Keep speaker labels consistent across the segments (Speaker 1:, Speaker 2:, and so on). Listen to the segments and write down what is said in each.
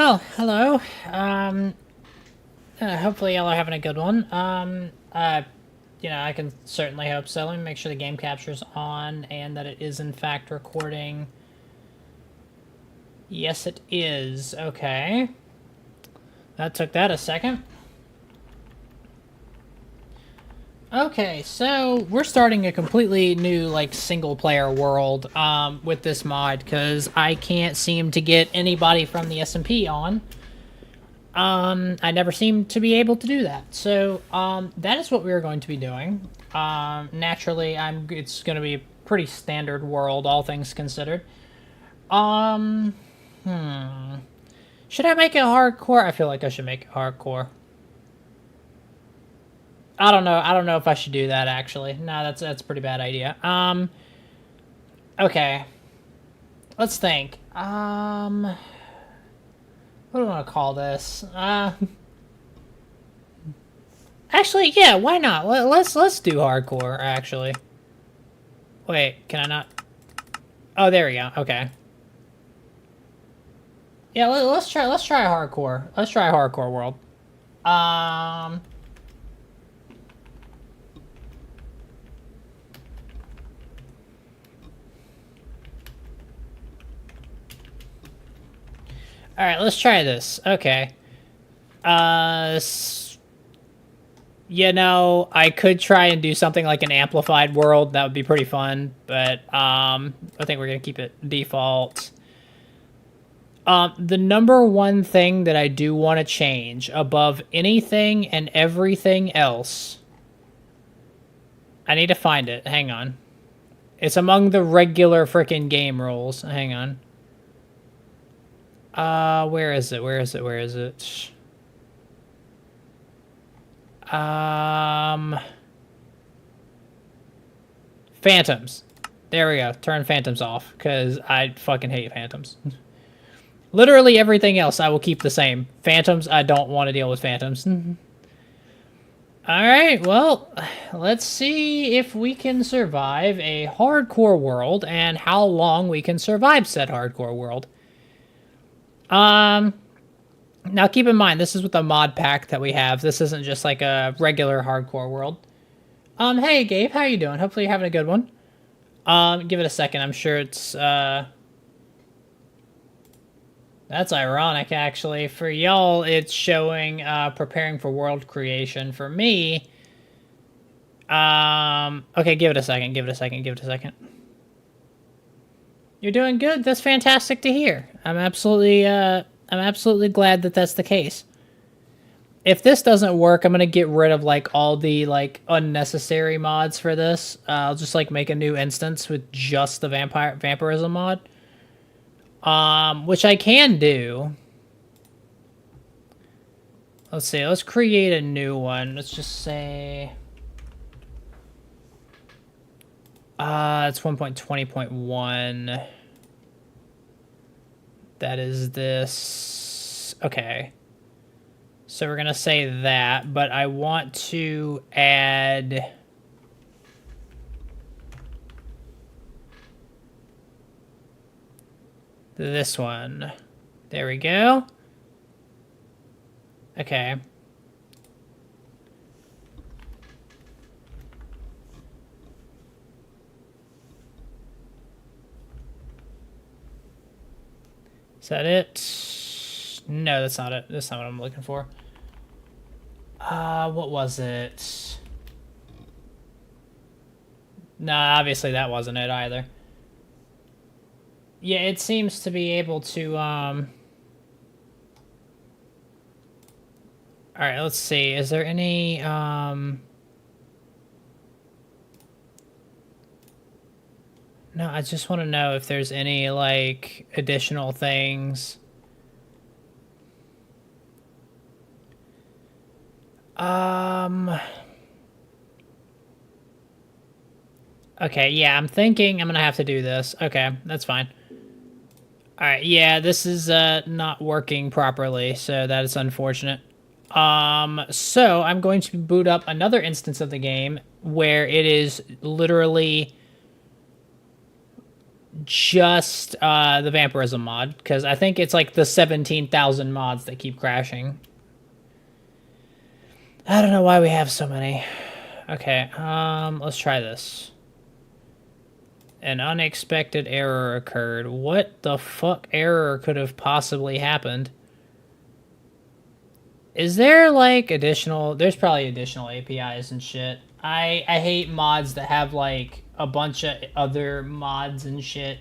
Speaker 1: Well, hello. Hopefully y'all are having a good one. I can certainly hope so. Let me make sure the game capture's on and that it is in fact recording. Yes, it is. Okay. That took that a second. Okay, so we're starting a completely new, like, single-player world, with this mod, because I can't seem to get anybody from the SMP on. I never seem to be able to do that. So, that is what we're going to be doing. Naturally, it's going to be a pretty standard world, all things considered. Should I make it hardcore? I feel like I should make it hardcore. I don't know. I don't know if I should do that, actually. No, that's a pretty bad idea. Okay. Let's think. What do I want to call this? Actually, yeah, why not? Let's do hardcore, actually. Wait, can I not? Oh, there we go. Okay. Yeah, let's try hardcore. Let's try hardcore world. Alright, let's try this. Okay. I could try and do something like an amplified world. That would be pretty fun, but, I think we're gonna keep it default. The number one thing that I do want to change above anything and everything else... I need to find it. Hang on. It's among the regular frickin' game rules. Hang on. Where is it? Where is it? Where is it? Phantoms. There we go. Turn phantoms off, because I fucking hate phantoms. Literally everything else I will keep the same. Phantoms, I don't want to deal with phantoms. Alright, well, let's see if we can survive a hardcore world, and how long we can survive said hardcore world. Now keep in mind, this is with the mod pack that we have. This isn't just like a regular hardcore world. Hey Gabe, how you doing? Hopefully you're having a good one. Give it a second, I'm sure it's, That's ironic, actually. For y'all, it's showing, preparing for world creation. For me... Okay, give it a second, give it a second, give it a second. You're doing good? That's fantastic to hear. I'm absolutely glad that that's the case. If this doesn't work, I'm gonna get rid of, like, all the, like, unnecessary mods for this. I'll just, like, make a new instance with just the Vampirism mod. Which I can do. Let's see, let's create a new one. Let's just say... it's 1.20.1. That is this. Okay. So we're gonna say that, but I want to add... this one. There we go. Okay. Is that it? No, that's not it. That's not what I'm looking for. What was it? Nah, obviously that wasn't it either. Yeah, it seems to be able to, Alright, let's see. Is there any, No, I just want to know if there's any, like, additional things. Okay, yeah, I'm thinking I'm gonna have to do this. Okay, that's fine. Alright, yeah, this is, not working properly, so that is unfortunate. So I'm going to boot up another instance of the game where it is literally just the Vampirism mod, because I think it's like the 17,000 mods that keep crashing. I don't know why we have so many. Okay, let's try this. An unexpected error occurred. What the fuck error could have possibly happened? Is there, like, additional... There's probably additional APIs and shit. I hate mods that have, like, a bunch of other mods and shit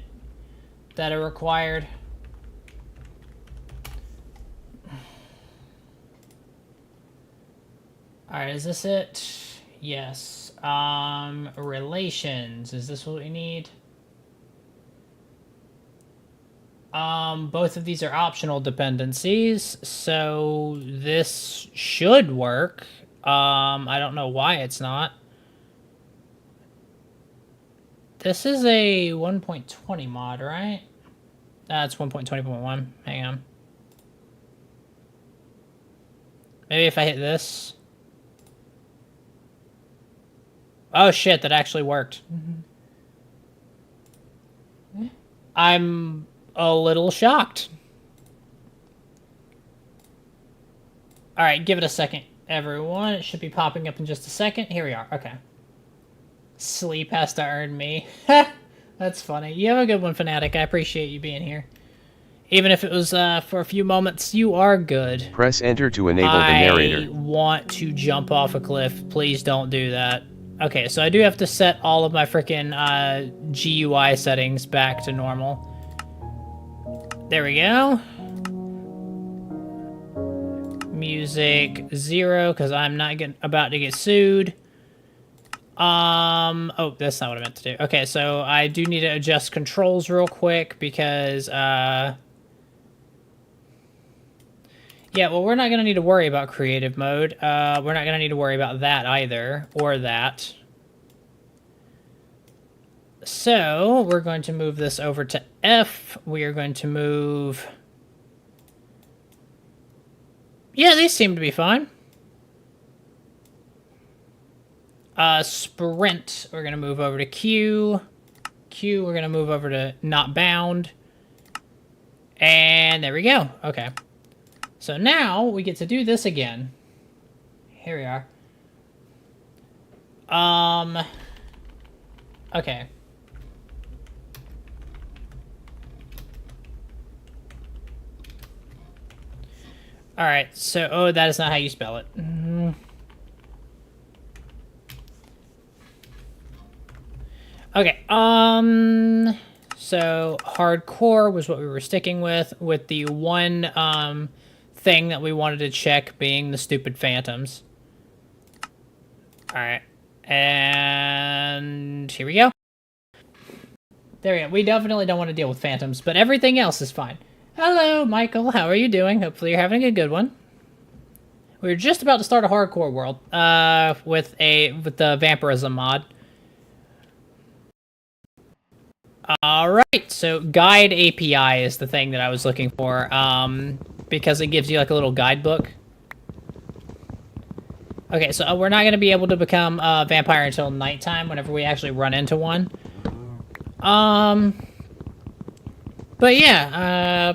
Speaker 1: that are required. Alright, is this it? Yes. Relations. Is this what we need? Both of these are optional dependencies, so this should work. I don't know why it's not. This is a 1.20 mod, right? That's 1.20.1. Hang on. Maybe if I hit this. Oh shit, that actually worked. I'm a little shocked. Alright, give it a second, everyone. It should be popping up in just a second. Here we are. Okay. Sleep has to earn me. That's funny. You have a good one, Fanatic. I appreciate you being here. Even if it was for a few moments, you are good.
Speaker 2: Press enter to enable the narrator.
Speaker 1: I want to jump off a cliff. Please don't do that. Okay, so I do have to set all of my freaking GUI settings back to normal. There we go. Music 0, because I'm not about to get sued. Oh, that's not what I meant to do. Okay, so I do need to adjust controls real quick because, yeah, well, we're not going to need to worry about creative mode. We're not going to need to worry about that either, or that. So, we're going to move this over to F. We are going to move... Yeah, these seem to be fine. Sprint, we're going to move over to Q. Q, we're going to move over to not bound. And there we go. Okay. So now we get to do this again. Here we are. Okay. Alright, so, oh, that is not how you spell it. Okay, so hardcore was what we were sticking with the one, thing that we wanted to check being the stupid phantoms. Alright, and here we go. There we go. We definitely don't want to deal with phantoms, but everything else is fine. Hello, Michael. How are you doing? Hopefully you're having a good one. We're just about to start a hardcore world, with the Vampirism mod. Alright, so guide API is the thing that I was looking for, because it gives you like a little guidebook. Okay, so we're not going to be able to become a vampire until nighttime, whenever we actually run into one. But yeah,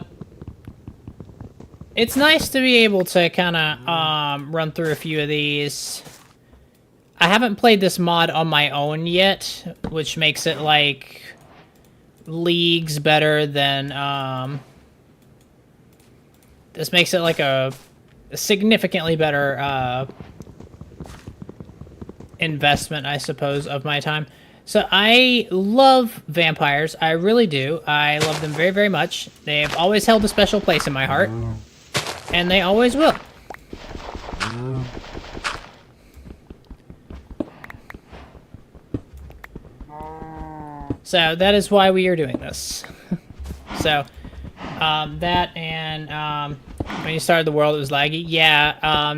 Speaker 1: it's nice to be able to kind of, run through a few of these. I haven't played this mod on my own yet, which makes it, like, leagues better than, this makes it, like, a significantly better, investment, I suppose, of my time. So I love vampires. I really do. I love them very, very much. They've always held a special place in my heart. And they always will. So that is why we are doing this. So, that and, when you started the world, it was laggy. Yeah,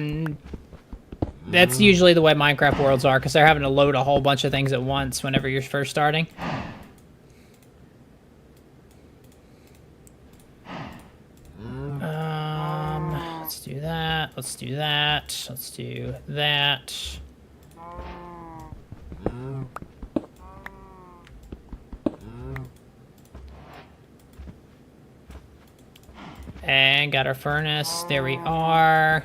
Speaker 1: that's usually the way Minecraft worlds are, because they're having to load a whole bunch of things at once whenever you're first starting. Let's do that. Let's do that. Let's do that. And got our furnace. There we are.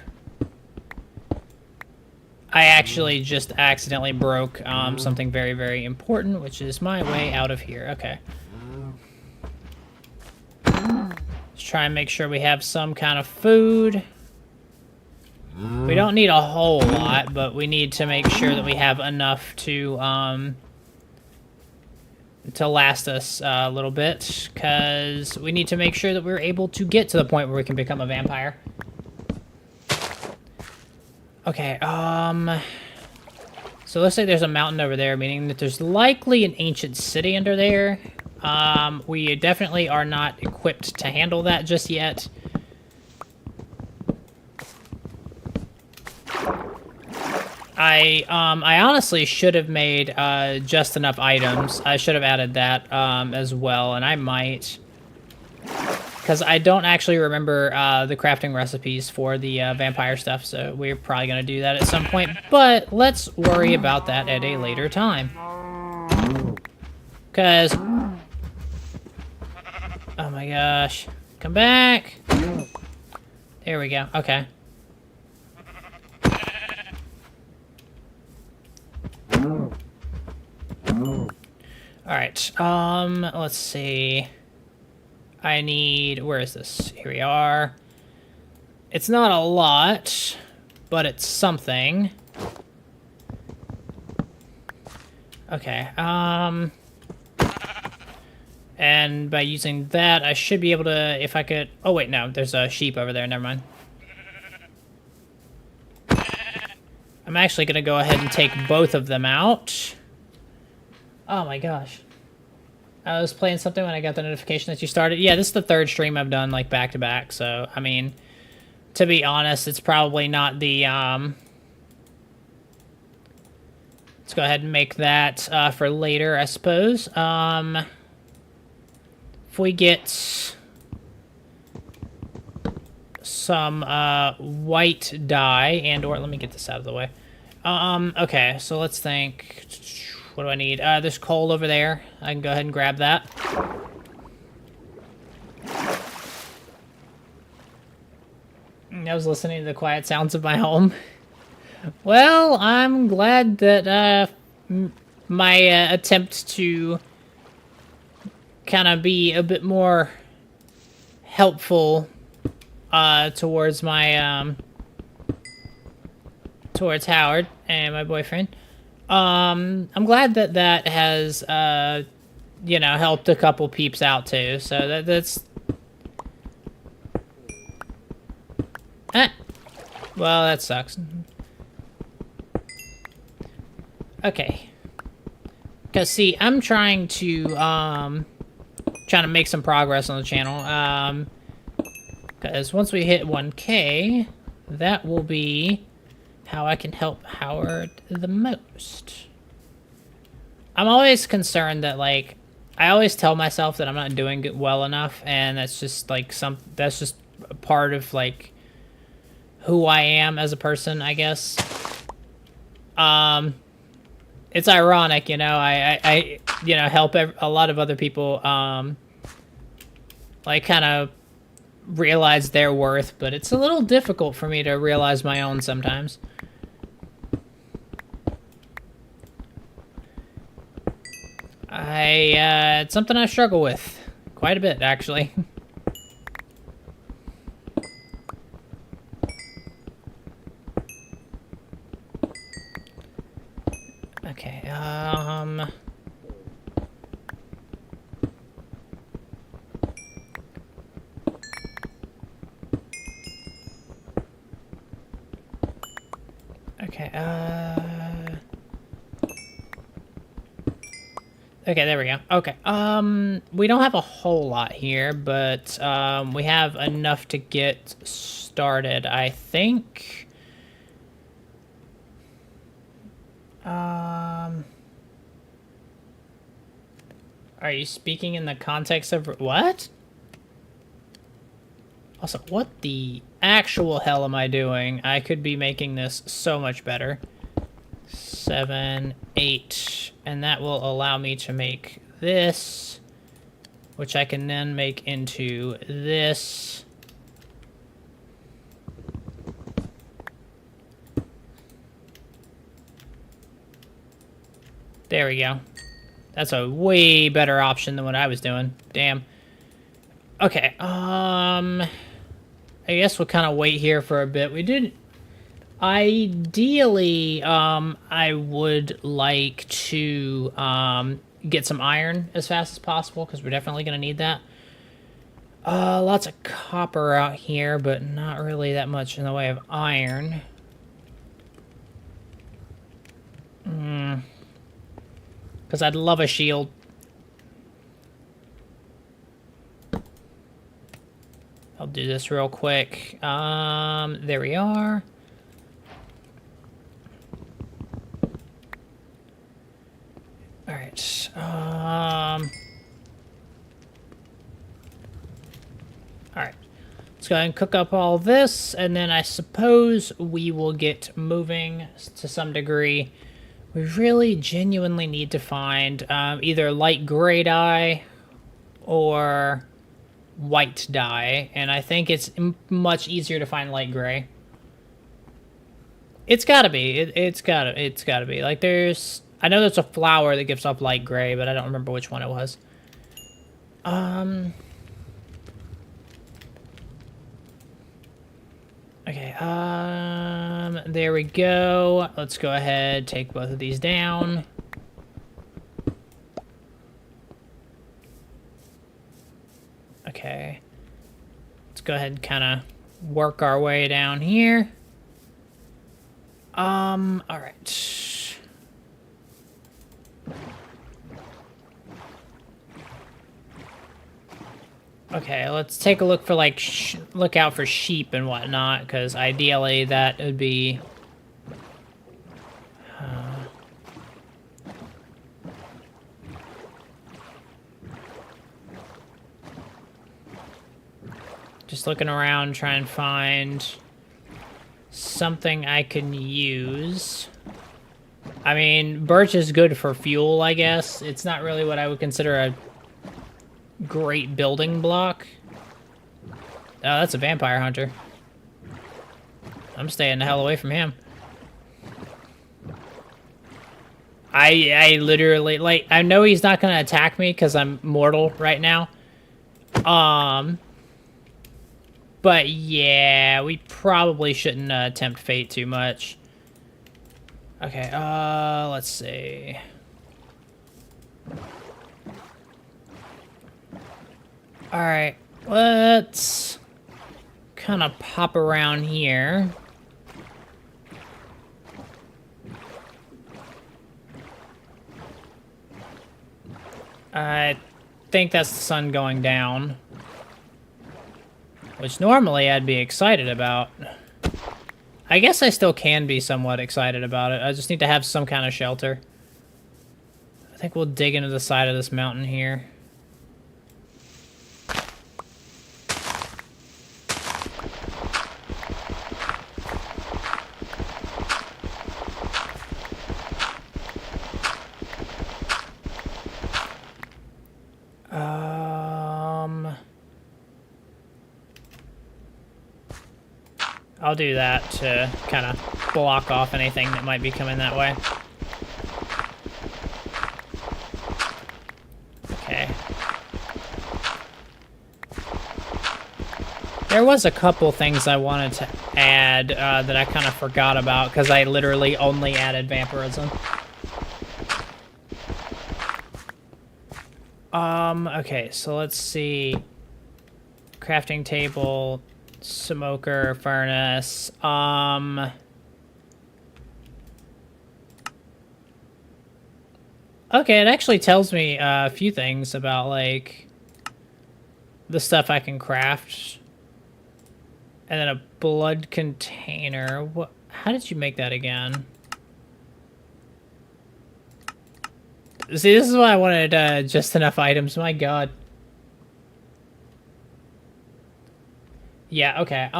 Speaker 1: I actually just accidentally broke something very, very important, which is my way out of here. Okay. Let's try and make sure we have some kind of food. We don't need a whole lot, but we need to make sure that we have enough to last us a little bit, because we need to make sure that we're able to get to the point where we can become a vampire. Okay, so let's say there's a mountain over there, meaning that there's likely an ancient city under there. We definitely are not equipped to handle that just yet. I honestly should have made just enough items. I should have added that as well, and I might, because I don't actually remember the crafting recipes for the vampire stuff, so we're probably going to do that at some point, but let's worry about that at a later time. Because, oh my gosh, come back. There we go, okay. Alright, let's see. I need, where is this? Here we are. It's not a lot, but it's something. Okay, and by using that, I should be able to, if I could, oh wait, no, there's a sheep over there, never mind. I'm actually gonna go ahead and take both of them out. Oh my gosh. I was playing something when I got the notification that you started. Yeah, this is the third stream I've done, like, back-to-back, so, I mean, to be honest, it's probably not the, let's go ahead and make that, for later, I suppose. If we get some, white dye, and/or, let me get this out of the way. Okay, so let's think... What do I need? There's coal over there. I can go ahead and grab that. I was listening to the quiet sounds of my home. Well, I'm glad that my attempt to kind of be a bit more helpful towards my towards Howard and my boyfriend. I'm glad that that has, you know, helped a couple peeps out, too. So that's... Well, that sucks. Okay. Because, see, I'm trying to make some progress on the channel. Because once we hit 1K, that will be... how I can help Howard the most. I'm always concerned that, like, I always tell myself that I'm not doing it well enough, and that's just, like, that's just a part of, like, who I am as a person, I guess. It's ironic, you know, I you know, help a lot of other people, like, kind of realize their worth, but it's a little difficult for me to realize my own sometimes. It's something I struggle with quite a bit, actually. Okay, okay, okay, there we go. Okay, we don't have a whole lot here, but, we have enough to get started, I think. Are you speaking in the context of... What? Also, what the actual hell am I doing? I could be making this so much better. 7, 8, and that will allow me to make this, which I can then make into this. There we go. That's a way better option than what I was doing. Damn. Okay, I guess we'll kind of wait here for a bit. We did... Ideally, I would like to, get some iron as fast as possible, because we're definitely going to need that. Lots of copper out here, but not really that much in the way of iron. Because I'd love a shield. I'll do this real quick. There we are. Alright, alright. Let's go ahead and cook up all this, and then I suppose we will get moving to some degree. We really genuinely need to find either light gray dye or white dye, and I think it's much easier to find light gray. It's gotta be. It's gotta be. Like, there's... I know there's a flower that gives off light gray, but I don't remember which one it was. Okay, there we go. Let's go ahead, take both of these down. Okay. Let's go ahead and kind of work our way down here. Alright. Okay, let's take a look for, like, look out for sheep and whatnot, because ideally that would be... just looking around, trying to find something I can use. I mean, birch is good for fuel, I guess. It's not really what I would consider a great building block. Oh, that's a vampire hunter. I'm staying the hell away from him. I literally, like, I know he's not gonna attack me because I'm mortal right now. But yeah, we probably shouldn't tempt fate too much. Okay, let's see. Alright, let's kind of pop around here. I think that's the sun going down. Which normally I'd be excited about. I guess I still can be somewhat excited about it. I just need to have some kind of shelter. I think we'll dig into the side of this mountain here. I'll do that to kind of block off anything that might be coming that way. Okay. There was a couple things I wanted to add that I kind of forgot about because I literally only added vampirism. Okay, so let's see. Crafting table, smoker, furnace, okay, it actually tells me a few things about, like, the stuff I can craft. And then a blood container. What? How did you make that again? See, this is why I wanted just enough items. My god. Yeah, okay.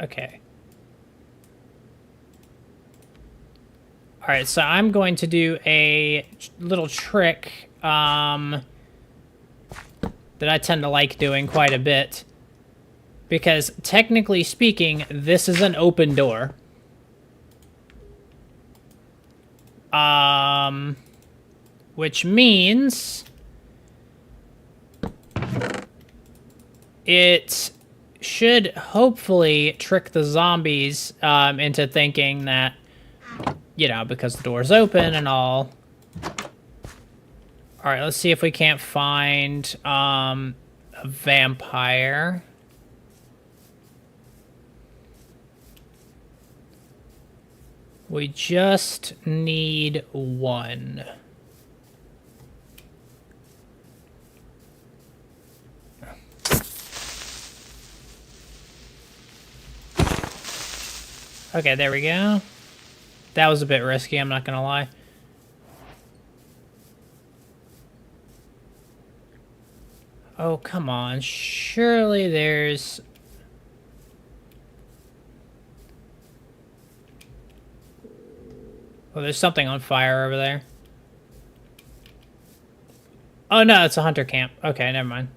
Speaker 1: Okay. Alright, so I'm going to do a little trick that I tend to like doing quite a bit. Because technically speaking, this is an open door. Which means it should hopefully trick the zombies into thinking that, you know, because the door's open and all. Alright, let's see if we can't find a vampire. We just need one. Okay, there we go. That was a bit risky, I'm not gonna lie. Oh, come on. Surely there's... Oh, there's something on fire over there. Oh, no, it's a hunter camp. Okay, never mind.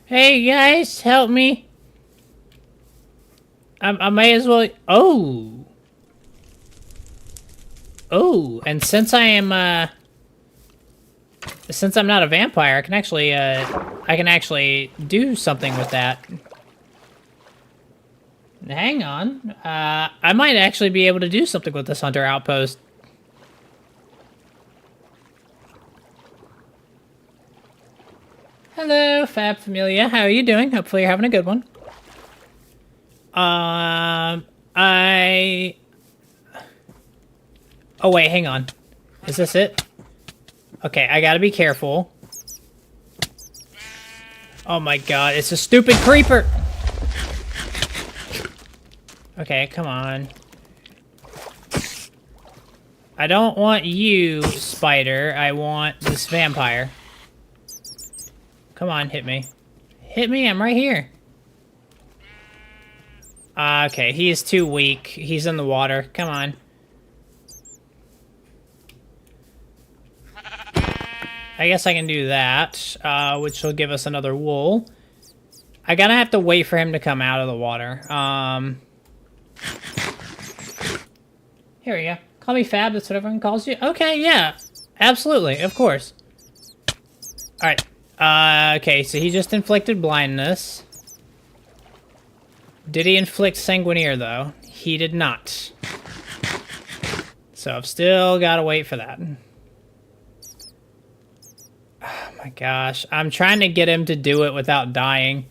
Speaker 1: Hey, guys, help me. I may as well... Oh! Oh, and since I am, since I'm not a vampire, I can actually do something with that. Hang on. I might actually be able to do something with this hunter outpost. Hello, Fab Familia. How are you doing? Hopefully you're having a good one. Oh, wait, hang on. Is this it? Okay, I gotta be careful. Oh my god, it's a stupid creeper! Okay, come on. I don't want you, spider. I want this vampire. Come on, hit me. Hit me, I'm right here. Okay, he is too weak. He's in the water. Come on. I guess I can do that, which will give us another wool. I gotta have to wait for him to come out of the water. Here we go. Call me Fab, that's what everyone calls you? Okay, yeah. Absolutely, of course. Alright. Okay, so he just inflicted blindness. Did he inflict Sanguinier, though? He did not. So I've still gotta wait for that. Oh my gosh. I'm trying to get him to do it without dying.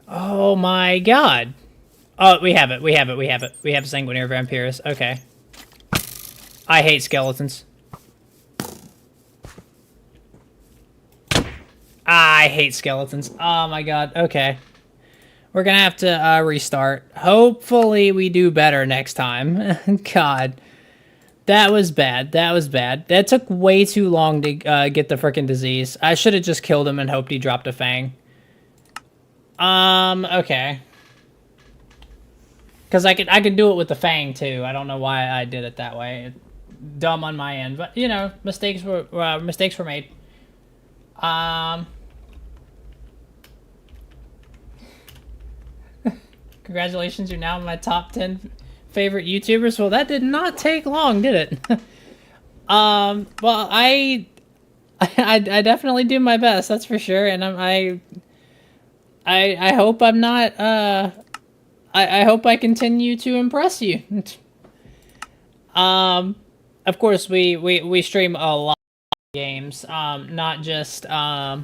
Speaker 1: Oh my god. Oh, we have it. We have it. We have it. We have Sanguinier Vampiris. Okay. I hate skeletons. I hate skeletons. Oh my god. Okay. We're gonna have to restart. Hopefully we do better next time. God. That was bad. That was bad. That took way too long to get the frickin' disease. I should have just killed him and hoped he dropped a fang. Okay. Because I could do it with the fang too. I don't know why I did it that way. Dumb on my end, but you know, mistakes were made. Congratulations, you're now in my top 10 favorite YouTubers. Well, that did not take long, did it? Well, I definitely do my best, that's for sure, and I hope I'm not I hope I continue to impress you. Of course, we stream a lot of games, not just like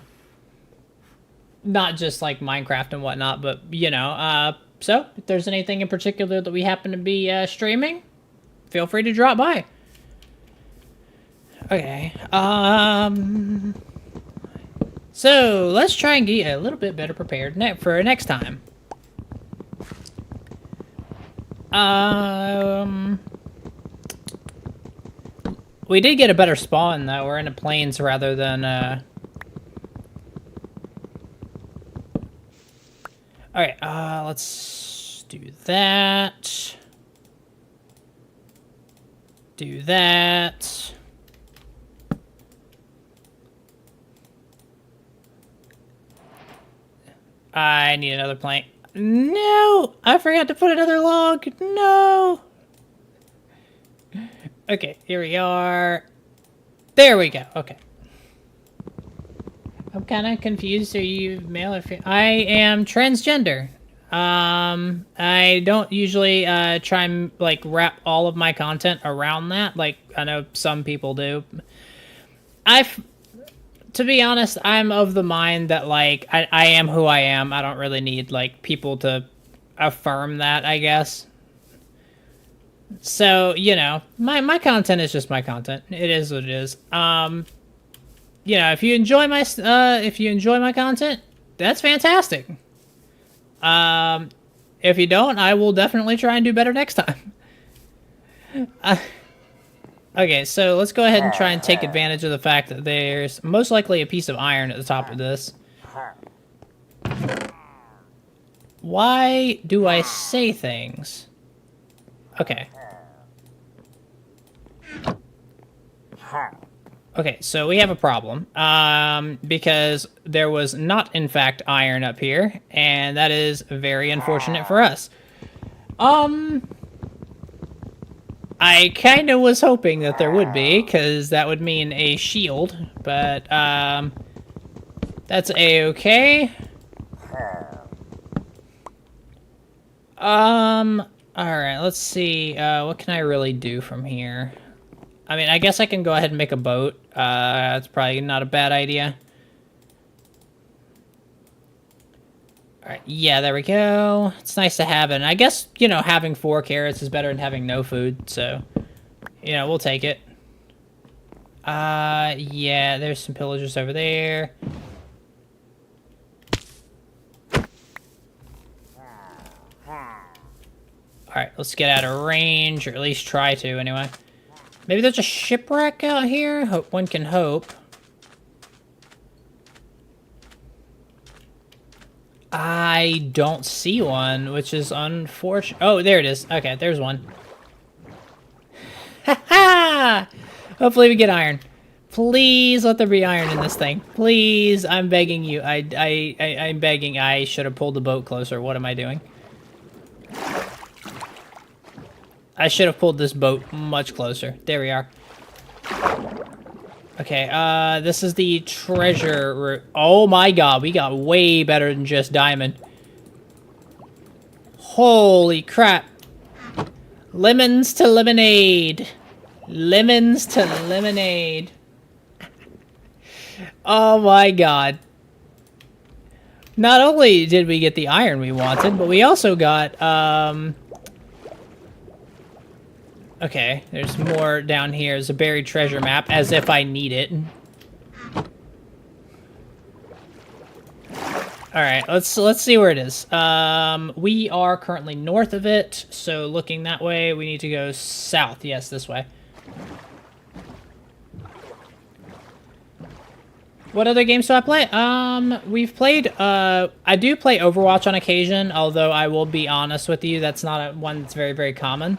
Speaker 1: Minecraft and whatnot, but you know, so if there's anything in particular that we happen to be streaming, feel free to drop by. Okay, so let's try and get a little bit better prepared for next time. We did get a better spawn, though. We're in the plains rather than, Alright, let's do that. Do that. I need another plank. No! I forgot to put another log. No! Okay, here we are. There we go. Okay. I'm kind of confused. Are you male or female? I am transgender. I don't usually try and like wrap all of my content around that. Like I know some people do. To be honest, I'm of the mind that like I am who I am. I don't really need like people to affirm that, I guess. So, you know, my content is just my content. It is what it is. You know, if you enjoy my content, that's fantastic. If you don't, I will definitely try and do better next time. Okay, so let's go ahead and try and take advantage of the fact that there's most likely a piece of iron at the top of this. Why do I say things? Okay. Okay, so we have a problem. Because there was not, in fact, iron up here, and that is very unfortunate for us. I kind of was hoping that there would be, because that would mean a shield, but, that's a-okay. Alright, let's see, what can I really do from here? I mean, I guess I can go ahead and make a boat. That's probably not a bad idea. Alright, yeah, there we go. It's nice to have it. And I guess, you know, having 4 carrots is better than having no food, so, you know, we'll take it. Yeah, there's some pillagers over there. Alright, let's get out of range, or at least try to, anyway. Maybe there's a shipwreck out here? One can hope. I don't see one, which is unfortunate. Oh, there it is. Okay, there's one. Ha ha! Hopefully we get iron. Please let there be iron in this thing. Please, I'm begging you. I'm begging. I should have pulled the boat closer. What am I doing? I should have pulled this boat much closer. There we are. Okay, this is the treasure. Oh my god, we got way better than just diamond. Holy crap. Lemons to lemonade. Lemons to lemonade. Oh my god. Not only did we get the iron we wanted, but we also got, okay, there's more down here. There's a buried treasure map, as if I need it. Alright, let's see where it is. We are currently north of it, so looking that way, we need to go south. Yes, this way. What other games do I play? We've played, I do play Overwatch on occasion, although I will be honest with you, that's not one that's very, very common.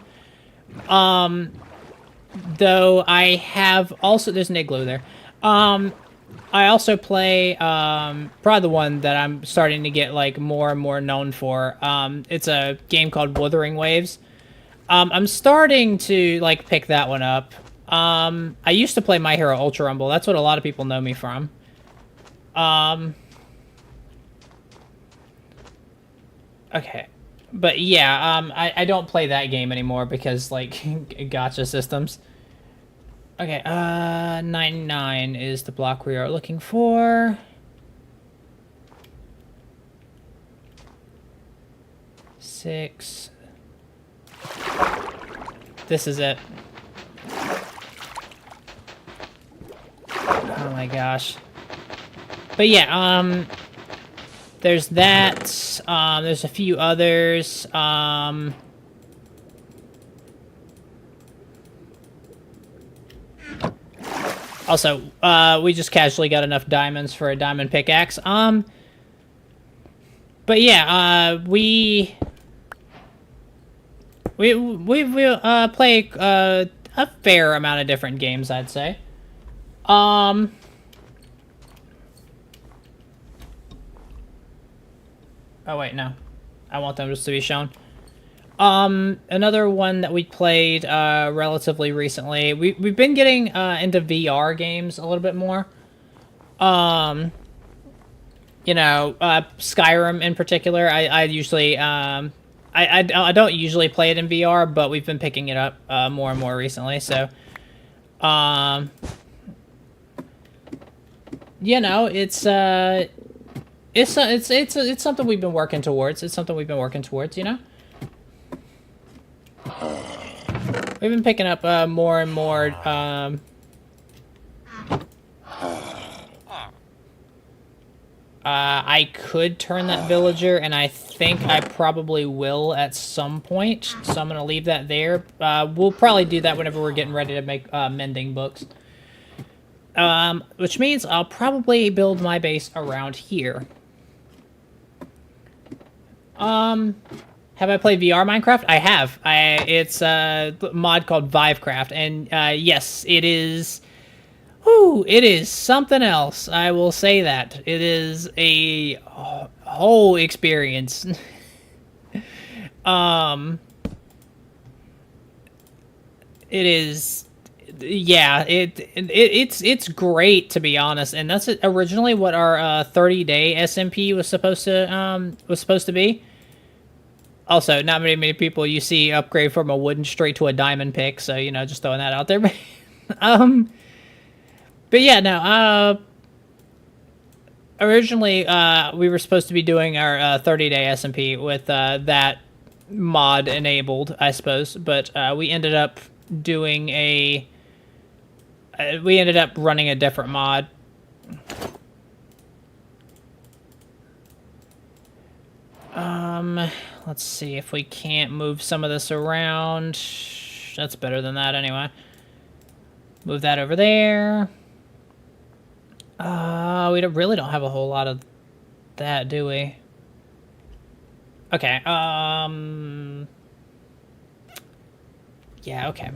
Speaker 1: Though I have also, there's an igloo there. I also play, probably the one that I'm starting to get, like, more and more known for. It's a game called Wuthering Waves. I'm starting to, like, pick that one up. I used to play My Hero Ultra Rumble. That's what a lot of people know me from. Okay. But yeah, I don't play that game anymore because, like, gacha systems. Okay, 99 is the block we are looking for. 6. This is it. Oh my gosh. But yeah, there's that, there's a few others, Also, we just casually got enough diamonds for a diamond pickaxe. But yeah, we play a fair amount of different games, I'd say. Oh wait, no, I want them just to be shown. Another one that we played relatively recently. We've been getting into VR games a little bit more. You know, Skyrim in particular. I usually I don't usually play it in VR, but we've been picking it up more and more recently. So, you know, it's something we've been working towards. It's something we've been working towards. You know, we've been picking up more and more. I could turn that villager, and I think I probably will at some point, so I'm going to leave that there. We'll probably do that whenever we're getting ready to make mending books. Which means I'll probably build my base around here. Have I played VR Minecraft? I have. It's a mod called Vivecraft, and yes, it is... Whew, it is something else, I will say that. It is a whole experience. It is, yeah, it's great, to be honest, and that's originally what our 30-day SMP was supposed to be. Also, not many people you see upgrade from a wooden straight to a diamond pick, so, you know, just throwing that out there. But yeah, no, originally, we were supposed to be doing our 30-day SMP with that mod enabled, I suppose, but we ended up doing we ended up running a different mod. Let's see if we can't move some of this around. That's better than that anyway. Move that over there. We really don't have a whole lot of that, do we? Okay, yeah, okay.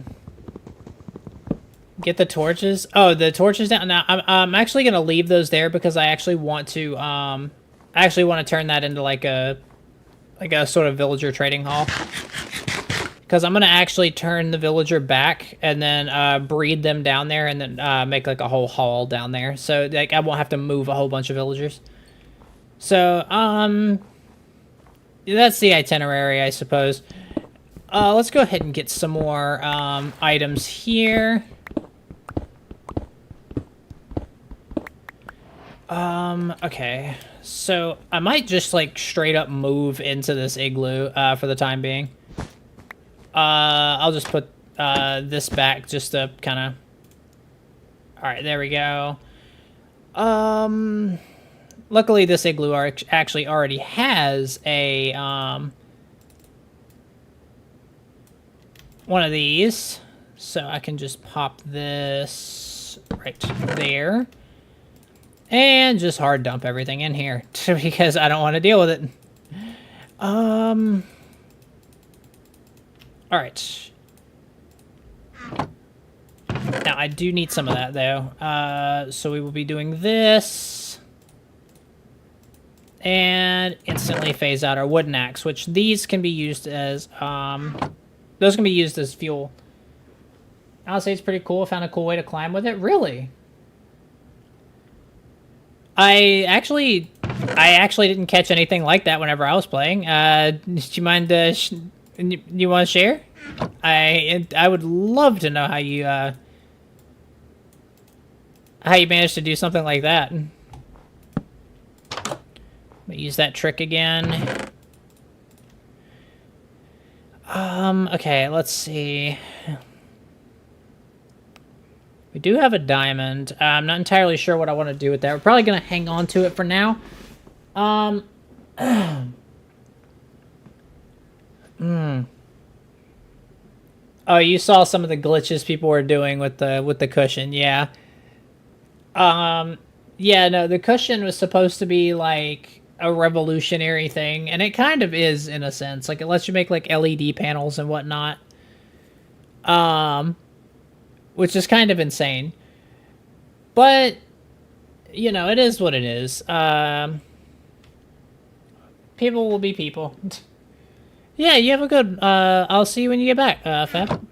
Speaker 1: Get the torches. Oh, the torches down. Now, I'm actually going to leave those there because I actually want to, turn that into like a sort of villager trading hall. Because I'm going to actually turn the villager back and then breed them down there and then make like a whole hall down there. So like I won't have to move a whole bunch of villagers. So, that's the itinerary, I suppose. Let's go ahead and get some more items here. Okay. So I might just like straight up move into this igloo for the time being. I'll just put this back just to kind of... Alright, there we go. Luckily this igloo actually already has a, one of these. So I can just pop this right there. And just hard dump everything in here because I don't want to deal with it. Alright. Now, I do need some of that, though. So we will be doing this. And instantly phase out our wooden axe, which these can be used as, those can be used as fuel. I'll say it's pretty cool. I found a cool way to climb with it. Really? I actually didn't catch anything like that whenever I was playing. Do you mind, you want to share? I would love to know how you managed to do something like that. Use that trick again. Okay, let's see. We do have a diamond. I'm not entirely sure what I want to do with that. We're probably going to hang on to it for now. Oh, you saw some of the glitches people were doing with the cushion, yeah. Yeah, no, the cushion was supposed to be like a revolutionary thing, and it kind of is in a sense. Like it lets you make like LED panels and whatnot. Which is kind of insane. But you know, it is what it is. People will be people. Yeah, you have a good I'll see you when you get back, Fab.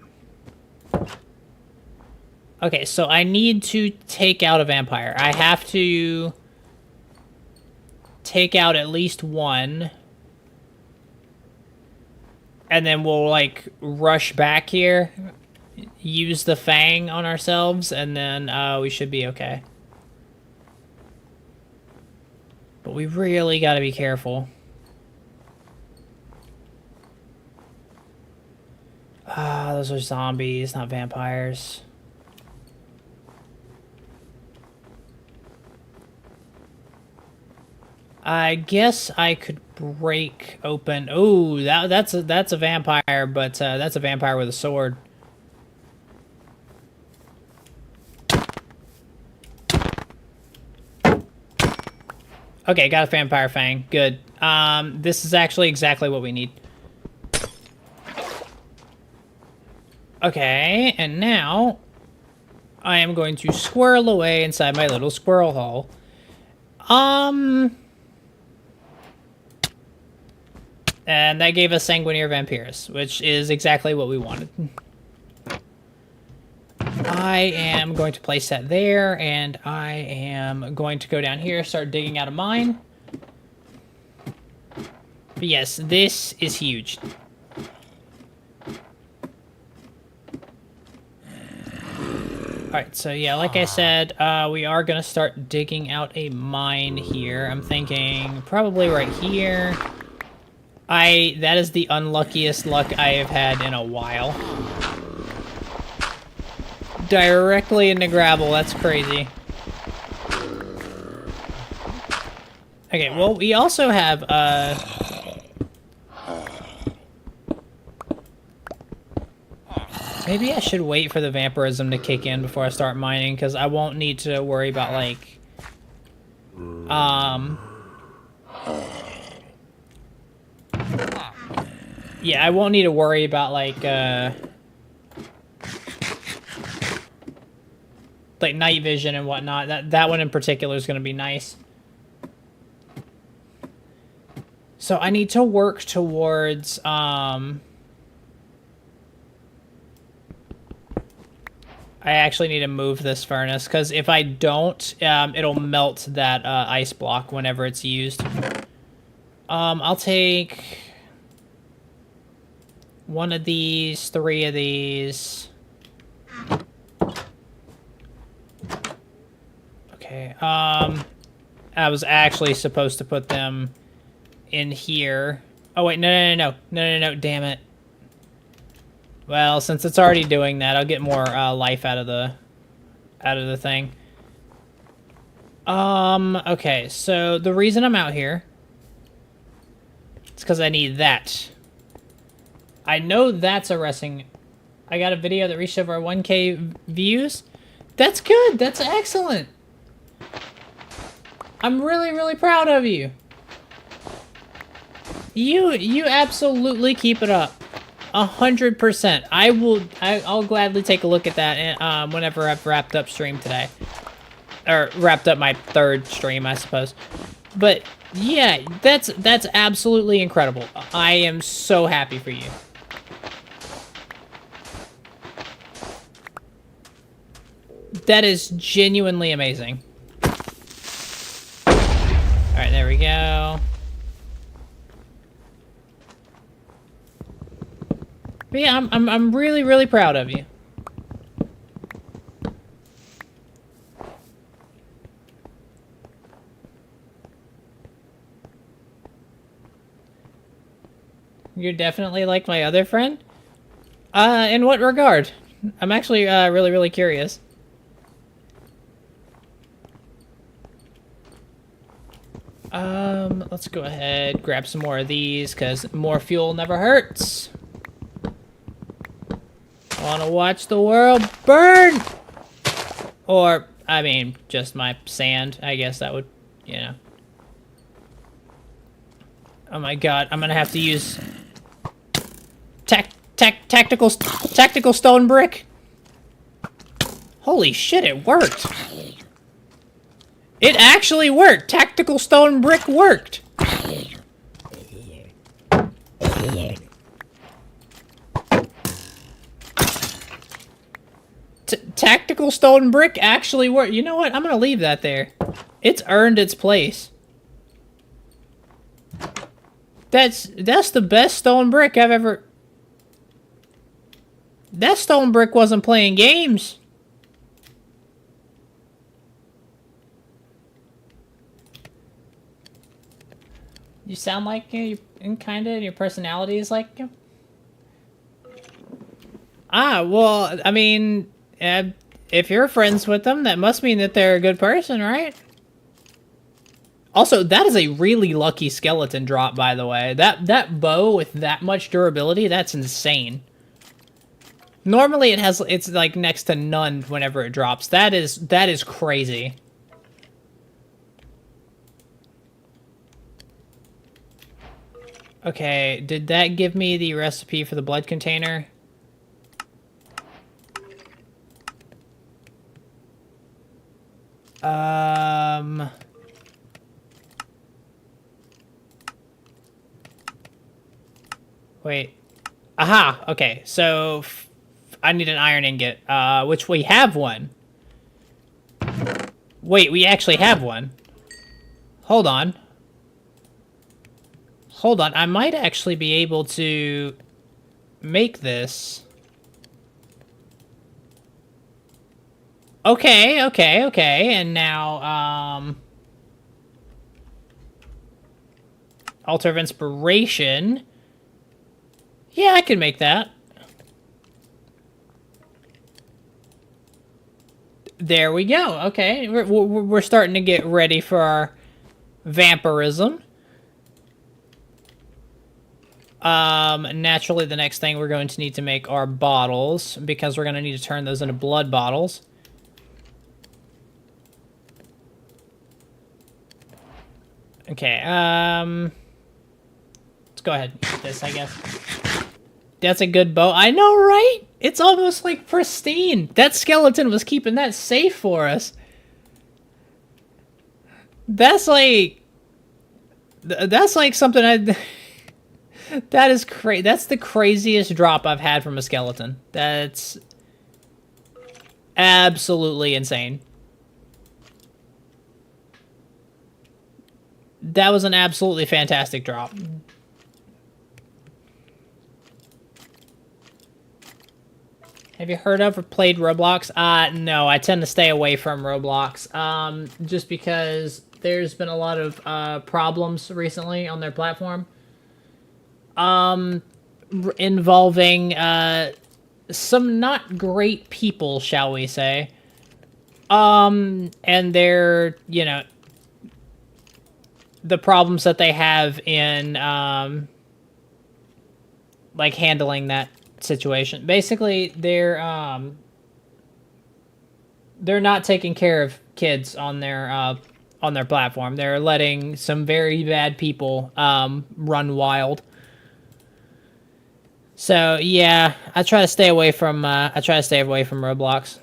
Speaker 1: Okay, so I need to take out a vampire. I have to take out at least one. And then we'll, like, rush back here. Use the fang on ourselves, and then we should be okay. But we really gotta be careful. Ah, those are zombies, not vampires. I guess I could break open. Oh, that's a vampire, but that's a vampire with a sword. Okay, got a vampire fang. Good. This is actually exactly what we need. Okay, and now I am going to squirrel away inside my little squirrel hole. And that gave us Sanguinier Vampiris, which is exactly what we wanted. I am going to place that there, and I am going to go down here, start digging out a mine. But yes, this is huge. Alright, so yeah, like I said, we are going to start digging out a mine here. I'm thinking probably right here. That is the unluckiest luck I have had in a while. Directly into gravel, that's crazy. Okay, well, we also have, maybe I should wait for the vampirism to kick in before I start mining, because I won't need to worry about, like, yeah, I won't need to worry about, like night vision and whatnot. That one in particular is going to be nice. So I need to work towards, I actually need to move this furnace, because if I don't, it'll melt that ice block whenever it's used. I'll take one of these, 3 of these. Okay, I was actually supposed to put them in here. Oh, wait, no, damn it. Well, since it's already doing that, I'll get more life out of the thing. Okay, so the reason I'm out here is because I need that. I know that's a wrestling. I got a video that reached over 1K views. That's good. That's excellent. I'm really, really proud of you. You absolutely keep it up. 100%. I'll gladly take a look at that whenever I've wrapped up stream today. Or wrapped up my 3rd stream, I suppose. But yeah, that's absolutely incredible. I am so happy for you. That is genuinely amazing. Alright, there we go. But yeah, I'm really, really proud of you. You're definitely like my other friend? In what regard? I'm actually really, really curious. Let's go ahead, grab some more of these, because more fuel never hurts. I want to watch the world burn! Or, I mean, just my sand. I guess that would, you know. Oh my god, I'm gonna have to use tactical stone brick. Holy shit, it worked. It actually worked. Tactical stone brick worked. Tactical stone brick actually worked. You know what? I'm gonna leave that there. It's earned its place. That's the best stone brick I've ever... That stone brick wasn't playing games. You sound like you, and kind of your personality is like you. Ah, well, I mean, if you're friends with them, that must mean that they're a good person, right? Also, that is a really lucky skeleton drop, by the way. That bow with that much durability, that's insane. Normally, it's like next to none whenever it drops. That is crazy. Okay, did that give me the recipe for the blood container? Wait. Aha! Okay, so I need an iron ingot, which we have one. Wait, we actually have one. Hold on. Hold on, I might actually be able to make this. Okay, and now, Altar of Inspiration. Yeah, I can make that. There we go. Okay, we're starting to get ready for our vampirism. Naturally, the next thing we're going to need to make are bottles, because we're going to need to turn those into blood bottles. Okay, let's go ahead and eat this, I guess. That's a good bow. I know, right? It's almost like pristine. That skeleton was keeping that safe for us. That's like something I... That is crazy. That's the craziest drop I've had from a skeleton. That's absolutely insane. That was an absolutely fantastic drop. Have you heard of or played Roblox? No, I tend to stay away from Roblox. Just because there's been a lot of problems recently on their platform. Involving some not great people, shall we say. And they're, you know, the problems that they have in like handling that situation. Basically, they're not taking care of kids on their platform. They're letting some very bad people run wild. So yeah, I try to stay away from Roblox.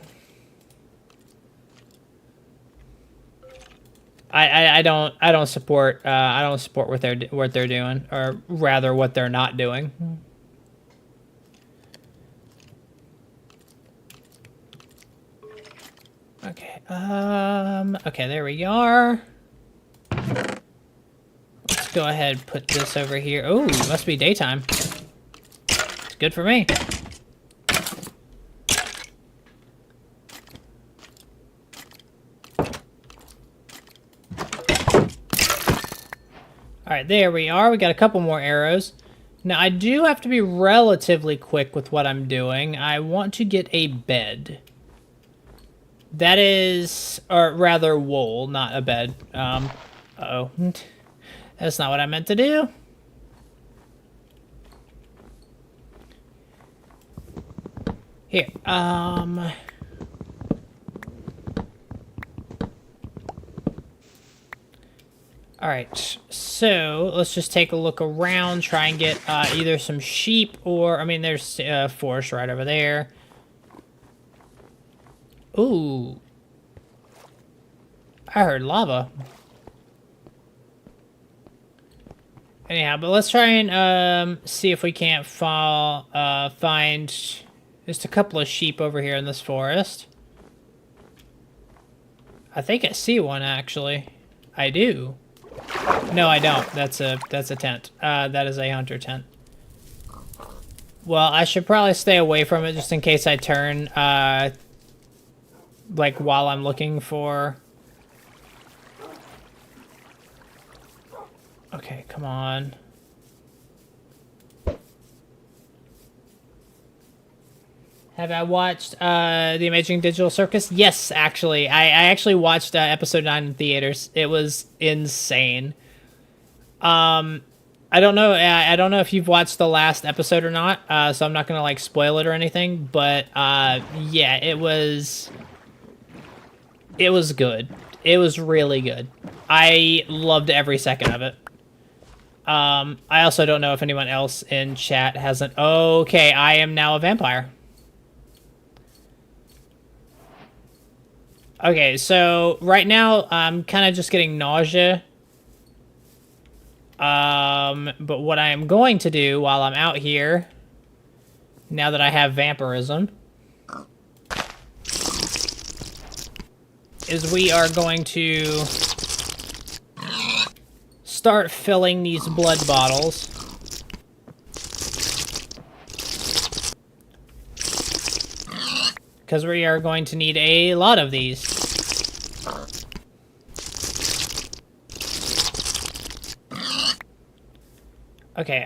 Speaker 1: I don't support what they're doing, or rather what they're not doing. Okay. Okay, there we are. Let's go ahead and put this over here. Oh, it must be daytime. It's good for me. Alright, there we are. We got a couple more arrows. Now, I do have to be relatively quick with what I'm doing. I want to get a bed. That is, or rather wool, not a bed. Uh-oh. That's not what I meant to do. Here, Alright, so let's just take a look around, try and get either some sheep or... I mean, there's forest right over there. Ooh. I heard lava. Anyhow, but let's try and see if we can't find just a couple of sheep over here in this forest. I think I see one, actually. I do. No, I don't. That's a tent. That is a hunter tent. Well, I should probably stay away from it just in case I turn, like, while I'm looking for... Okay, come on. Have I watched The Amazing Digital Circus? Yes, actually. I actually watched episode 9 in theaters. It was insane. I don't know if you've watched the last episode or not, so I'm not gonna like spoil it or anything, but yeah, it was good. It was really good. I loved every second of it. I also don't know if anyone else in chat hasn't... Okay, I am now a vampire. Okay, so right now I'm kind of just getting nausea. But what I am going to do while I'm out here, now that I have vampirism, is we are going to start filling these blood bottles. Because we are going to need a lot of these. Okay,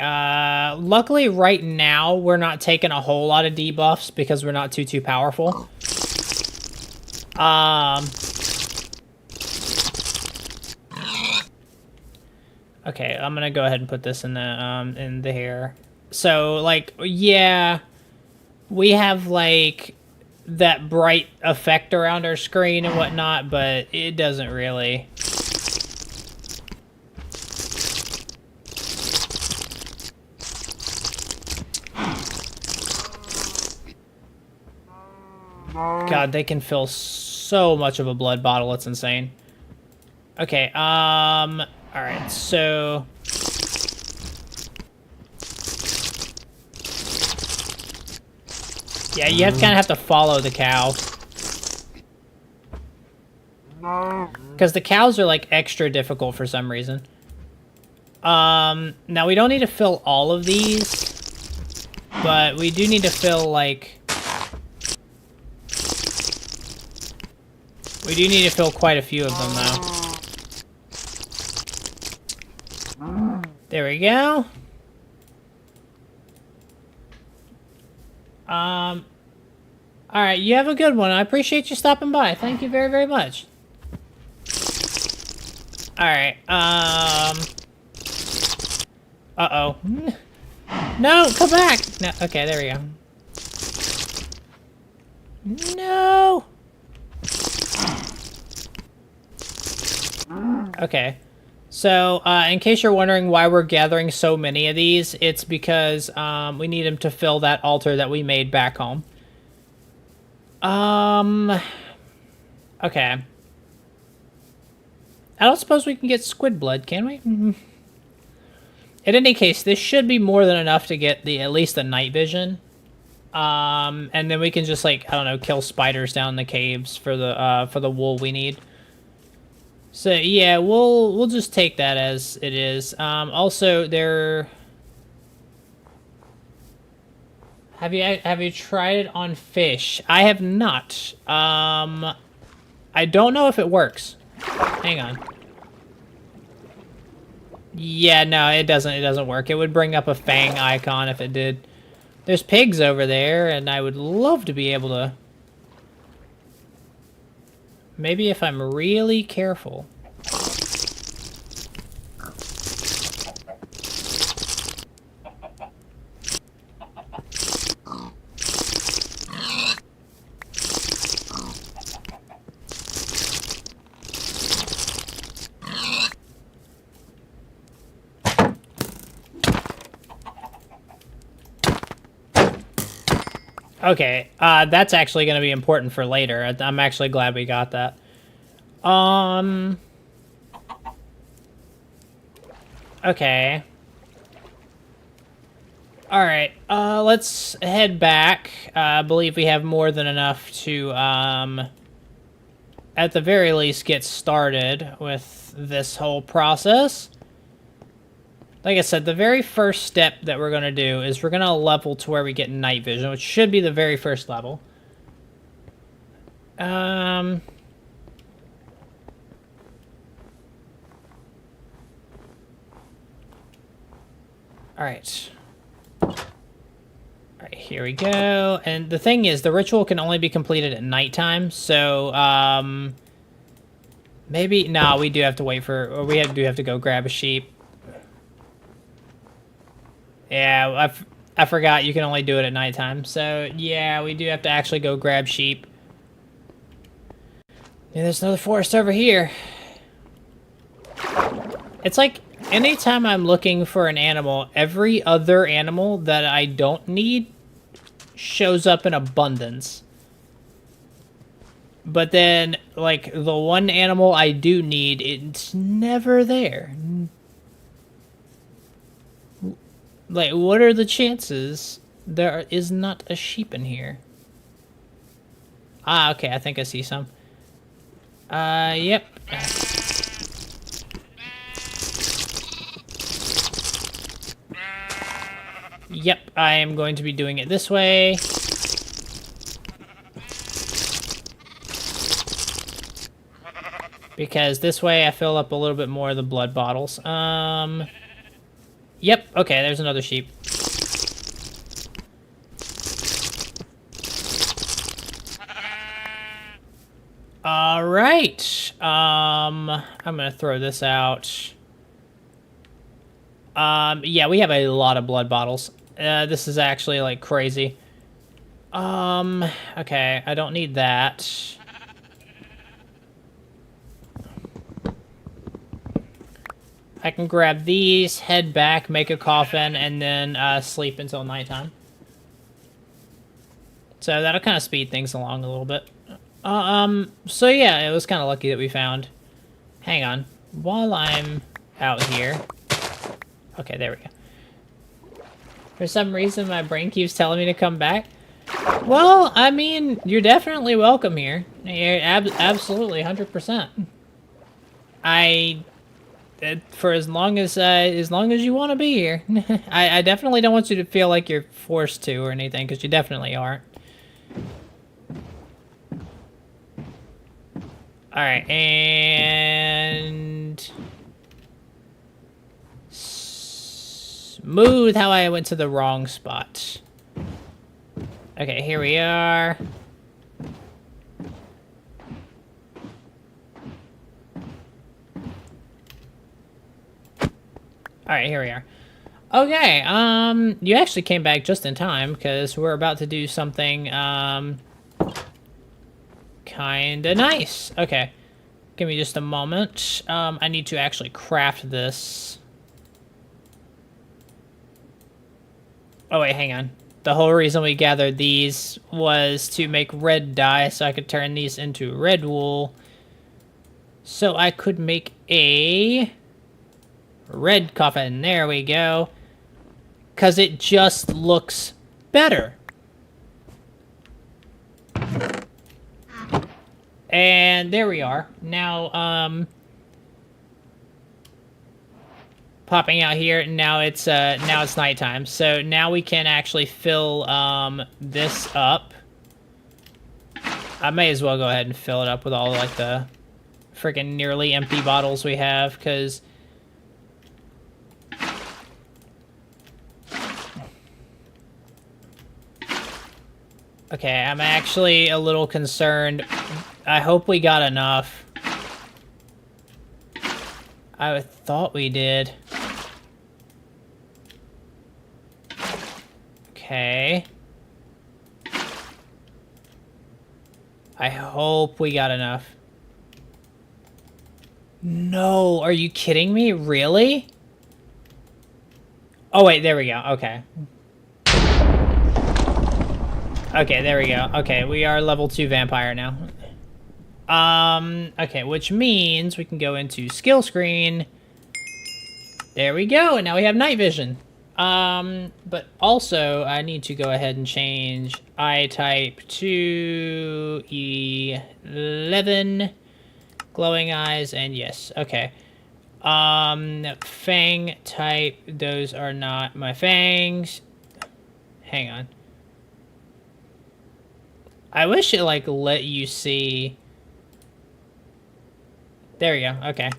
Speaker 1: luckily right now we're not taking a whole lot of debuffs because we're not too powerful. Okay, I'm gonna go ahead and put this in the here. So, like, yeah, we have, like, that bright effect around our screen and whatnot, but it doesn't really... God, they can fill so much of a blood bottle, it's insane. Okay, alright, so... Yeah, you kind of have to follow the cow. Because the cows are, like, extra difficult for some reason. Now we don't need to fill all of these, but we do need to fill, like... We do need to fill quite a few of them, though. There we go. Alright, you have a good one. I appreciate you stopping by. Thank you very, very much. Alright, uh-oh. No, come back! No, okay, there we go. No! Okay. So, in case you're wondering why we're gathering so many of these, it's because, we need them to fill that altar that we made back home. Okay. I don't suppose we can get squid blood, can we? Mm-hmm. In any case, this should be more than enough to get at least the night vision. And then we can just, like, I don't know, kill spiders down in the caves for the wool we need. So yeah, we'll just take that as it is. Also, have you tried it on fish? I have not. I don't know if it works. Hang on. Yeah, no, it doesn't work. It would bring up a fang icon if it did. There's pigs over there, and I would love to be able to... Maybe if I'm really careful. Okay, that's actually going to be important for later. I'm actually glad we got that. Okay. Alright, let's head back. I believe we have more than enough to, at the very least, get started with this whole process. Like I said, the very first step that we're going to do is we're going to level to where we get night vision, which should be the very first level. Alright. Alright, here we go. And the thing is, the ritual can only be completed at nighttime, so, maybe... Nah, we do have to wait for... Or do have to go grab a sheep. Yeah, I forgot you can only do it at nighttime. So, yeah, we do have to actually go grab sheep. Yeah, there's another forest over here. It's like, anytime I'm looking for an animal, every other animal that I don't need shows up in abundance. But then, like, the one animal I do need, it's never there. Like, what are the chances there is not a sheep in here? Ah, okay, I think I see some. Yep. Yep, I am going to be doing it this way. Because this way I fill up a little bit more of the blood bottles. Yep, okay, there's another sheep. Alright. I'm gonna throw this out. Yeah, we have a lot of blood bottles. This is actually, like, crazy. Okay, I don't need that. I can grab these, head back, make a coffin, and then sleep until nighttime. So that'll kind of speed things along a little bit. So yeah, it was kind of lucky that we found... Hang on. While I'm out here... Okay, there we go. For some reason, my brain keeps telling me to come back. Well, I mean, you're definitely welcome here. You're absolutely 100%. For as long as you want to be here. I definitely don't want you to feel like you're forced to or anything, because you definitely aren't. Alright, and... Smooth how I went to the wrong spot. Okay, here we are. Alright, here we are. Okay, you actually came back just in time, because we're about to do something, kinda nice. Okay, give me just a moment. I need to actually craft this. Oh wait, hang on. The whole reason we gathered these was to make red dye, so I could turn these into red wool. So I could make a... red coffin. There we go. Because it just looks better. And there we are. Now, popping out here, now it's nighttime. So now we can actually fill, this up. I may as well go ahead and fill it up with all, like, the freaking nearly empty bottles we have, because... Okay, I'm actually a little concerned. I hope we got enough. I thought we did. Okay. I hope we got enough. No, are you kidding me? Really? Oh, wait, there we go. Okay. Okay, there we go. Okay, we are level 2 vampire now. Okay, which means we can go into skill screen. There we go, and now we have night vision. But also I need to go ahead and change eye type to 11, glowing eyes, and yes, okay. Fang type, those are not my fangs. Hang on. I wish it, like, let you see... There we go, okay.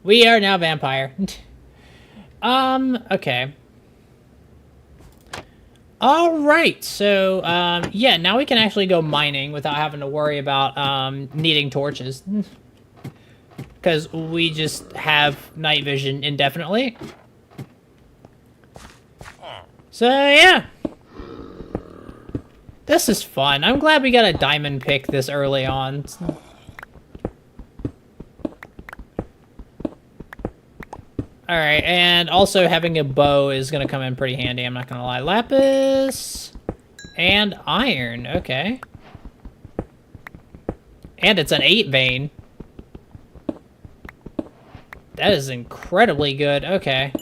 Speaker 1: We are now vampire. Okay. Alright, so, yeah, now we can actually go mining without having to worry about, needing torches. Because we just have night vision indefinitely. So, yeah. This is fun. I'm glad we got a diamond pick this early on. Alright, and also having a bow is going to come in pretty handy, I'm not going to lie. Lapis and iron, okay. And it's an 8 vein. That is incredibly good, okay.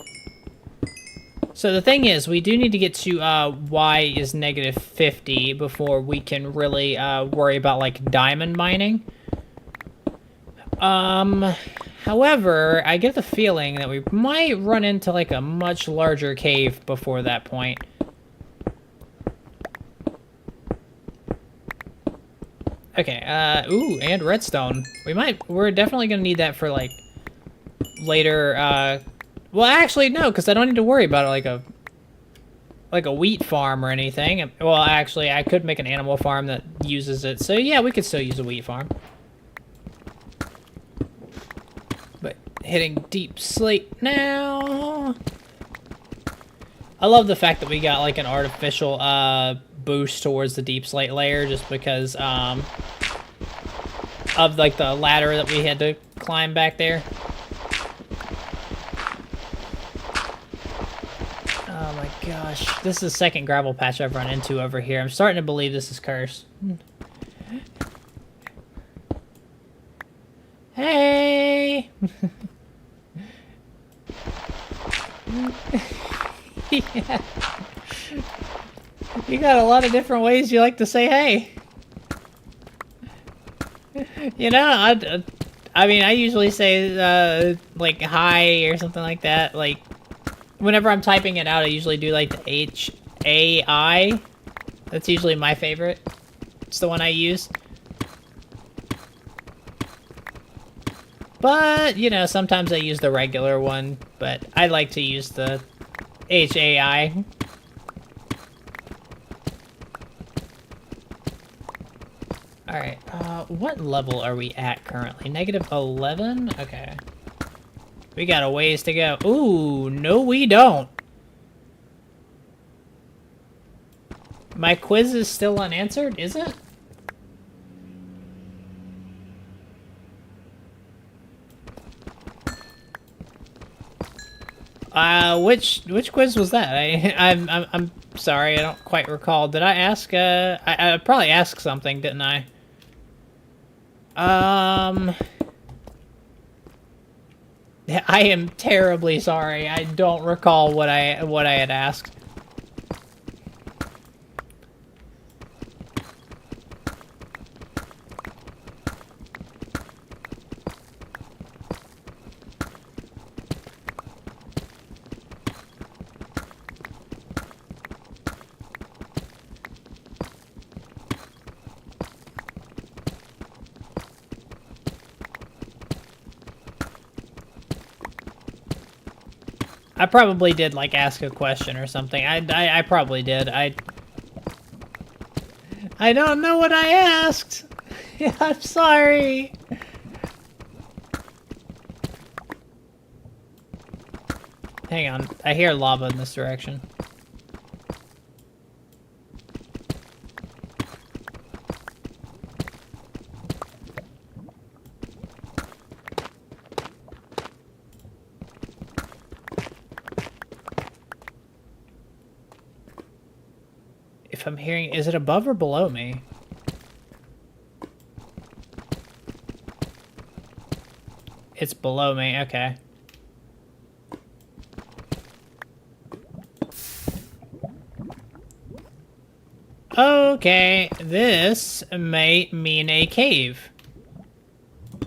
Speaker 1: So the thing is, we do need to get to y is negative 50 before we can really worry about, like, diamond mining. However, I get the feeling that we might run into, like, a much larger cave before that point. Okay, ooh, and redstone. We're definitely gonna need that for, like, later, well, actually, no, because I don't need to worry about it like a wheat farm or anything. Well, actually, I could make an animal farm that uses it, so yeah, we could still use a wheat farm. But hitting deep slate now. I love the fact that we got, like, an artificial, boost towards the deep slate layer just because, of, like, the ladder that we had to climb back there. Oh my gosh, this is the second gravel patch I've run into over here. I'm starting to believe this is cursed. Hey! Yeah. You got a lot of different ways you like to say hey. You know, I mean, I usually say, like, hi or something like that. Like, whenever I'm typing it out, I usually do, like, the H-A-I. That's usually my favorite. It's the one I use. But, you know, sometimes I use the regular one. But I like to use the H-A-I. Alright, what level are we at currently? Negative 11? Okay. We got a ways to go. Ooh, no we don't. My quiz is still unanswered, is it? Which quiz was that? I'm sorry, I don't quite recall. Did I ask, I probably asked something, didn't I? I am terribly sorry. I don't recall what I had asked. I probably did, like, ask a question or something. I probably did. I don't know what I asked. I'm sorry. Hang on. I hear lava in this direction. if I'm hearing... Is it above or below me? It's below me, okay. Okay, this may mean a cave.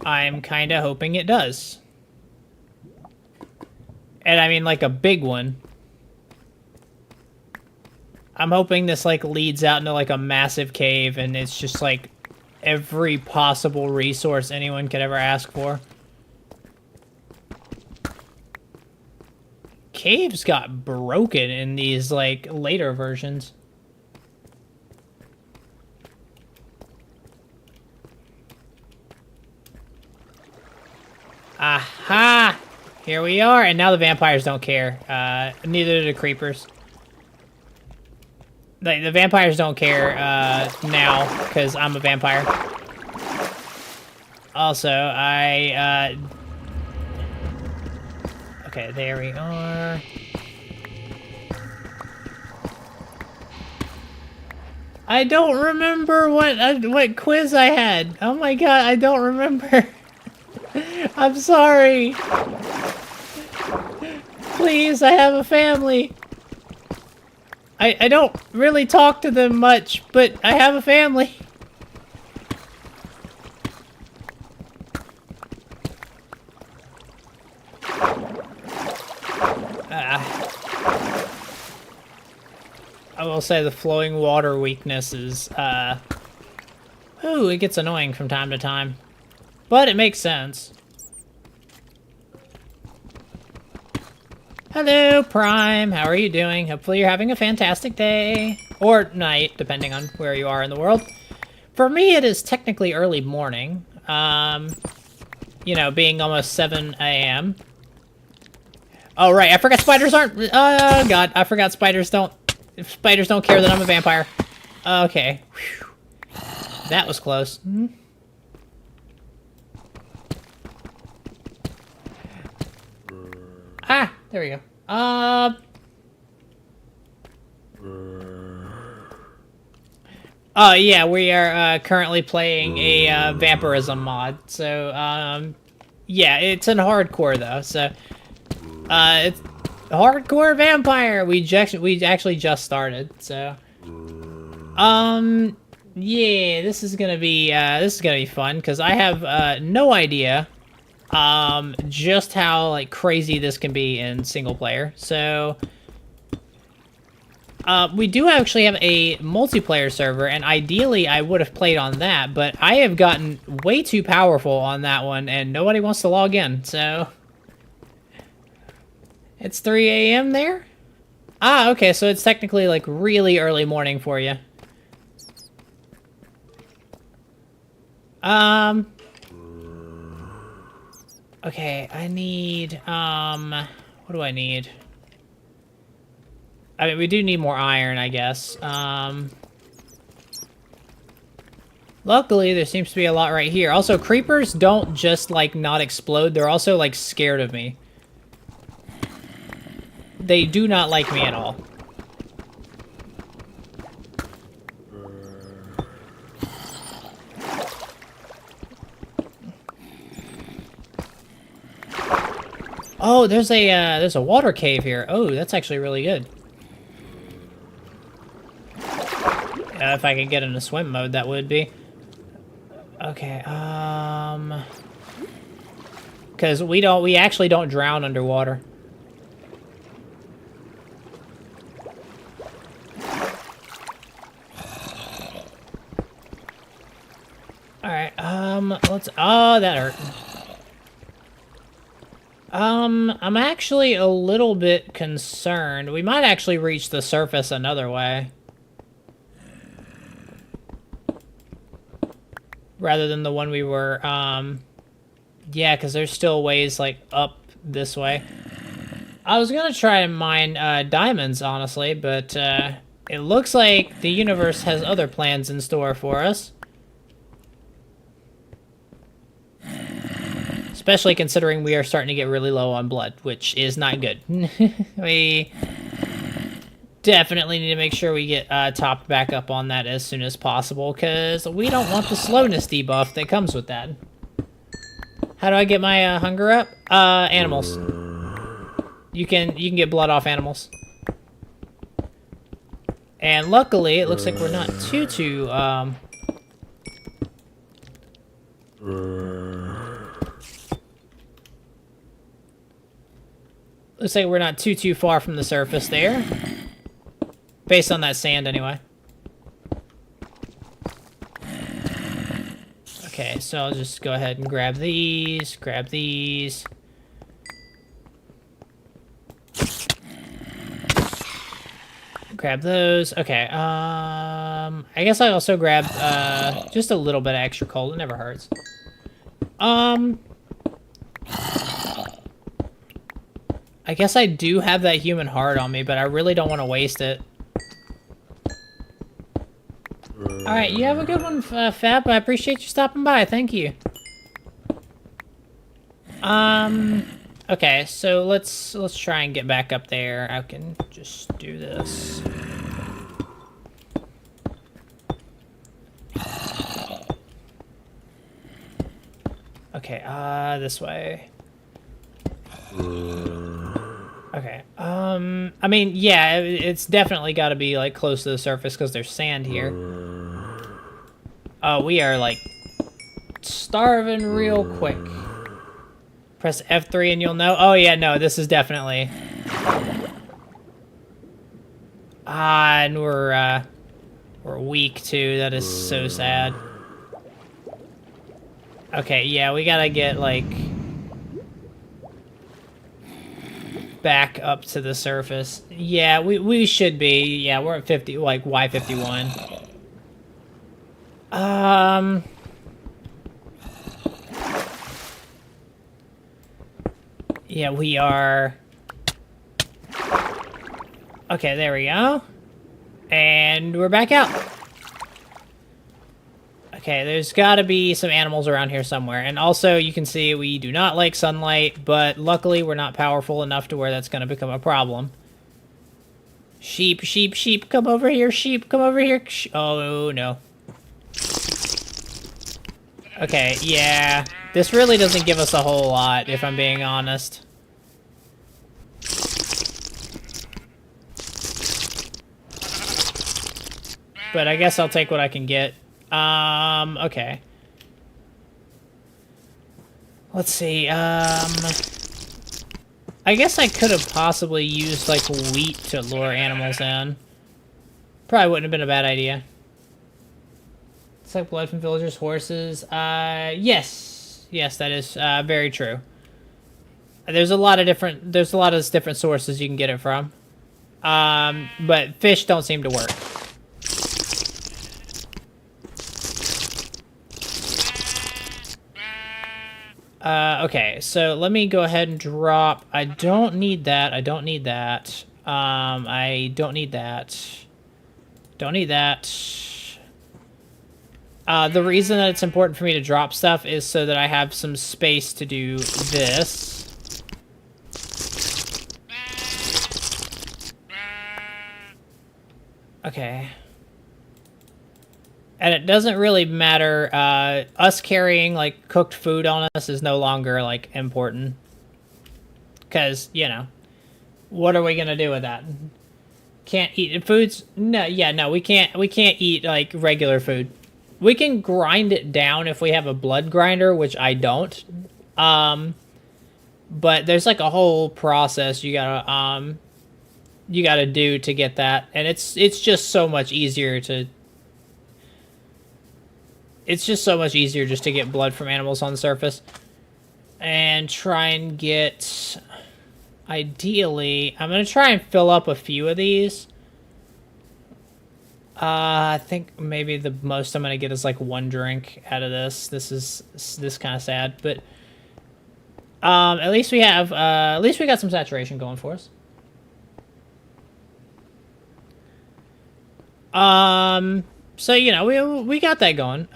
Speaker 1: I'm kind of hoping it does. And I mean like a big one. I'm hoping this like leads out into like a massive cave and it's just like every possible resource anyone could ever ask for. Caves got broken in these like later versions. Aha! Here we are, and now the vampires don't care. Neither do the creepers. Like, the vampires don't care now, because I'm a vampire. Also, okay, there we are. I don't remember what quiz I had. Oh my god, I don't remember. I'm sorry. Please, I have a family. I don't really talk to them much, but I have a family. I will say the flowing water weakness is, ooh, it gets annoying from time to time. But it makes sense. Hello, Prime. How are you doing? Hopefully you're having a fantastic day. Or night, depending on where you are in the world. For me, it is technically early morning. You know, being almost 7 a.m. Oh, right. I forgot spiders aren't... Oh, God. I forgot spiders don't care that I'm a vampire. Okay. Whew. That was close. Hmm. Ah, there we go. Oh, yeah, we are currently playing a Vampirism mod. So, yeah, it's in hardcore, though. So, it's hardcore vampire. We actually just started. So, yeah, this is gonna be fun because I have no idea just how like crazy this can be in single player. So we do actually have a multiplayer server, and ideally I would have played on that, but I have gotten way too powerful on that one and nobody wants to log in. So it's 3 a.m. there. Ah, okay, so it's technically like really early morning for you. Okay, I need, what do I need? I mean, we do need more iron, I guess. Luckily, there seems to be a lot right here. Also, creepers don't just, like, not explode. They're also, like, scared of me. They do not like me at all. Oh, there's a water cave here. Oh, that's actually really good. If I could get into swim mode, that would be. Okay, because we actually don't drown underwater. Alright, oh, that hurt. I'm actually a little bit concerned. We might actually reach the surface another way. Rather than the one we were, yeah, because there's still ways, like, up this way. I was gonna try and mine, diamonds, honestly, but, it looks like the universe has other plans in store for us. Especially considering we are starting to get really low on blood, which is not good. We definitely need to make sure we get topped back up on that as soon as possible, because we don't want the slowness debuff that comes with that. How do I get my hunger up? Animals. You can get blood off animals. And luckily, it looks like we're not too looks like we're not too far from the surface there. Based on that sand, anyway. Okay, so I'll just go ahead and grab these, grab those. Okay, I guess I also grabbed, just a little bit of extra coal. It never hurts. I guess I do have that human heart on me, but I really don't want to waste it. Alright, you have a good one, Fab. I appreciate you stopping by. Thank you. Okay, so let's try and get back up there. I can just do this. Okay, this way. Okay, I mean, yeah, it's definitely got to be, like, close to the surface because there's sand here. Oh, we are, like, starving real quick. Press F3 and you'll know. Oh, yeah, no, this is definitely... and we're weak, too. That is so sad. Okay, yeah, we gotta get, like... back up to the surface. Yeah, we should be. Yeah, we're at 50, like, Y51. Yeah, we are... Okay, there we go. And we're back out. Okay, there's gotta be some animals around here somewhere. And also, you can see we do not like sunlight, but luckily we're not powerful enough to where that's gonna become a problem. Sheep, sheep, sheep, come over here, sheep, come over here. Oh, no. Okay, yeah. This really doesn't give us a whole lot, if I'm being honest. But I guess I'll take what I can get. Okay. Let's see, I guess I could have possibly used, like, wheat to lure animals in. Probably wouldn't have been a bad idea. It's like blood from villagers' horses. Yes. Yes, that is, very true. There's a lot of different sources you can get it from. But fish don't seem to work. Okay, so let me go ahead and drop... I don't need that. I don't need that. I don't need that. Don't need that. The reason that it's important for me to drop stuff is so that I have some space to do this. Okay. And it doesn't really matter, us carrying, like, cooked food on us is no longer, like, important. Because, you know, what are we gonna do with that? Can't eat foods? No, yeah, no, we can't eat, like, regular food. We can grind it down if we have a blood grinder, which I don't. But there's, like, a whole process you gotta do to get that. And it's just so much easier to... It's just so much easier just to get blood from animals on the surface. And try and get... Ideally, I'm going to try and fill up a few of these. I think maybe the most I'm going to get is like one drink out of this. This is kind of sad, but... at least we have... at least we got some saturation going for us. So, you know, we got that going.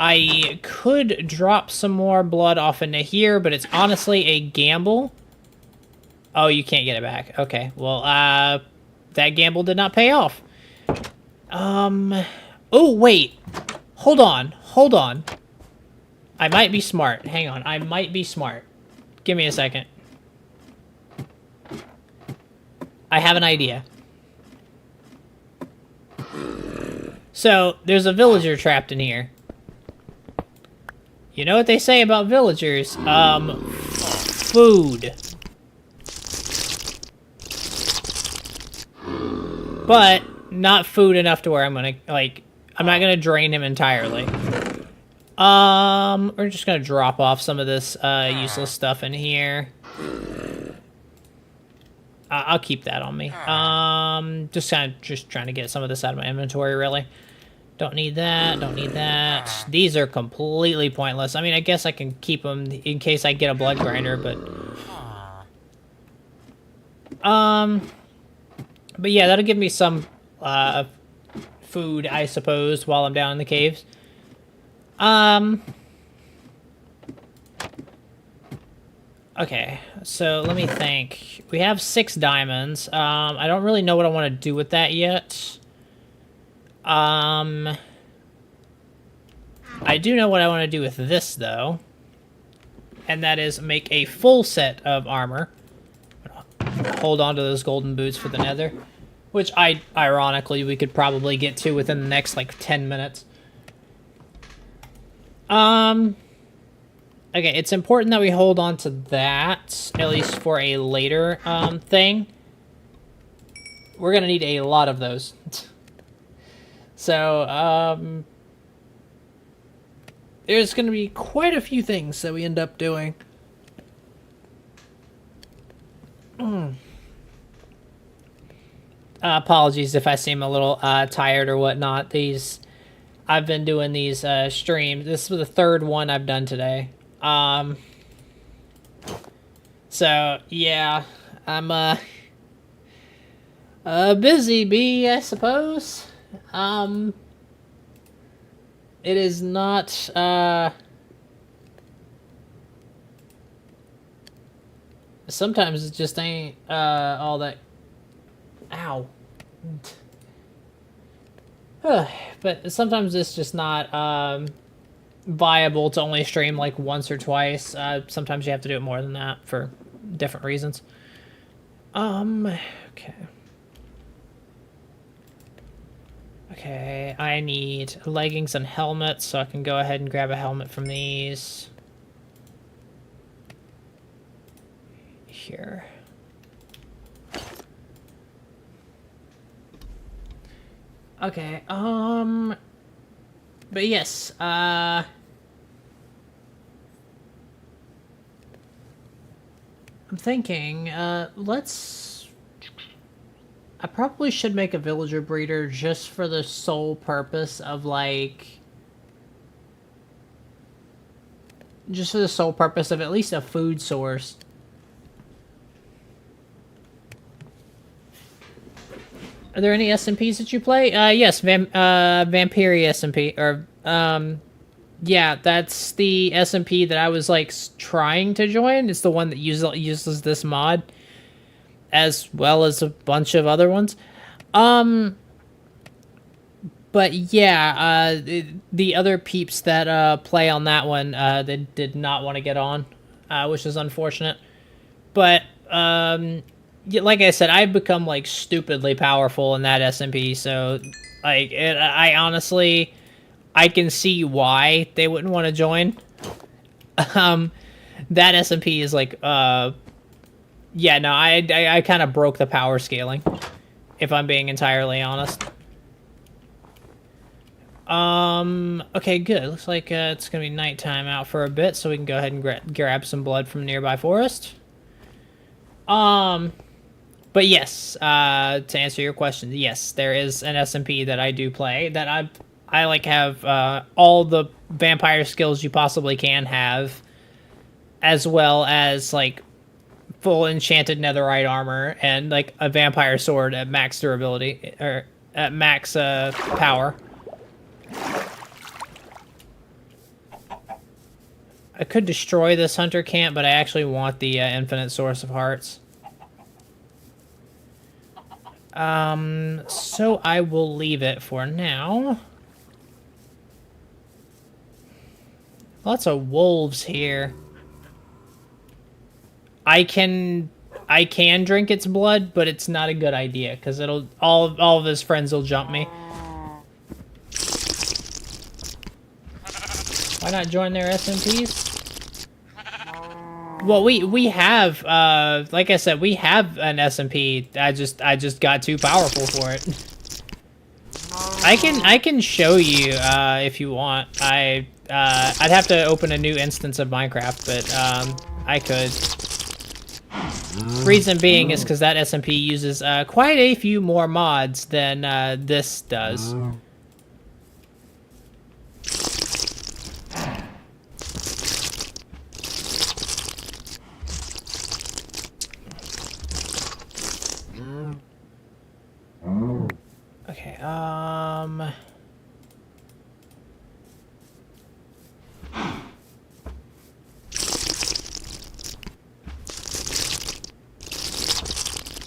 Speaker 1: I could drop some more blood off into here, but it's honestly a gamble. Oh, you can't get it back. Okay, well, that gamble did not pay off. Oh, wait. Hold on. I might be smart. Hang on, I might be smart. Give me a second. I have an idea. So, there's a villager trapped in here. You know what they say about villagers? Food. But, not food enough to where I'm gonna, like, I'm not gonna drain him entirely. We're just gonna drop off some of this, useless stuff in here. I'll keep that on me. Just trying to get some of this out of my inventory, really. Don't need that, don't need that. These are completely pointless. I mean, I guess I can keep them in case I get a blood grinder, but... But yeah, that'll give me some, food, I suppose, while I'm down in the caves. Okay, so let me think. We have 6 diamonds. I don't really know what I want to do with that yet. I do know what I want to do with this, though. And that is make a full set of armor. Hold on to those golden boots for the nether. Which, ironically, we could probably get to within the next, like, 10 minutes. Okay, it's important that we hold on to that, at least for a later, thing. We're gonna need a lot of those. So, there's gonna be quite a few things that we end up doing. Apologies if I seem a little, tired or whatnot. I've been doing these, streams. This was the 3rd one I've done today. So, yeah, I'm, a busy bee, I suppose. It is not, sometimes it just ain't, all that, ow. But sometimes it's just not, viable to only stream like once or twice. Sometimes you have to do it more than that for different reasons. Okay. Okay, I need leggings and helmets, so I can go ahead and grab a helmet from these. Here. Okay, but yes, I'm thinking, I probably should make a villager breeder just for the sole purpose of, like... Just for the sole purpose of at least a food source. Are there any SMPs that you play? Yes, Vampirism SMP, or, yeah, that's the SMP that I was, like, trying to join. It's the one that uses this mod, as well as a bunch of other ones. But yeah, the other peeps that, play on that one, they did not want to get on, which is unfortunate. But, like I said, I've become, like, stupidly powerful in that SMP, so, like, I honestly, I can see why they wouldn't want to join. That SMP is, like, yeah, no, I kind of broke the power scaling, if I'm being entirely honest. Okay, good. Looks like, it's gonna be nighttime out for a bit, so we can go ahead and grab some blood from nearby forest. But yes, to answer your question, yes, there is an SMP that I do play, that I like have, all the vampire skills you possibly can have, as well as, like, full enchanted netherite armor, and, like, a vampire sword at max durability, or at max, power. I could destroy this hunter camp, but I actually want the, infinite source of hearts. So I will leave it for now. Lots of wolves here. I can drink its blood, but it's not a good idea because it'll all of his friends will jump me. Why not join their SMPs? Well, we have like I said, we have an SMP. I just got too powerful for it. I can show you if you want. I'd have to open a new instance of Minecraft, but I could. Reason being is because that SMP uses quite a few more mods than this does. Okay,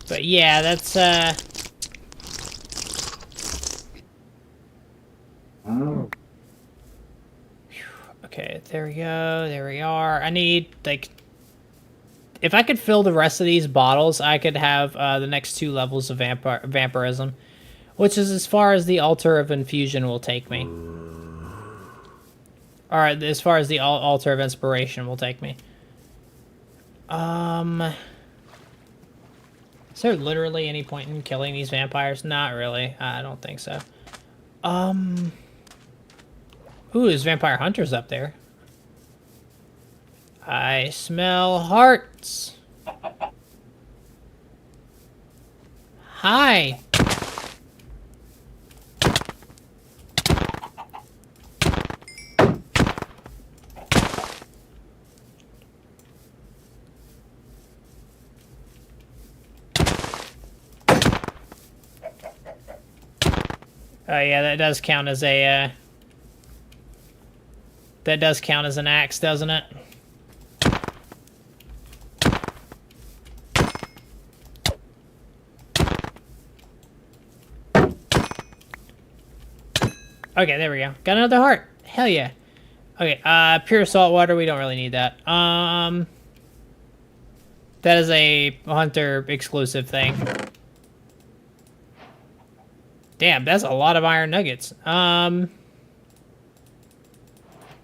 Speaker 1: but yeah, that's, okay, there we go, there we are. I need, like, if I could fill the rest of these bottles, I could have the next 2 levels of Vampirism, which is as far as the Altar of Infusion will take me. Or as far as the Altar of Inspiration will take me. Is there literally any point in killing these vampires? Not really. I don't think so. Ooh, there's vampire hunters up there. I smell hearts. Hi. Oh yeah, that does count as a, that does count as an axe, doesn't it? Okay, there we go. Got another heart. Hell yeah. Okay, pure salt water, we don't really need that. That is a hunter exclusive thing. Damn, that's a lot of iron nuggets. And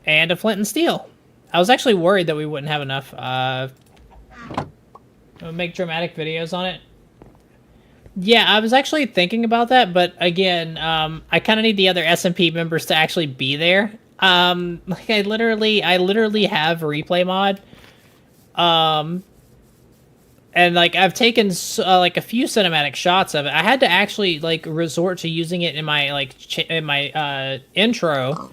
Speaker 1: a flint and steel. I was actually worried that we wouldn't have enough. Make dramatic videos on it. Yeah, I was actually thinking about that, but again, I kind of need the other SMP members to actually be there. Like I literally have replay mod. And like I've taken like a few cinematic shots of it. I had to actually like resort to using it in my like intro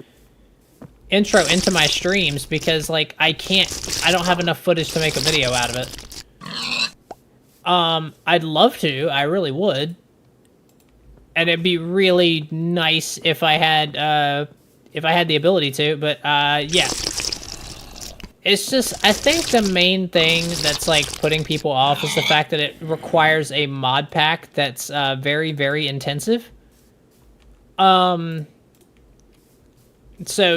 Speaker 1: into my streams because like I don't have enough footage to make a video out of it. I'd love to. I really would. And it'd be really nice if I had the ability to, but yeah. It's just, I think the main thing that's, like, putting people off is the fact that it requires a mod pack that's very, very intensive. So,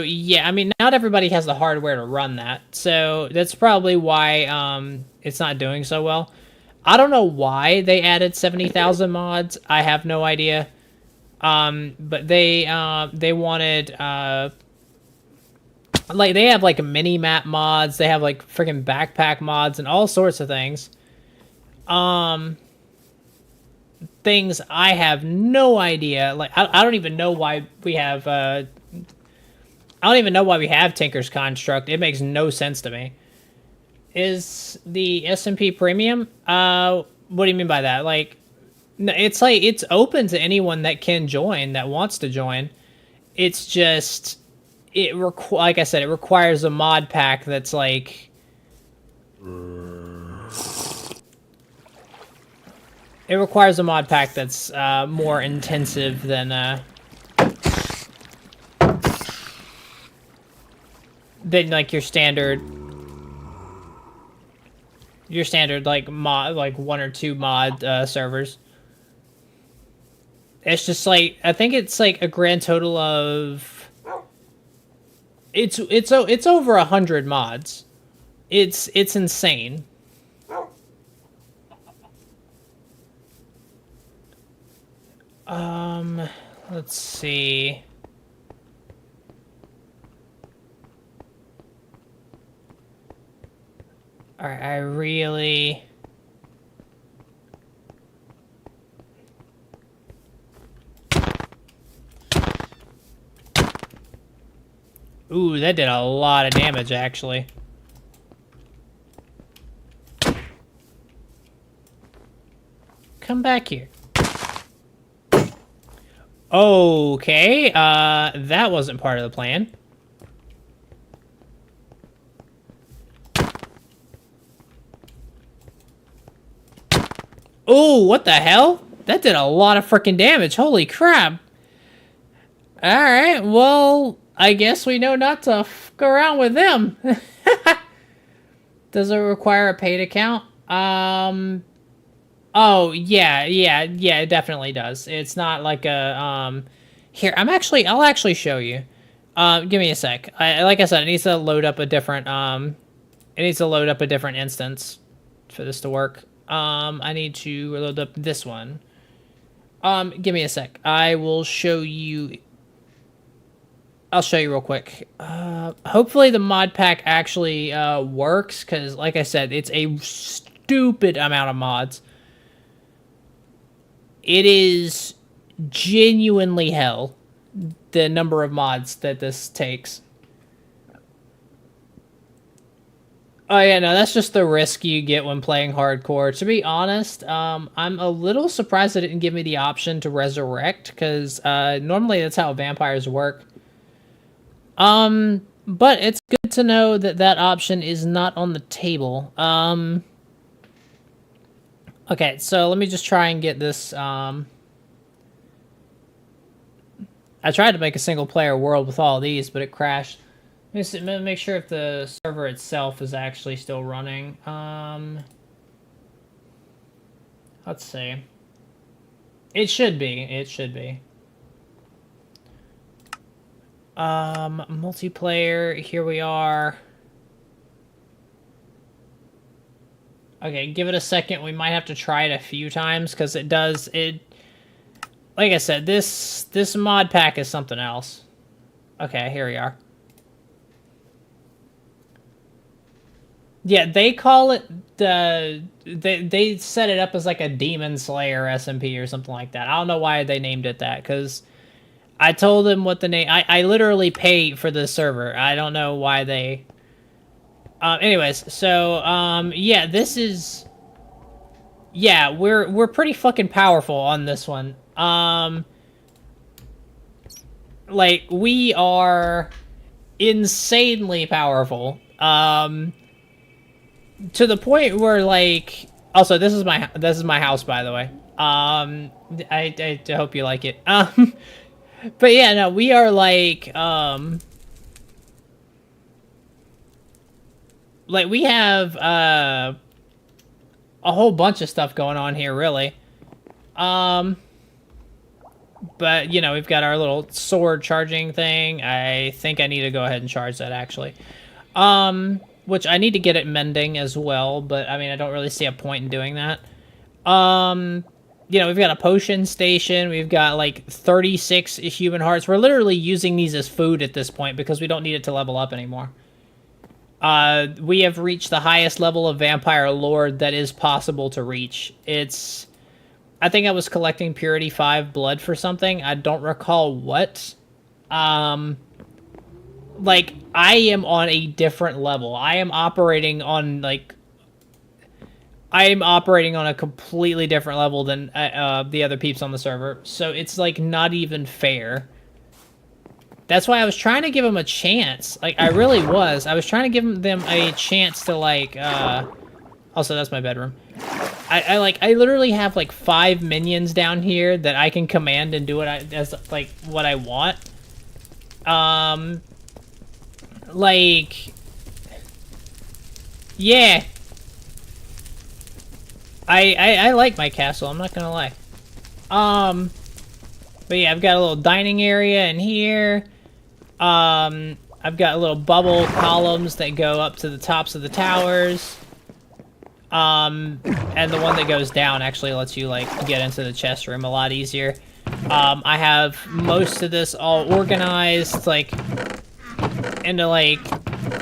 Speaker 1: yeah, I mean, not everybody has the hardware to run that. So, that's probably why it's not doing so well. I don't know why they added 70,000 mods. I have no idea. But they wanted... like, they have, like, mini-map mods, they have, like, freaking backpack mods, and all sorts of things. Things I have no idea, like, I don't even know why we have, I don't even know why we have Tinker's Construct. It makes no sense to me. Is the SMP Premium? What do you mean by that? Like, it's like, it's open to anyone that can join, that wants to join. It's just... like I said, it requires a mod pack that's like... It requires a mod pack that's more intensive than like your standard like mod, like 1 or 2 mod servers. It's just like, I think it's like a grand total of, it's over 100 mods. It's insane. Let's see. Alright, I really... Ooh, that did a lot of damage, actually. Come back here. Okay, that wasn't part of the plan. Oh, what the hell? That did a lot of freaking damage. Holy crap. Alright, well, I guess we know not to fuck around with them. Does it require a paid account? Oh, yeah, it definitely does. It's not like a, here, I'll actually show you. Give me a sec. Like I said, it needs to load up a different, instance for this to work. I need to load up this one. Give me a sec. I will show you. I'll show you real quick. Hopefully the mod pack actually, works, because, like I said, it's a stupid amount of mods. It is genuinely hell, the number of mods that this takes. Oh yeah, no, that's just the risk you get when playing hardcore. To be honest, I'm a little surprised it didn't give me the option to resurrect, because normally that's how vampires work. But it's good to know that that option is not on the table. Okay, so let me just try and get this, I tried to make a single player world with all these, but it crashed. Let me make sure if the server itself is actually still running. Let's see. It should be. Multiplayer, here we are. Okay, give it a second. We might have to try it a few times, because it does, like I said, this mod pack is something else. Okay, here we are. Yeah, they call it they set it up as like a Demon Slayer SMP or something like that. I don't know why they named it that, because I told them what the name... I literally pay for the server. I don't know why they... anyways, so, yeah, this is... Yeah, we're pretty fucking powerful on this one. Like, we are insanely powerful. To the point where, like... Also, this is my house, by the way. I hope you like it. But yeah, no, we are like we have a whole bunch of stuff going on here, really. But you know, we've got our little sword charging thing. I think I need to go ahead and charge that, actually. Which I need to get it mending as well, but I mean, I don't really see a point in doing that. You know, we've got a potion station. We've got, like, 36 human hearts. We're literally using these as food at this point because we don't need it to level up anymore. We have reached the highest level of Vampire Lord that is possible to reach. It's... I think I was collecting Purity 5 blood for something. I don't recall what. Like, I am on a different level. I am operating on, like... I am operating on a completely different level than the other peeps on the server. So it's, like, not even fair. That's why I was trying to give them a chance. Like, I really was. I was trying to give them a chance to, like, Also, that's my bedroom. I literally have, like, 5 minions down here that I can command and do what I want. Like... Yeah. I like my castle, I'm not gonna lie. But yeah, I've got a little dining area in here. I've got little bubble columns that go up to the tops of the towers. And the one that goes down actually lets you, like, get into the chest room a lot easier. I have most of this all organized, like, into, like,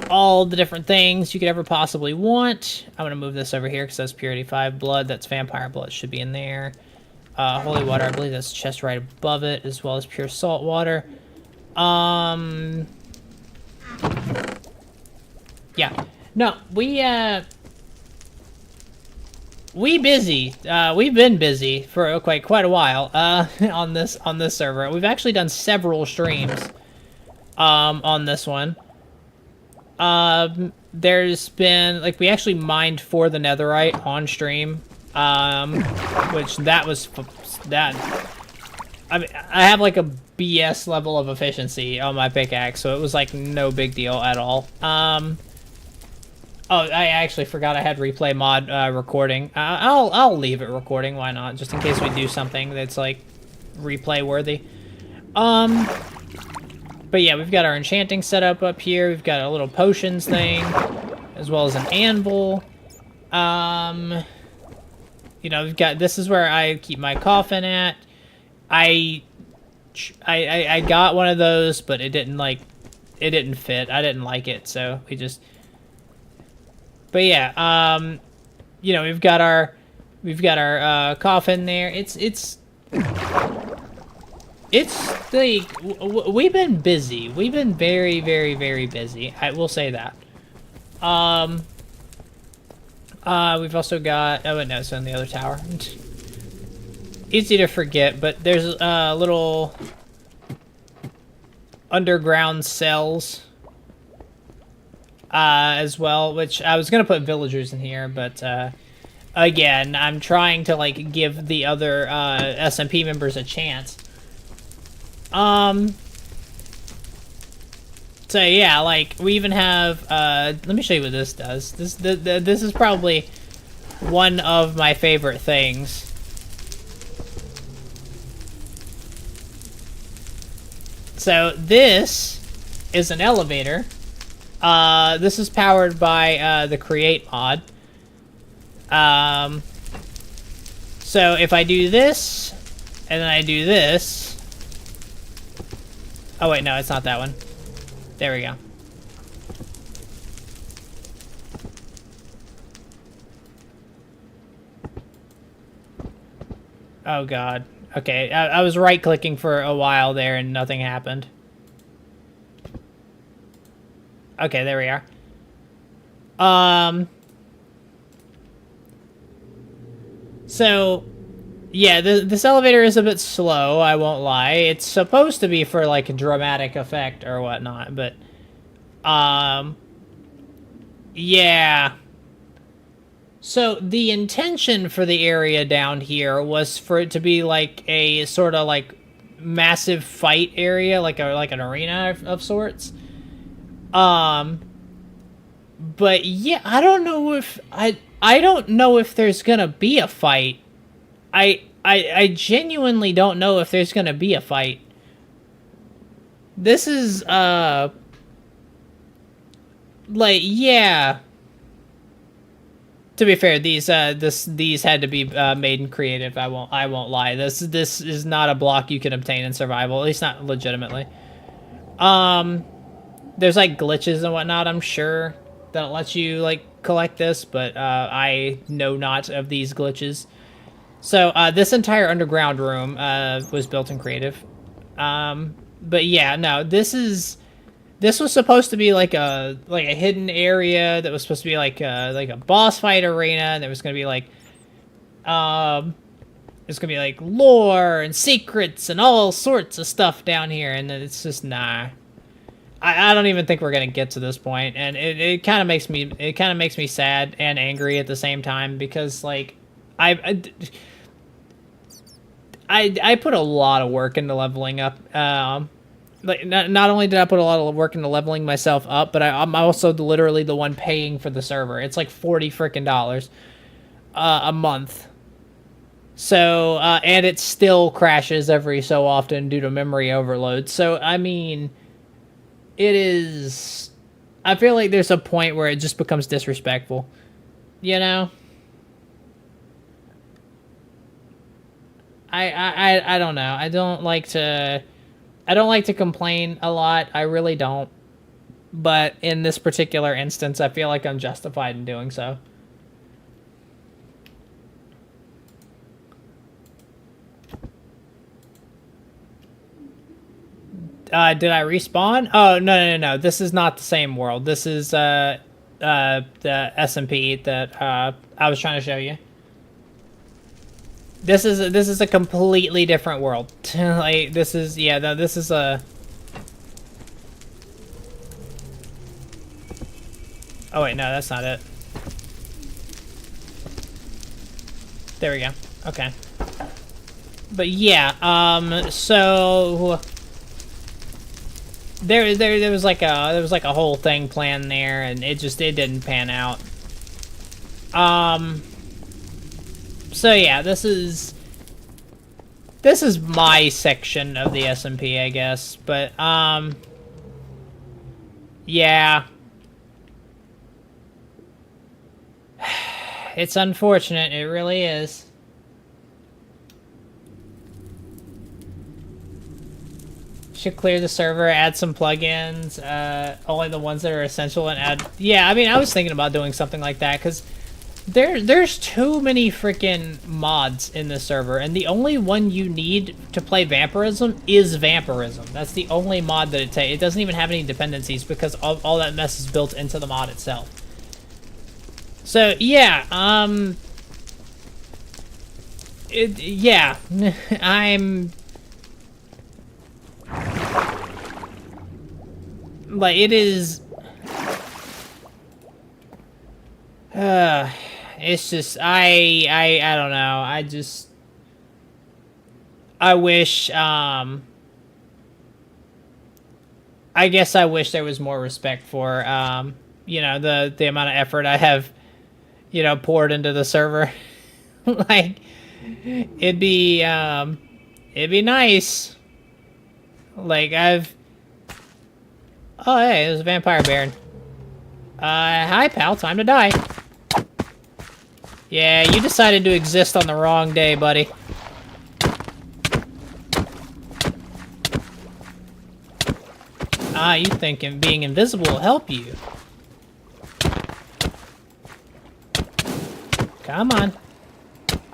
Speaker 1: all the different things you could ever possibly want. I'm gonna move this over here because that's Purity 5 blood. That's vampire blood. Should be in there. Holy water, I believe that's chest right above it, as well as pure salt water. Yeah. No, we busy. We've been busy for quite a while, on this server. We've actually done several streams, on this one. There's been, like, we actually mined for the netherite on stream, which that was, I mean, I have, like, a BS level of efficiency on my pickaxe, so it was, like, no big deal at all. Oh, I actually forgot I had replay mod recording. I'll leave it recording, why not? Just in case we do something that's, like, replay worthy. But yeah, we've got our enchanting setup up here. We've got a little potions thing, as well as an anvil. You know, we've got, this is where I keep my coffin at. I got one of those, but it didn't, like, it didn't fit. I didn't like it, so we just... But yeah, you know, we've got our coffin there. It's like, we've been busy. We've been very, very, very busy. I will say that. We've also got, oh no, it's on the other tower. Easy to forget, but there's little underground cells. As well, which I was gonna put villagers in here, but again, I'm trying to, like, give the other SMP members a chance. So yeah, like, we even have let me show you what this does. This is probably one of my favorite things. So this is an elevator. This is powered by, the create mod. So if I do this, and then I do this... Oh wait, no, it's not that one. There we go. Oh god. Okay, I was right-clicking for a while there and nothing happened. Okay, there we are. So, yeah, this elevator is a bit slow, I won't lie. It's supposed to be for, like, a dramatic effect or whatnot, but, yeah. So, the intention for the area down here was for it to be, like, a sort of, like, massive fight area, like an arena of sorts. But yeah, I don't know if I don't know if there's gonna be a fight. I genuinely don't know if there's gonna be a fight. This is like, yeah. To be fair, these had to be made in creative. I won't lie. This is not a block you can obtain in survival, at least not legitimately. There's, like, glitches and whatnot, I'm sure, that lets you, like, collect this, but I know not of these glitches. So, this entire underground room was built in creative. But yeah, no, this was supposed to be like a hidden area that was supposed to be like a boss fight arena, and there was gonna be like there's gonna be like lore and secrets and all sorts of stuff down here, and it's just nah. I don't even think we're gonna get to this point, and it kind of makes me sad and angry at the same time, because, like, I put a lot of work into leveling up. Like, not only did I put a lot of work into leveling myself up, but I'm also literally the one paying for the server. It's like $40 frickin' a month. So, and it still crashes every so often due to memory overload. So, I mean, it is... I feel like there's a point where it just becomes disrespectful. You know? I don't know. I don't like to complain a lot. I really don't. But in this particular instance, I feel like I'm justified in doing so. Did I respawn? Oh, no. This is not the same world. This is the SMP that I was trying to show you. This is a completely different world. Like, this is... Yeah, no, this is a... Oh, wait, no, that's not it. There we go. Okay. But yeah, so... There was like a whole thing planned there, and it didn't pan out. So yeah, this is my section of the SMP, I guess. But yeah, it's unfortunate. It really is. Should clear the server, add some plugins, only the ones that are essential, and add... Yeah, I mean, I was thinking about doing something like that, because there's too many freaking mods in this server, and the only one you need to play Vampirism is Vampirism. That's the only mod that it takes. It doesn't even have any dependencies, because all that mess is built into the mod itself. So, yeah, yeah, I'm... Like, it is... it's just, I don't know. I wish, I guess I wish there was more respect for, you know, the amount of effort I have, you know, poured into the server. Like, it'd be nice. Like, oh, hey, there's a vampire baron. Hi, pal. Time to die. Yeah, you decided to exist on the wrong day, buddy. Ah, you think being invisible will help you. Come on.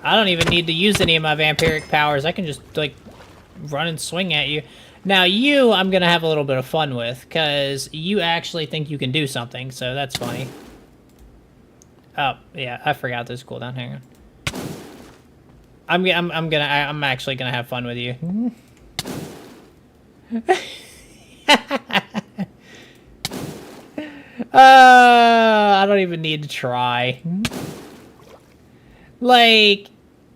Speaker 1: I don't even need to use any of my vampiric powers. I can just, like, run and swing at you. Now, you, I'm gonna have a little bit of fun with, because you actually think you can do something, so that's funny. Oh, yeah, I forgot this cooldown. Hang on. I'm actually gonna have fun with you. I don't even need to try. Like,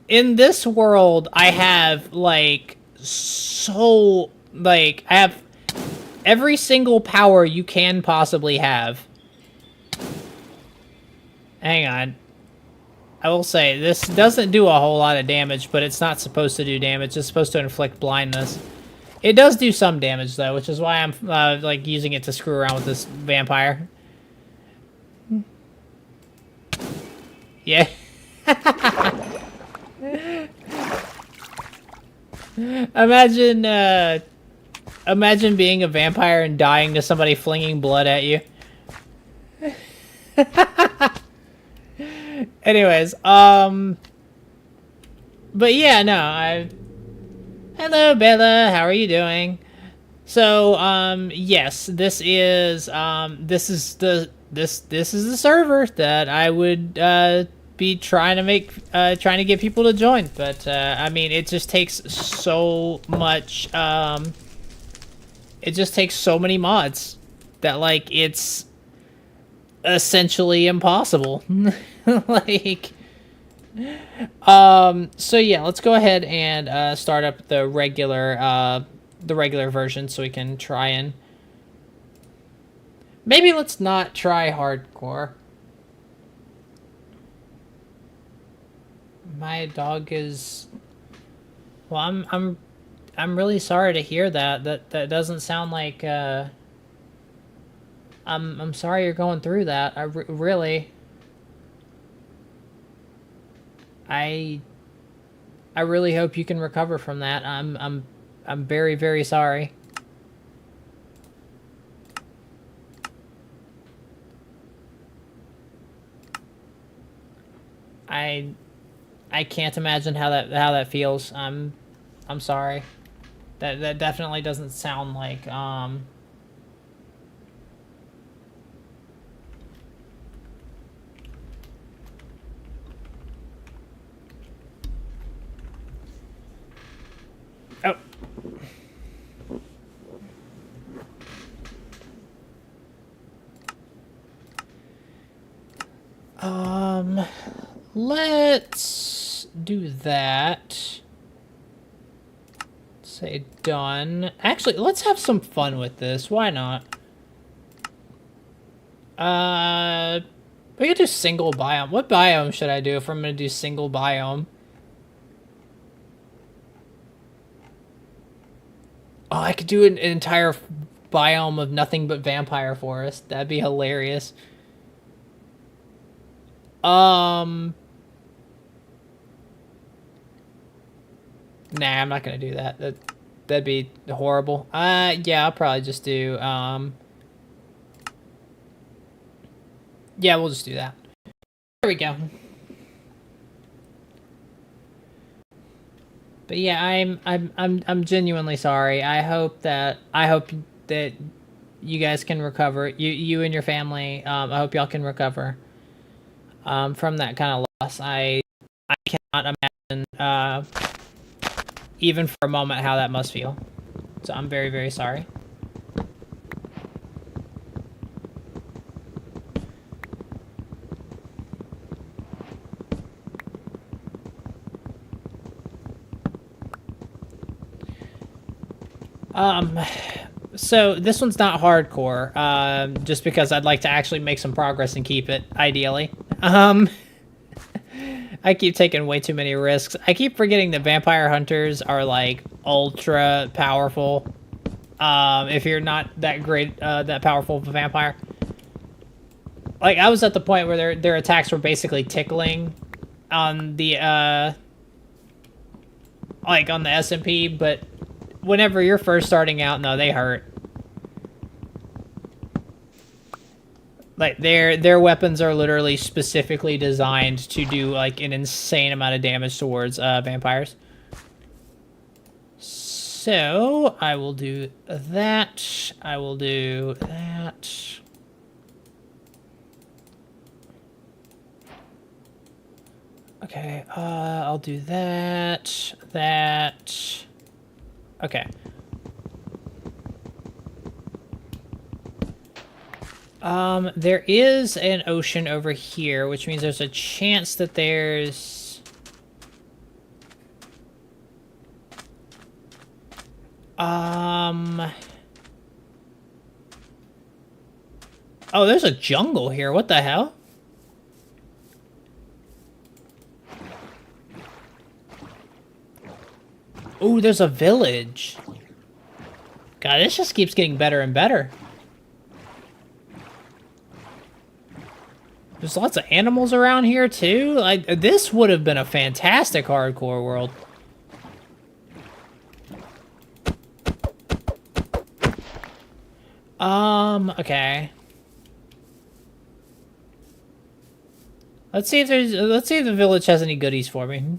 Speaker 1: in this world, I have, like, I have every single power you can possibly have. Hang on. I will say, this doesn't do a whole lot of damage, but it's not supposed to do damage. It's supposed to inflict blindness. It does do some damage, though, which is why I'm, like, using it to screw around with this vampire. Yeah. Imagine being a vampire and dying to somebody flinging blood at you. Anyways, but yeah, no, hello, Bella, how are you doing? So, yes, this is the server that I would, be trying to get people to join, but, I mean, it just takes so much, it just takes so many mods that, like, it's essentially impossible. Like, so yeah, let's go ahead and, start up the regular version so we can try and... Maybe let's not try hardcore. My dog is... Well, I'm really sorry to hear that. That doesn't sound like, I'm sorry you're going through that. Really... I really hope you can recover from that. I'm very, very sorry. I can't imagine how that feels. I'm sorry. That definitely doesn't sound like Oh. Let's do that. Say done. Actually, let's have some fun with this. Why not? We could do single biome. What biome should I do if I'm gonna do single biome? Oh, I could do an entire biome of nothing but vampire forest. That'd be hilarious. Nah, I'm not gonna do that. That'd be horrible. Yeah, I'll probably just do, yeah, we'll just do that. There we go. But yeah, I'm genuinely sorry. I hope that you guys can recover. You and your family. I hope y'all can recover from that kind of loss. I cannot imagine even for a moment how that must feel. So I'm very, very sorry. So this one's not hardcore, just because I'd like to actually make some progress and keep it, ideally. I keep taking way too many risks. I keep forgetting that vampire hunters are, like, ultra powerful. If you're not that great, that powerful of a vampire. Like, I was at the point where their attacks were basically tickling on the, like, on the SMP, but whenever you're first starting out, no, they hurt. Like, their weapons are literally specifically designed to do, like, an insane amount of damage towards vampires. So, I will do that. I will do that. Okay, I'll do that. That. Okay. There is an ocean over here, which means there's a chance that there's... Oh, there's a jungle here. What the hell? Ooh, there's a village. God, this just keeps getting better and better. There's lots of animals around here, too. Like, this would have been a fantastic hardcore world. Okay. Let's see if the village has any goodies for me.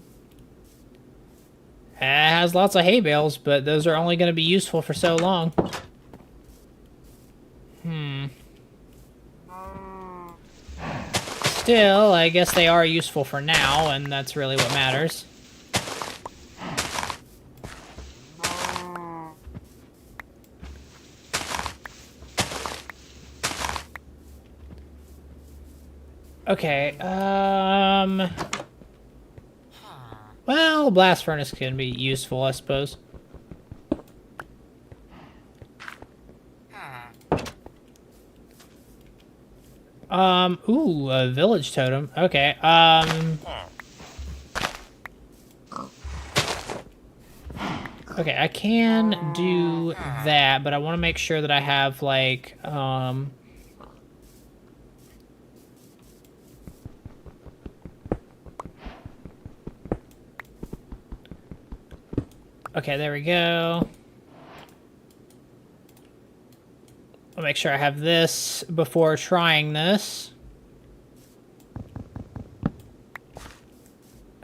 Speaker 1: It has lots of hay bales, but those are only going to be useful for so long. Still, I guess they are useful for now, and that's really what matters. Okay, well, blast furnace can be useful, I suppose. Ooh, a village totem. Okay, Okay, I can do that, but I want to make sure that I have, like, okay, there we go. I'll make sure I have this before trying this.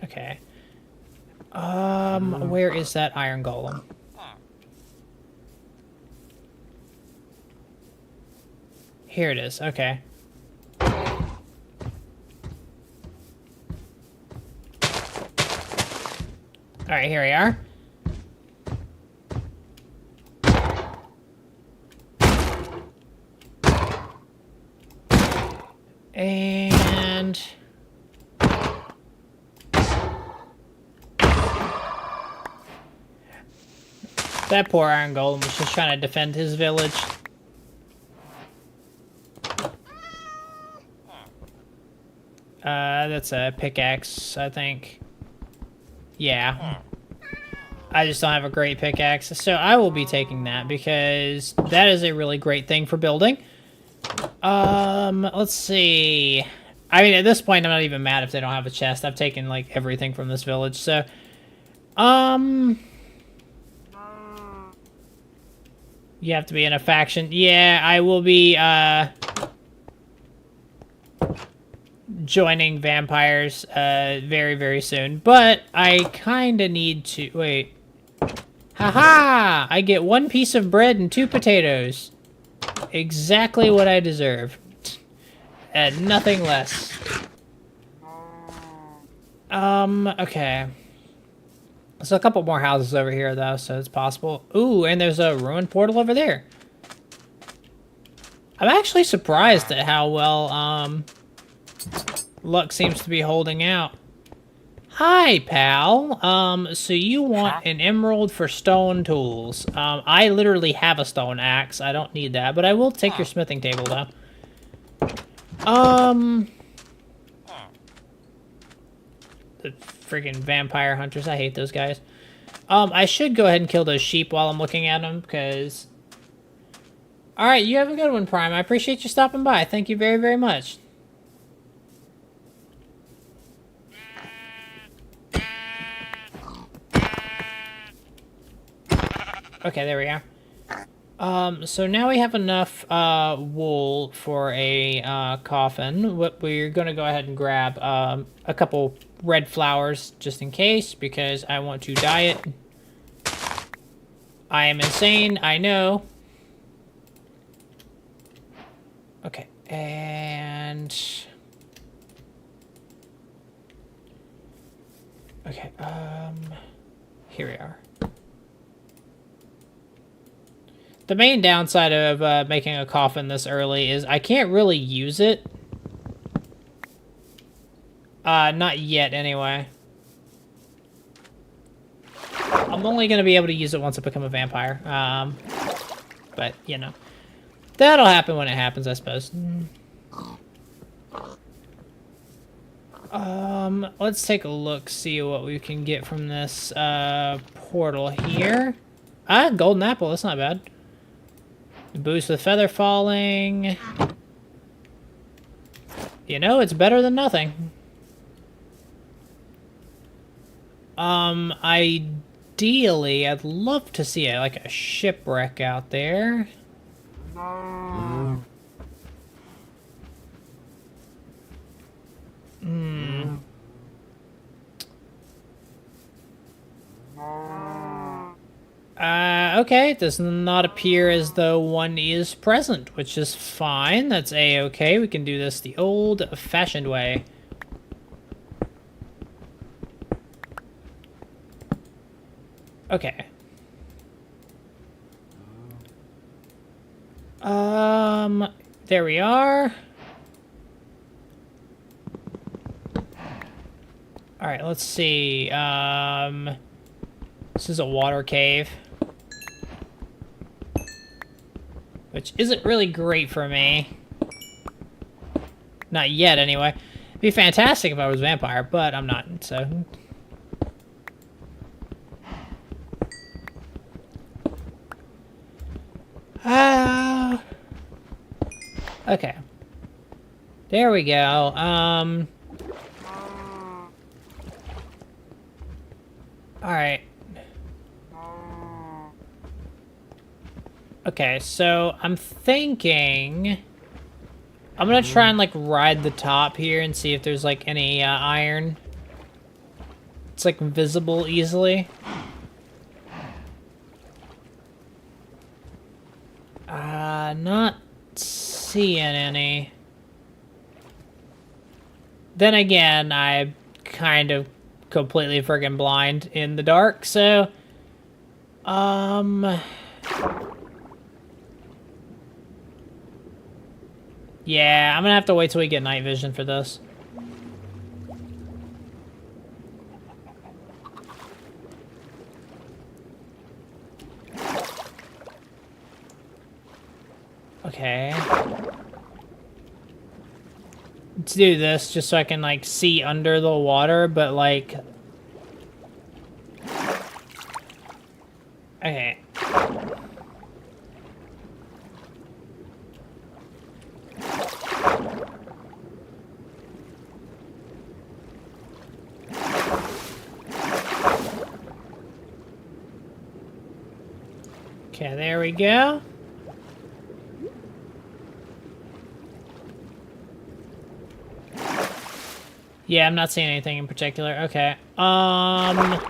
Speaker 1: Okay. Where is that iron golem? Here it is, okay. Alright, here we are. And... that poor iron golem was just trying to defend his village. That's a pickaxe, I think. Yeah. I just don't have a great pickaxe, so I will be taking that because that is a really great thing for building. Let's see. I mean, at this point, I'm not even mad if they don't have a chest. I've taken, like, everything from this village, so... you have to be in a faction. Yeah, I will be, joining vampires, very, very soon. But I kinda need to... wait. Haha! I get 1 piece of bread and 2 potatoes. Exactly what I deserve. And nothing less. Okay. There's a couple more houses over here, though, so it's possible. Ooh, and there's a ruined portal over there. I'm actually surprised at how well, luck seems to be holding out. Hi, pal. So you want an emerald for stone tools. I literally have a stone axe. I don't need that, but I will take your smithing table, though. The friggin' vampire hunters. I hate those guys. I should go ahead and kill those sheep while I'm looking at them, because... Alright, you have a good one, Prime. I appreciate you stopping by. Thank you very, very much. Okay, there we are. So now we have enough, wool for a, coffin. What we're gonna go ahead and grab, a couple red flowers, just in case, because I want to dye it. I am insane, I know. Okay, and... okay, here we are. The main downside of making a coffin this early is I can't really use it. Not yet, anyway. I'm only going to be able to use it once I become a vampire. But, you know. That'll happen when it happens, I suppose. Let's take a look, see what we can get from this, portal here. Ah, golden apple, that's not bad. Boost with feather falling. You know, it's better than nothing. Ideally, I'd love to see like a shipwreck out there. Okay, it does not appear as though one is present, which is fine. That's a-okay. We can do this the old-fashioned way. Okay. There we are. Alright, let's see. This is a water cave. Which isn't really great for me. Not yet, anyway. It'd be fantastic if I was a vampire, but I'm not, so... Okay. There we go. Alright. Okay, so I'm thinking... I'm gonna try and, like, ride the top here and see if there's, like, any iron. It's, like, visible easily. Not seeing any. Then again, I'm kind of completely friggin' blind in the dark, so... Yeah, I'm gonna have to wait till we get night vision for this. Okay. Let's do this just so I can, like, see under the water, but, like... Okay. Okay, there we go. Yeah, I'm not seeing anything in particular. Okay. I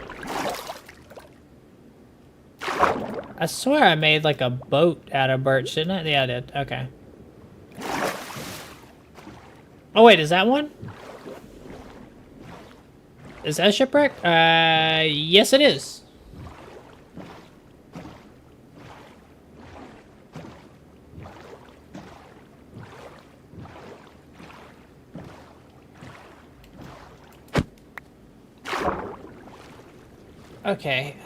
Speaker 1: swear I made, like, a boat out of birch, didn't I? Yeah, I did. Okay. Oh, wait, is that one? Is that a shipwreck? Yes, it is. Okay,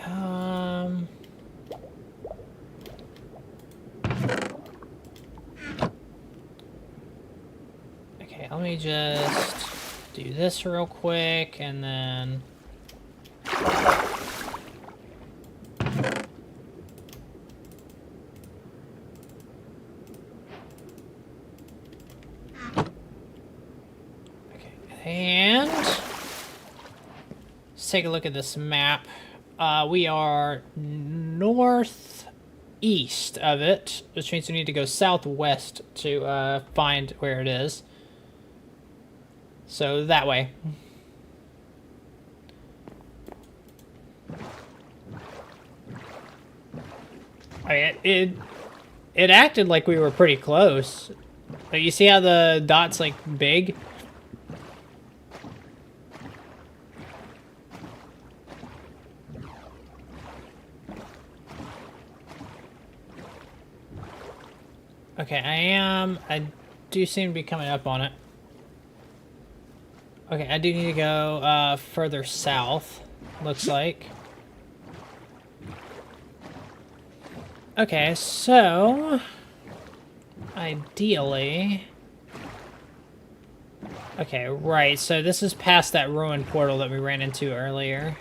Speaker 1: okay, let me just do this real quick, and then... Okay, and... Let's take a look at this map. We are northeast of it, which means we need to go southwest to find where it is. So that way. It acted like we were pretty close. But you see how the dot's, like, big? Okay, I do seem to be coming up on it. Okay, I do need to go further south, looks like. Okay, so... Ideally... Okay, right, so this is past that ruined portal that we ran into earlier.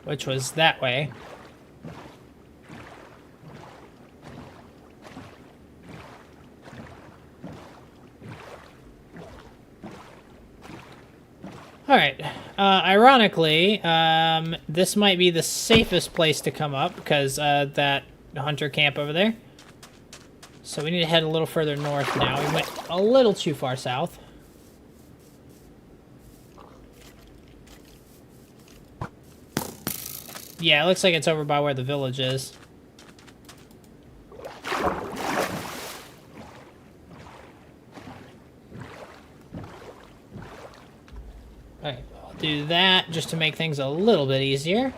Speaker 1: Which was that way. Alright, ironically, this might be the safest place to come up, because that hunter camp over there. So we need to head a little further north now. We went a little too far south. Yeah, it looks like it's over by where the village is. Alright, I'll do that just to make things a little bit easier.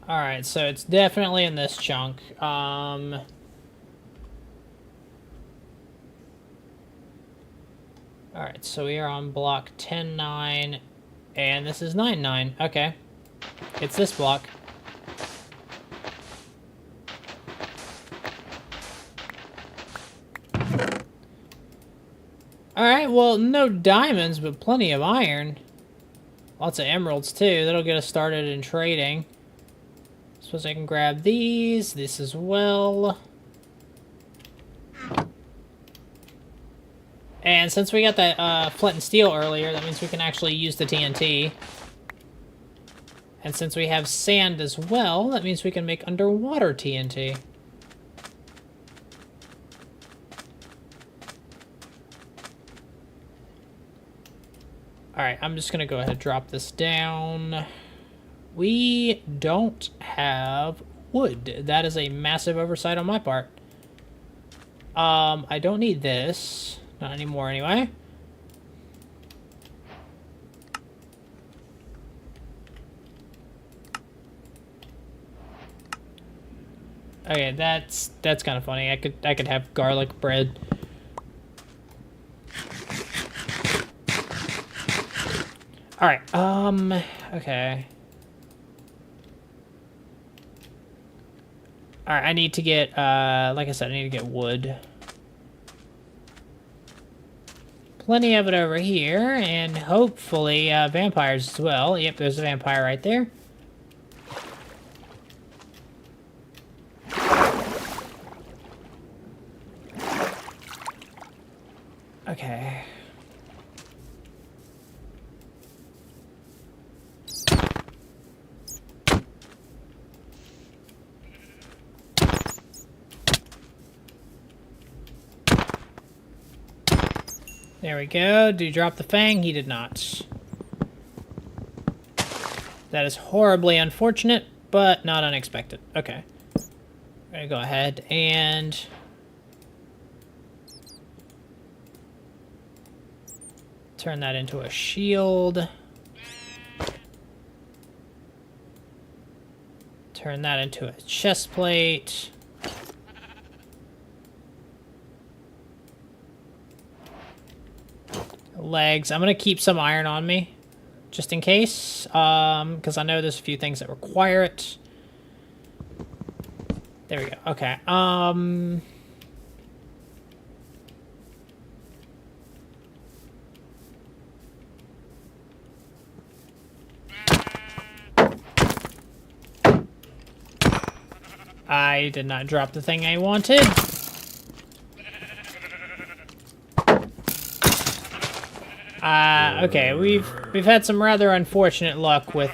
Speaker 1: Alright, so it's definitely in this chunk. Alright, so we are on block 10-9, and this is 9-9. Okay. It's this block. Alright, well, no diamonds, but plenty of iron. Lots of emeralds, too. That'll get us started in trading. Suppose I can grab these, this as well. And since we got that flint and steel earlier, that means we can actually use the TNT. And since we have sand as well, that means we can make underwater TNT. Alright, I'm just going to go ahead and drop this down. We don't have wood. That is a massive oversight on my part. I don't need this. Not anymore, anyway. Okay, that's kind of funny. I could have garlic bread. All right. Okay. All right. I need to get like I said, I need to get wood. Plenty of it over here, and hopefully vampires as well. Yep, there's a vampire right there. Okay. There we go. Did he drop the fang? He did not. That is horribly unfortunate, but not unexpected. Okay. I'm gonna go ahead and... turn that into a shield. Turn that into a chest plate. Legs. I'm gonna keep some iron on me, just in case, because I know there's a few things that require it. There we go. Okay. I did not drop the thing I wanted. Okay, we've had some rather unfortunate luck with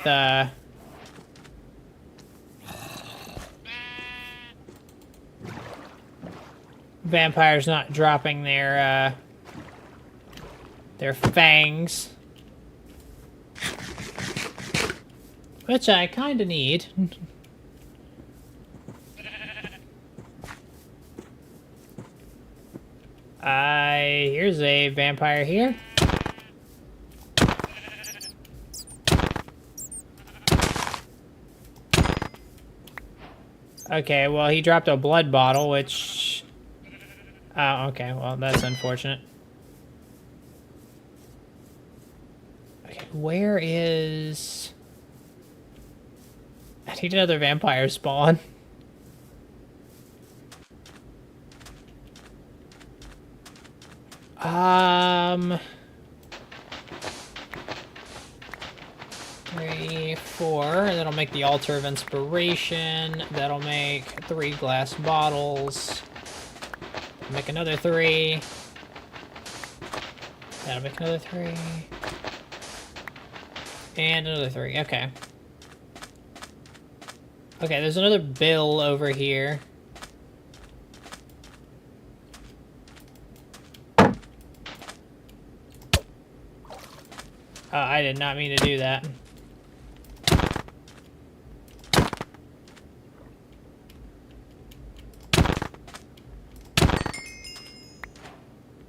Speaker 1: vampires not dropping their fangs, which I kind of need. Here's a vampire here. Okay, well, he dropped a blood bottle, which... oh, okay, well, that's unfortunate. Okay, where is... I need another vampire spawn. Three, four. That'll make the altar of inspiration. That'll make 3 glass bottles. Make another 3. That'll make another 3. And another 3. Okay. Okay, there's another bill over here. I did not mean to do that.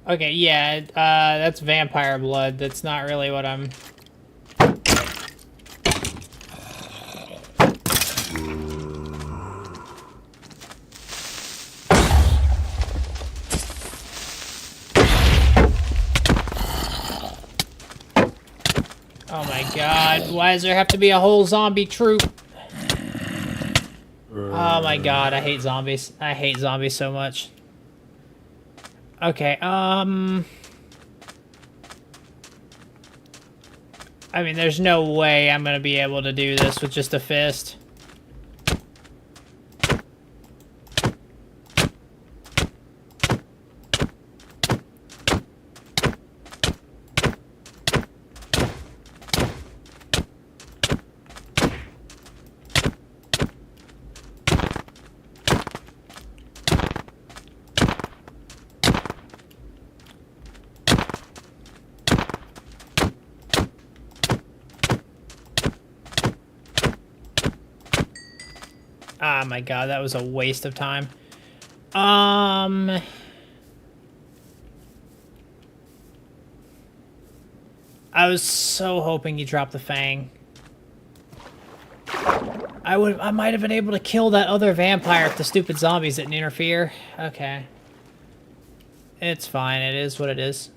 Speaker 1: Okay, yeah, that's vampire blood. That's not really what I'm... Oh my god, why does there have to be a whole zombie troop? Oh my god, I hate zombies. I hate zombies so much. Okay, I mean, there's no way I'm gonna be able to do this with just a fist. Ah, my God, that was a waste of time. I was so hoping you dropped the fang. I might have been able to kill that other vampire if the stupid zombies didn't interfere. Okay. It's fine, it is what it is.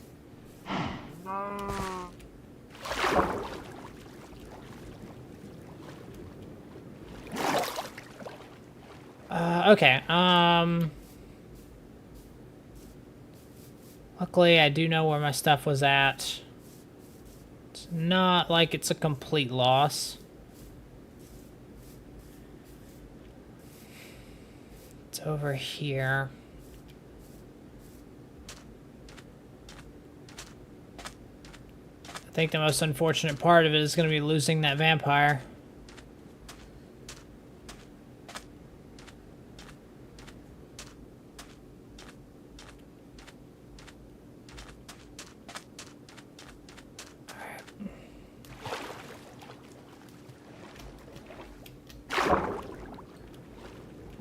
Speaker 1: Okay, luckily I do know where my stuff was at. It's not like it's a complete loss. It's over here. I think the most unfortunate part of it is going to be losing that vampire.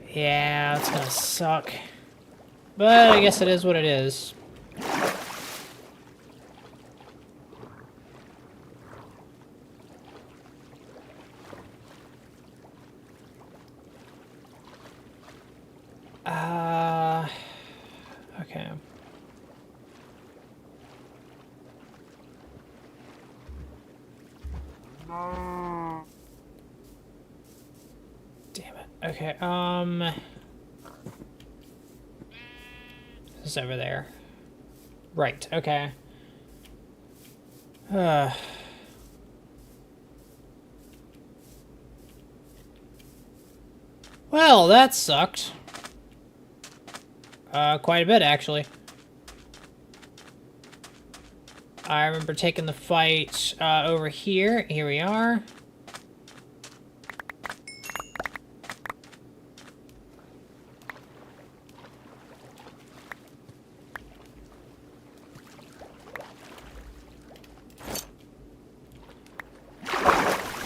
Speaker 1: Yeah, that's gonna suck. But I guess it is what it is. Okay. Damn it. Okay, this is over there. Right, okay. Well, that sucked. Quite a bit, actually. I remember taking the fight, over here. Here we are.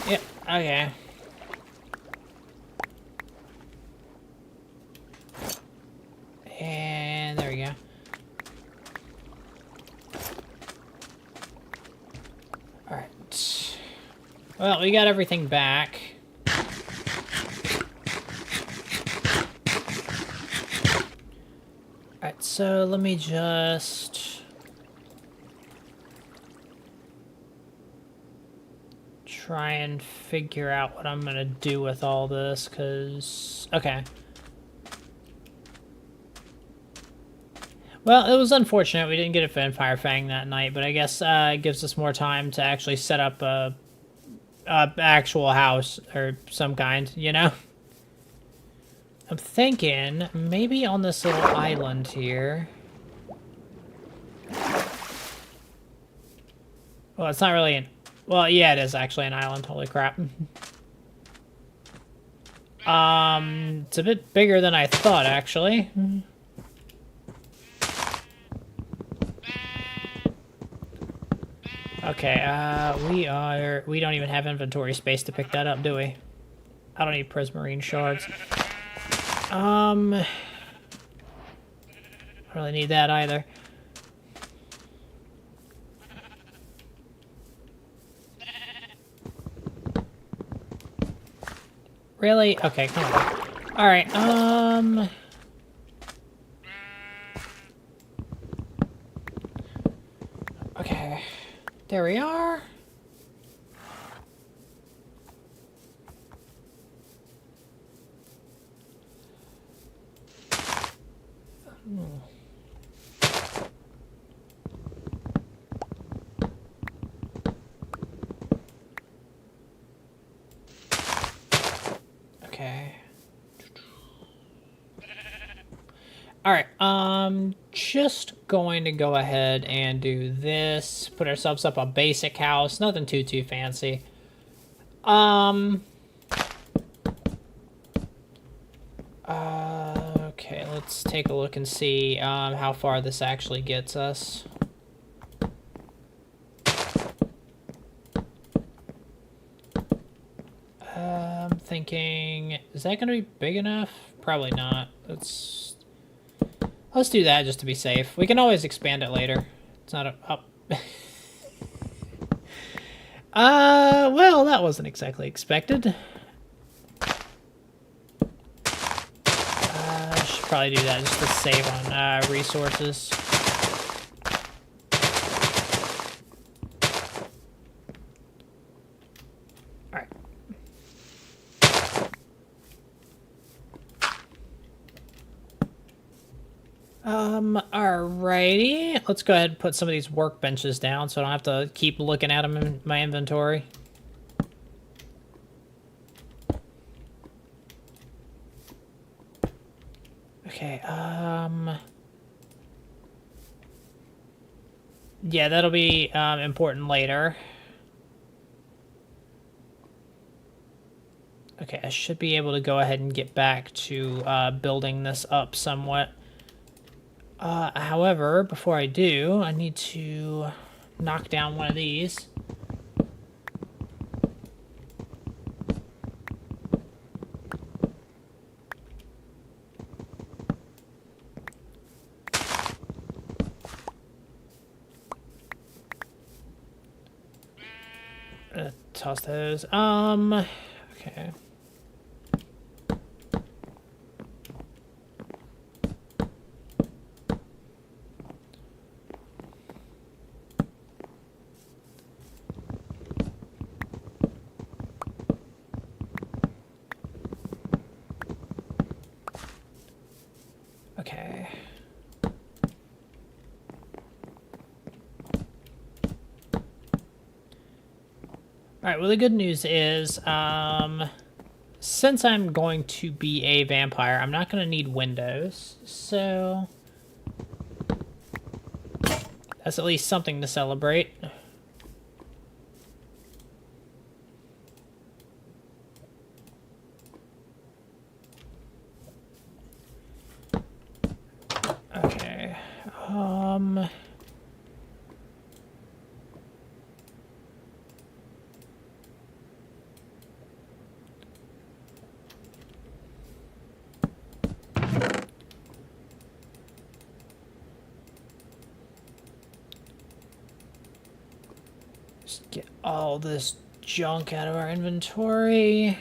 Speaker 1: Yep, okay. And there we go. Alright. Well, we got everything back. Alright, so let me just try and figure out what I'm gonna do with all this, because... Okay. Well, it was unfortunate we didn't get a Vampire Fang that night, but I guess it gives us more time to actually set up a actual house or some kind, you know? I'm thinking maybe on this little island here. Well, it's not really an... Well, yeah, it is actually an island. Holy crap. It's a bit bigger than I thought, actually. Okay, we don't even have inventory space to pick that up, do we? I don't need prismarine shards. I don't really need that either. Really? Okay, come on. Alright, okay. There we are. All right. Just going to go ahead and do this. Put ourselves up a basic house. Nothing too fancy. Okay, let's take a look and see how far this actually gets us. I'm thinking, is that going to be big enough? Probably not. Let's do that just to be safe. We can always expand it later. It's not a... well, that wasn't exactly expected. I should probably do that just to save on resources. Alright. Alrighty. Let's go ahead and put some of these workbenches down so I don't have to keep looking at them in my inventory. Okay, yeah, that'll be important later. Okay, I should be able to go ahead and get back to building this up somewhat. However, before I do, I need to knock down one of these. Toss those. Okay. Okay. Alright, well the good news is, since I'm going to be a vampire, I'm not going to need windows, so that's at least something to celebrate. Okay, just get all this junk out of our inventory.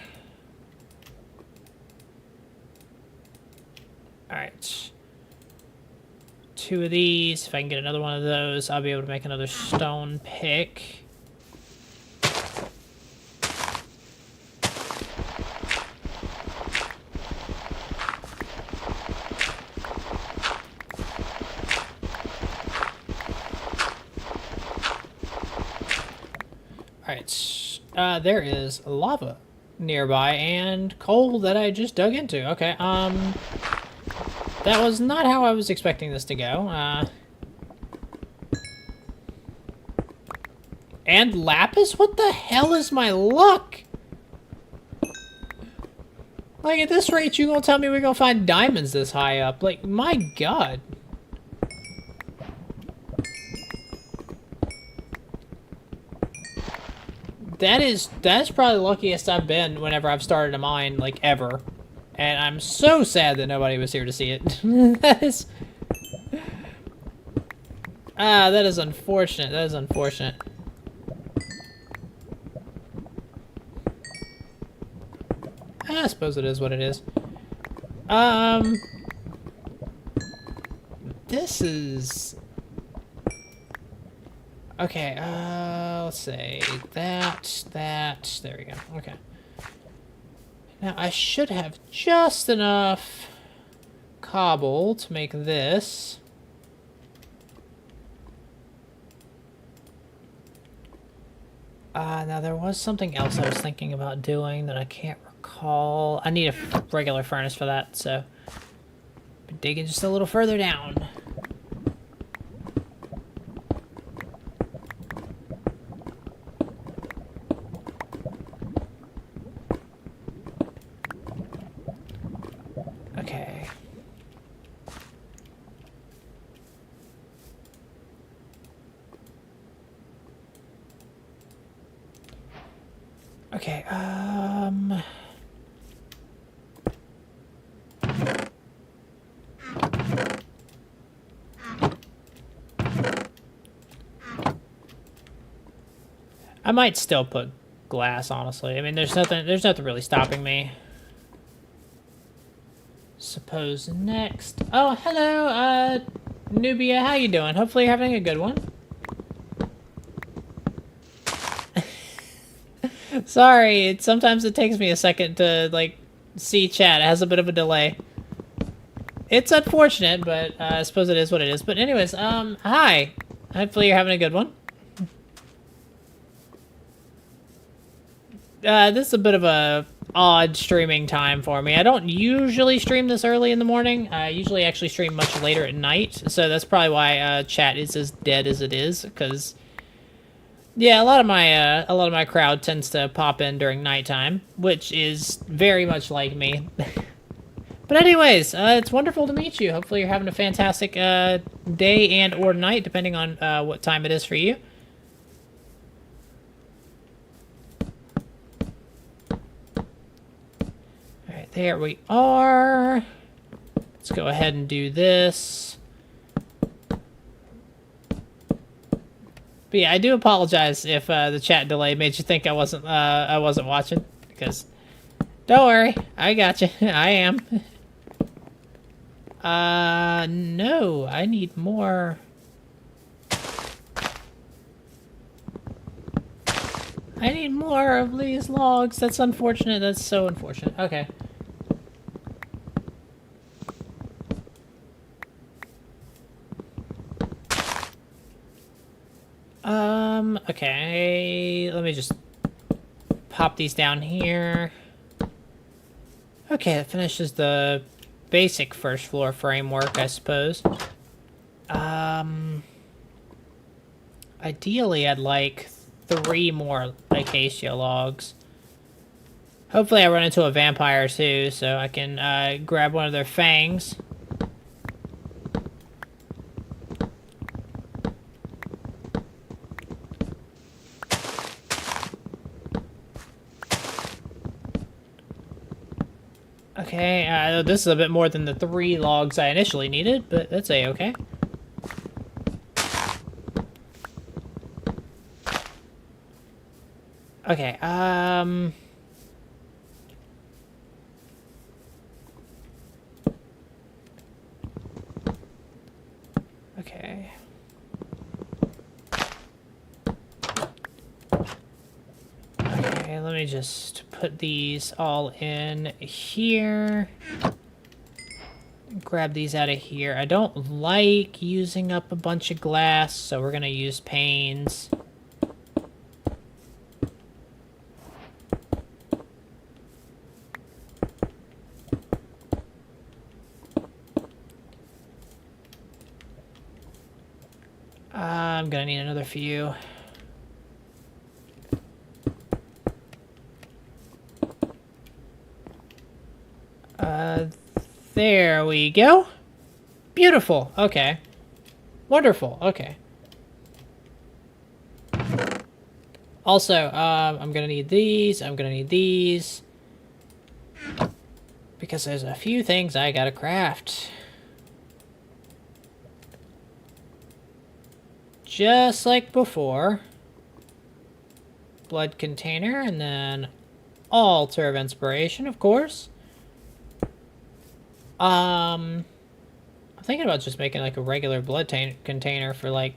Speaker 1: Alright. 2 of these. If I can get another one of those, I'll be able to make another stone pick. Alright, there is lava nearby and coal that I just dug into. Okay, that was not how I was expecting this to go. And lapis? What the hell is my luck? Like, at this rate, you gonna tell me we're gonna find diamonds this high up? Like, my god. That's probably the luckiest I've been whenever I've started a mine, like, ever. And I'm so sad that nobody was here to see it. That is... that is unfortunate. That is unfortunate. I suppose it is what it is. This is... Okay, let's say that, there we go, okay. Now, I should have just enough cobble to make this. Now there was something else I was thinking about doing that I can't recall. I need a regular furnace for that, so Digging just a little further down. Okay. Okay, I might still put glass, honestly. I mean, there's nothing really stopping me. Suppose next. Oh, hello, Nubia. How you doing? Hopefully you're having a good one. Sorry, sometimes it takes me a second to, like, see chat. It has a bit of a delay. It's unfortunate, but I suppose it is what it is. But anyways, hi. Hopefully you're having a good one. This is a bit of a odd streaming time for me. I don't usually stream this early in the morning. I usually actually stream much later at night. So that's probably why chat is as dead as it is, because yeah, a lot of my crowd tends to pop in during nighttime, which is very much like me. But anyways, it's wonderful to meet you. Hopefully you're having a fantastic day and or night, depending on what time it is for you. All right, there we are. Let's go ahead and do this. But yeah, I do apologize if the chat delay made you think I wasn't watching, because don't worry, I got you. I am. No, I need more. I need more of these logs. That's unfortunate. That's so unfortunate. Okay. Okay, let me just pop these down here. Okay, that finishes the basic first floor framework, I suppose. Ideally, I'd like 3 more acacia logs. Hopefully I run into a vampire too, so I can grab one of their fangs. Okay, this is a bit more than the 3 logs I initially needed, but that's a-okay. Okay, okay. Okay, let me just put these all in here. Grab these out of here. I don't like using up a bunch of glass, so we're gonna use panes. I'm gonna need another few. There we go. Beautiful. Okay. Wonderful. Okay. Also, I'm gonna need these. I'm gonna need these. Because there's a few things I gotta craft. Just like before. Blood container, and then altar of inspiration, of course. I'm thinking about just making like a regular blood container for, like,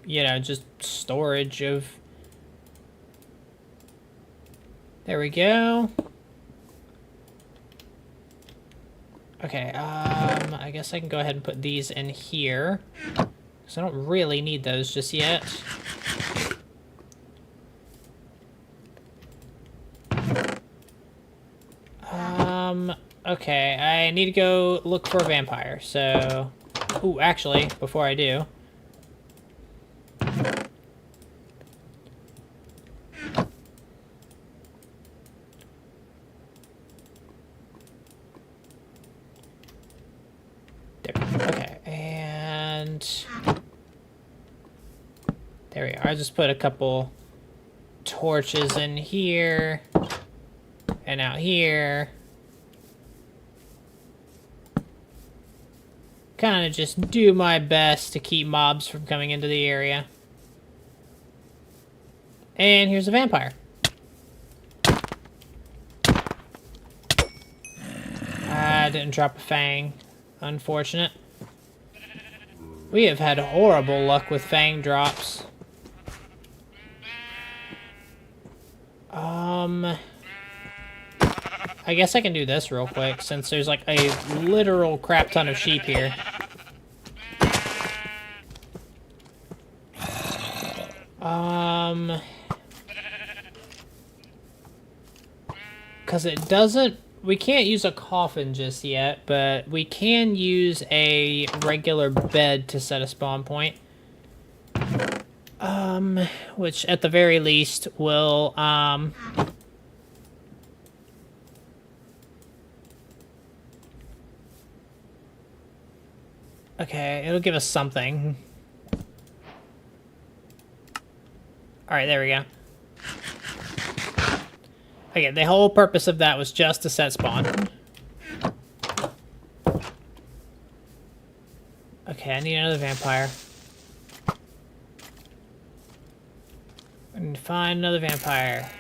Speaker 1: you know, just storage of... There we go. Okay, I guess I can go ahead and put these in here. Because I don't really need those just yet. Okay, I need to go look for a vampire, so... Ooh, actually, before I do... Okay, and... There we are. I just put a couple torches in here, and out here. Kind of just do my best to keep mobs from coming into the area. And here's a vampire. I didn't drop a fang. Unfortunate. We have had horrible luck with fang drops. I guess I can do this real quick, since there's like a literal crap ton of sheep here. Because it doesn't... We can't use a coffin just yet, but we can use a regular bed to set a spawn point. Which at the very least will, okay, it'll give us something. Alright, there we go. Okay, the whole purpose of that was just to set spawn. Okay, I need another vampire. And find another vampire.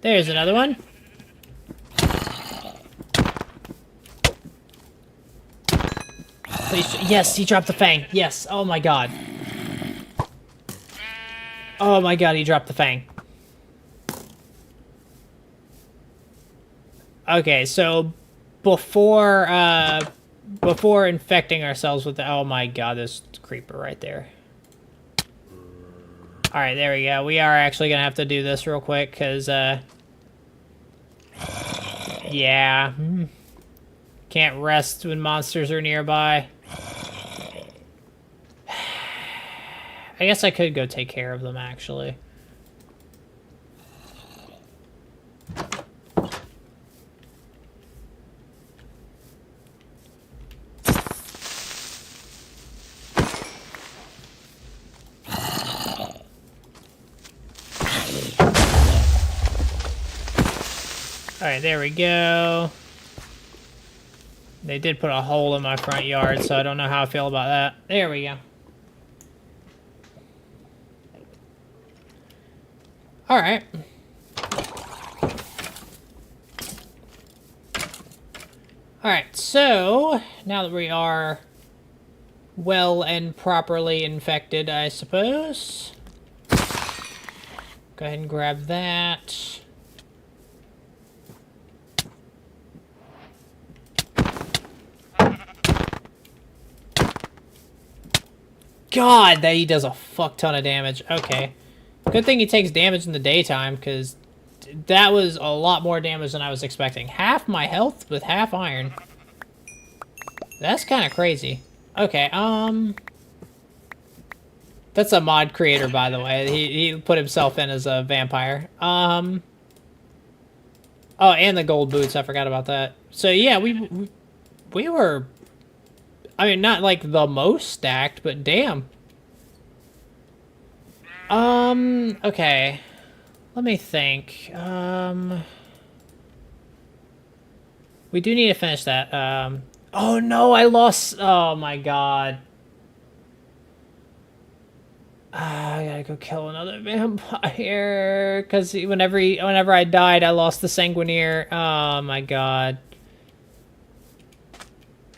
Speaker 1: There's another one. Please, yes, he dropped the fang. Yes, oh my god. Oh my god, he dropped the fang. Okay, so before infecting ourselves with the... Oh my god, this creeper right there. Alright, there we go. We are actually gonna have to do this real quick, because, yeah. Can't rest when monsters are nearby. I guess I could go take care of them, actually. Alright, there we go. They did put a hole in my front yard, so I don't know how I feel about that. There we go. Alright. Alright, so now that we are well and properly infected, I suppose. Go ahead and grab that. God, that he does a fuck ton of damage. Okay. Good thing he takes damage in the daytime, because that was a lot more damage than I was expecting. Half my health with half iron. That's kind of crazy. Okay, that's a mod creator, by the way. He put himself in as a vampire. Oh, and the gold boots. I forgot about that. So, yeah, we were... I mean, not like the most stacked, but damn. Okay. Let me think. We do need to finish that. Oh no, I lost. Oh my god. I gotta go kill another vampire. Because whenever I died, I lost the Sanguinier. Oh my god.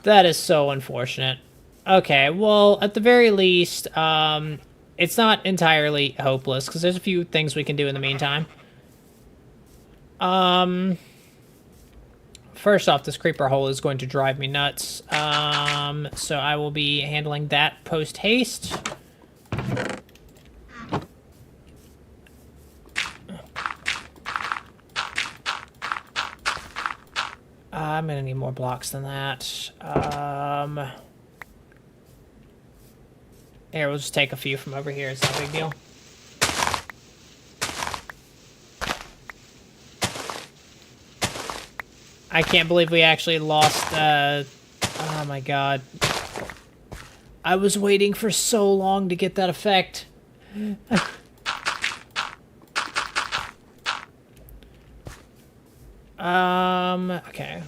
Speaker 1: That is so unfortunate. Okay, well, at the very least, it's not entirely hopeless, because there's a few things we can do in the meantime. First off, this creeper hole is going to drive me nuts. So I will be handling that post-haste. more blocks than that. Here, we'll just take a few from over here. It's not a big deal. I can't believe we actually lost, oh my god. I was waiting for so long to get that effect. Okay.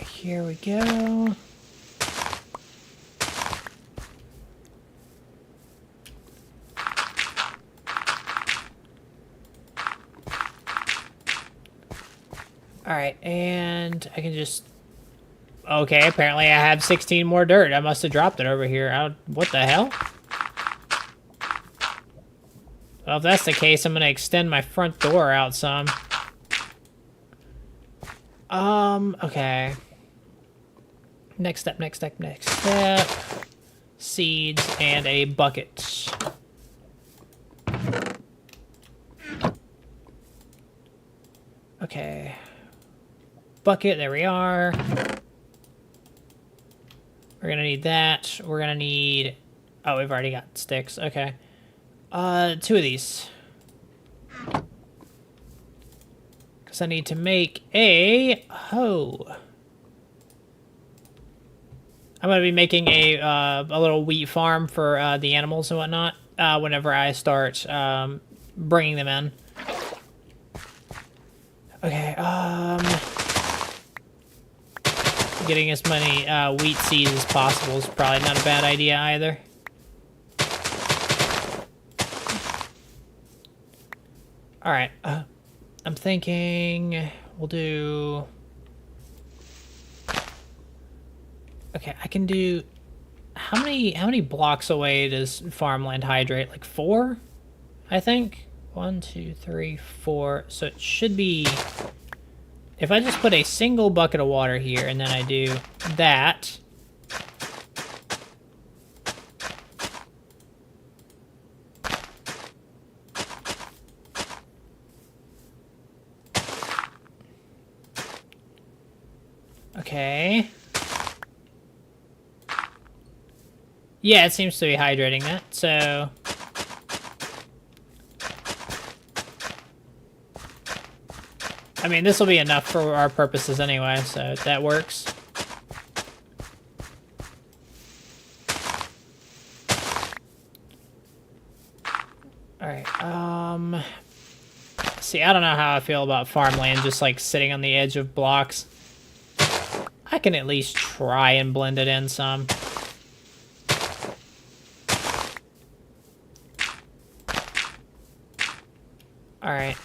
Speaker 1: Here we go. Alright, and I can just... Okay, apparently I have 16 more dirt. I must have dropped it over here. What the hell? Well, if that's the case, I'm going to extend my front door out some. Okay. Next step. Seeds and a bucket. Okay. Bucket, there we are. We're gonna need that. We're gonna need... Oh, we've already got sticks. Okay. 2 of these. Because I need to make a hoe. I'm gonna be making a little wheat farm for the animals and whatnot whenever I start bringing them in. Okay, getting as many wheat seeds as possible is probably not a bad idea either. Alright, I'm thinking we'll do... Okay, I can do... How many blocks away does farmland hydrate? Like 4, I think? 1, 2, 3, 4. So it should be... If I just put a single bucket of water here, and then I do that... Okay. Yeah, it seems to be hydrating that, so... I mean, this will be enough for our purposes anyway, so that works. Alright, see, I don't know how I feel about farmland just, like, sitting on the edge of blocks. I can at least try and blend it in some. Alright,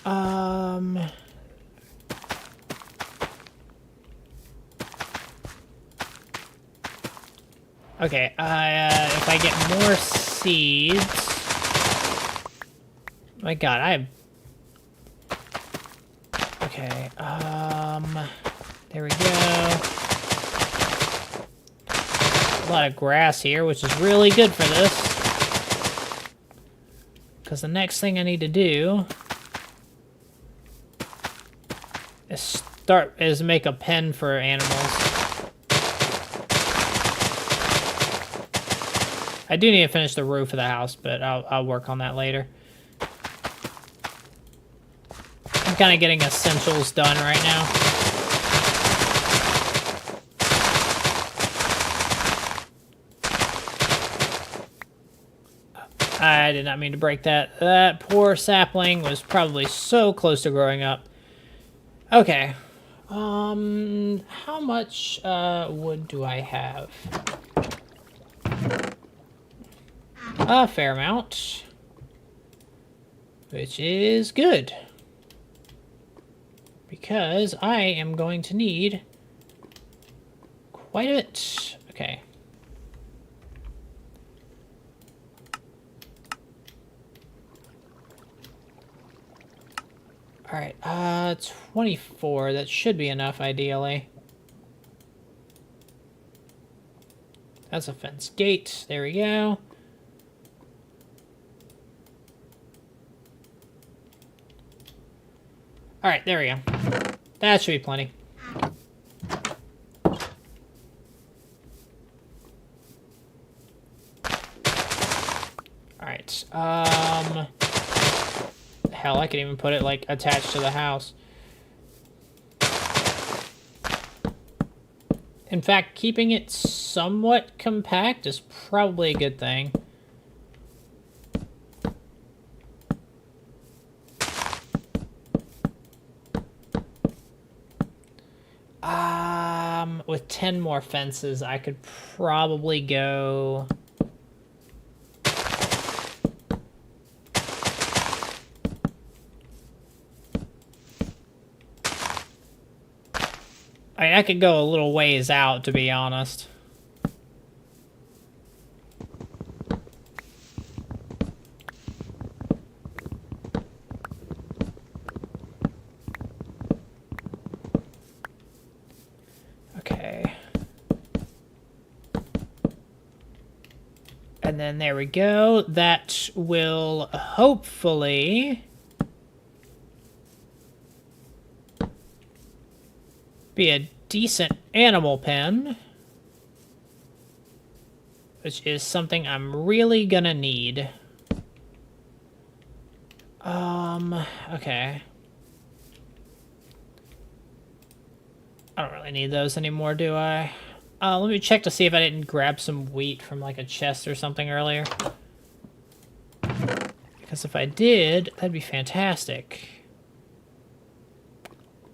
Speaker 1: okay, if I get more seeds... My god, Okay, there we go. A lot of grass here, which is really good for this. Because the next thing I need to do... is make a pen for animals. I do need to finish the roof of the house, but I'll work on that later. I'm kind of getting essentials done right now. I did not mean to break that. That poor sapling was probably so close to growing up. Okay. How much wood do I have? A fair amount. Which is good. Because I am going to need quite a bit. Okay. Alright, 24. That should be enough, ideally. That's a fence gate. There we go. Alright, there we go. That should be plenty. Alright, hell, I could even put it, like, attached to the house. In fact, keeping it somewhat compact is probably a good thing. With 10 more fences, I could probably go... I could go a little ways out, to be honest. Okay. And then there we go. That will hopefully be a decent animal pen, which is something I'm really gonna need. Okay. I don't really need those anymore, do I? Let me check to see if I didn't grab some wheat from, like, a chest or something earlier. Because if I did, that'd be fantastic.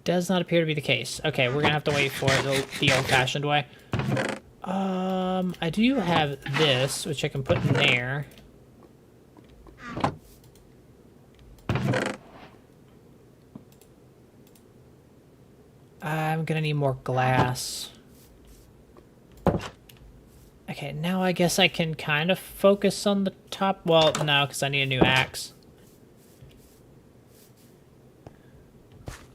Speaker 1: Does not appear to be the case. Okay, we're gonna have to wait for it the old-fashioned way. I do have this, which I can put in there. I'm gonna need more glass. Okay, now I guess I can kind of focus on the top. Well, no, because I need a new axe.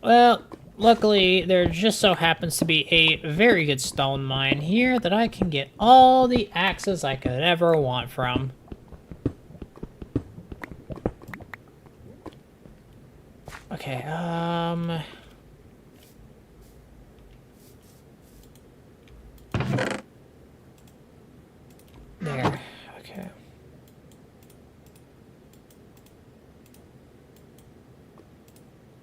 Speaker 1: Well, luckily, there just so happens to be a very good stone mine here that I can get all the axes I could ever want from. Okay, there, okay.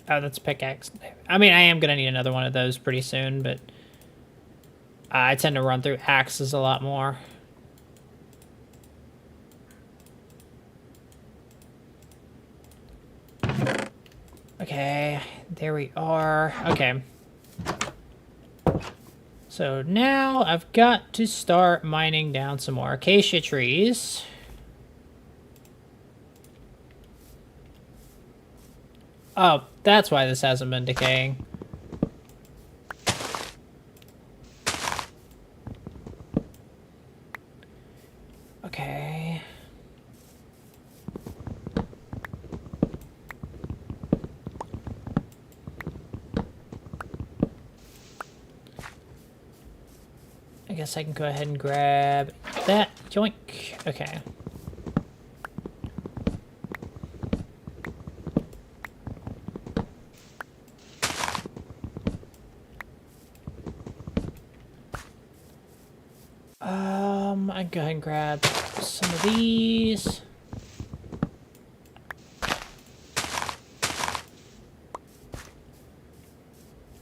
Speaker 1: Oh, that's pickaxe. I mean, I am gonna need another one of those pretty soon, but I tend to run through axes a lot more. Okay, there we are. Okay. So now I've got to start mining down some more acacia trees. Oh, that's why this hasn't been decaying. Okay. I guess I can go ahead and grab that. Yoink. Okay. I can go ahead and grab some of these.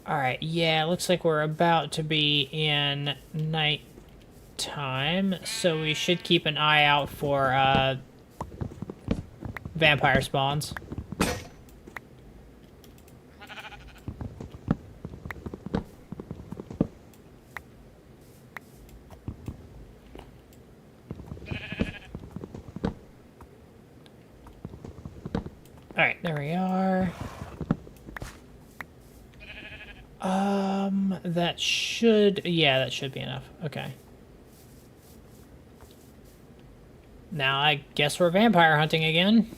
Speaker 1: Alright, yeah, it looks like we're about to be in night time, so we should keep an eye out for vampire spawns. Alright, there we are. That should... Yeah, that should be enough. Okay. Now I guess we're vampire hunting again.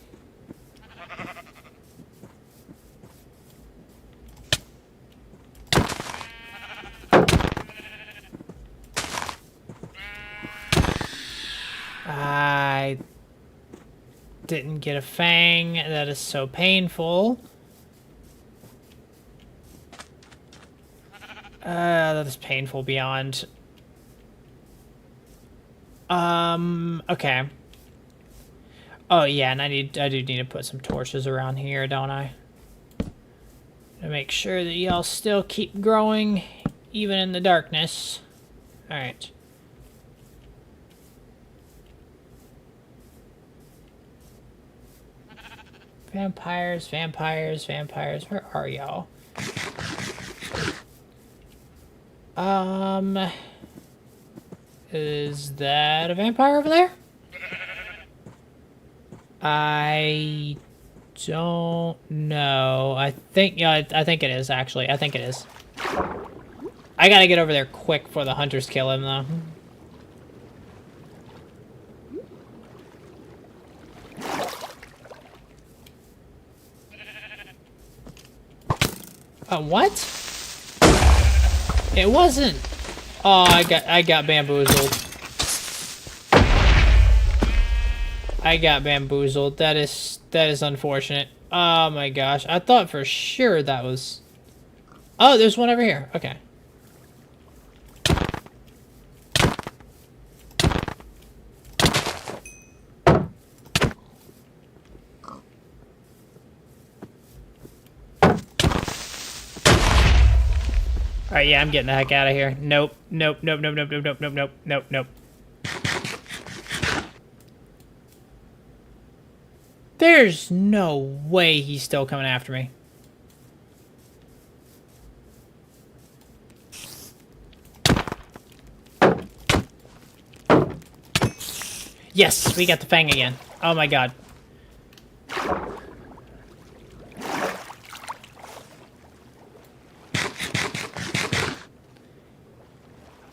Speaker 1: Didn't get a fang. That is so painful. That is painful beyond. Okay. Oh yeah, and I do need to put some torches around here, don't I? To make sure that y'all still keep growing, even in the darkness. Alright. Vampires, vampires, vampires. Where are y'all? Is that a vampire over there? I don't know. I think, yeah, I think it is, actually. I think it is. I gotta get over there quick before the hunters kill him, though. What? It wasn't. Oh, I got bamboozled. I got bamboozled. That is unfortunate. Oh my gosh. I thought for sure that was... Oh, there's one over here. Okay. Alright, yeah, I'm getting the heck out of here. Nope. Nope, nope, nope, nope, nope, nope, nope, nope, nope, nope. There's no way he's still coming after me. Yes, we got the fang again. Oh my god.